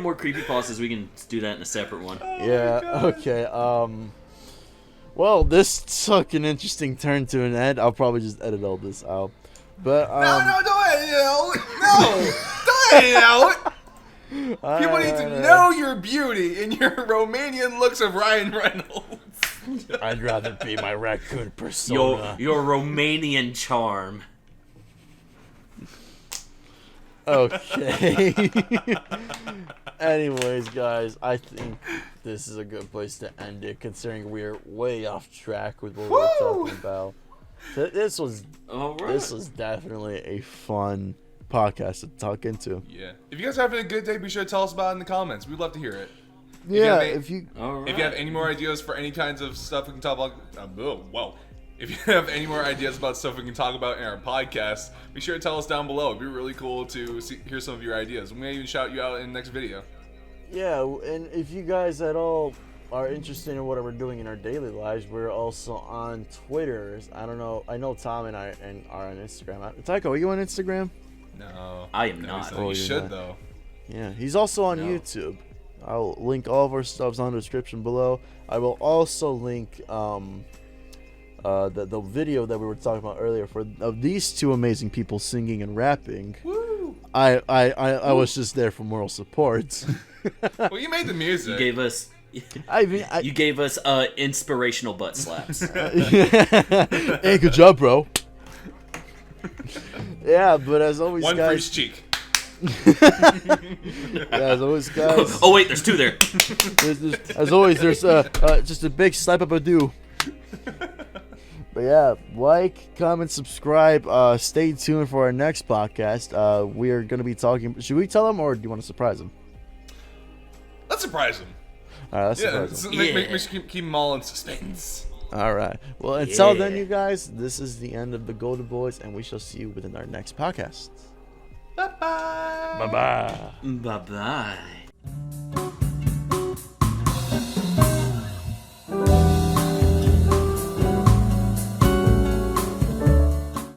more creepypastas, we can do that in a separate one. Yeah. Okay. Well, this took an interesting turn to an end. I'll probably just edit all this out. But No, don't edit it out. No, don't edit it out. People need to know your beauty and your Romanian looks of Ryan Reynolds. I'd rather be my raccoon persona. Your Romanian charm. Okay. Anyways, guys, I think this is a good place to end it, considering we're way off track with what we're talking about. This was definitely a fun podcast to talk into. Yeah. If you guys are having a good day, be sure to tell us about it in the comments. We'd love to hear it. Yeah, If you have any more ideas for any kinds of stuff we can talk about, if you have any more ideas about stuff we can talk about in our podcast, be sure to tell us down below. It'd be really cool to hear some of your ideas. We may even shout you out in the next video. Yeah, and if you guys at all are interested in what we're doing in our daily lives, we're also on Twitter. I don't know. I know Tom and I are on Instagram. Tycho, are you on Instagram? No. I am not. You should, though. Yeah, he's also on YouTube. I'll link all of our stuffs on the description below. I will also link the video that we were talking about earlier of these two amazing people singing and rapping. Woo! I was just there for moral support. Well, you made the music. You gave us. You gave us inspirational butt slaps. Hey, good job, bro. Yeah, but as always, one guys. for each cheek. Yeah, as always, guys. Oh wait, there's two there. As always, there's just a big slap up a do. But yeah, like, comment, subscribe. Stay tuned for our next podcast. We are gonna be talking. Should we tell them, or do you want to surprise them? Let's surprise them. All right, let's surprise them. Make sure keep them all in suspense. All right. Well, until then, you guys, this is the end of the Golden Boys, and we shall see you within our next podcast. Bye-bye. Bye-bye. Bye bye.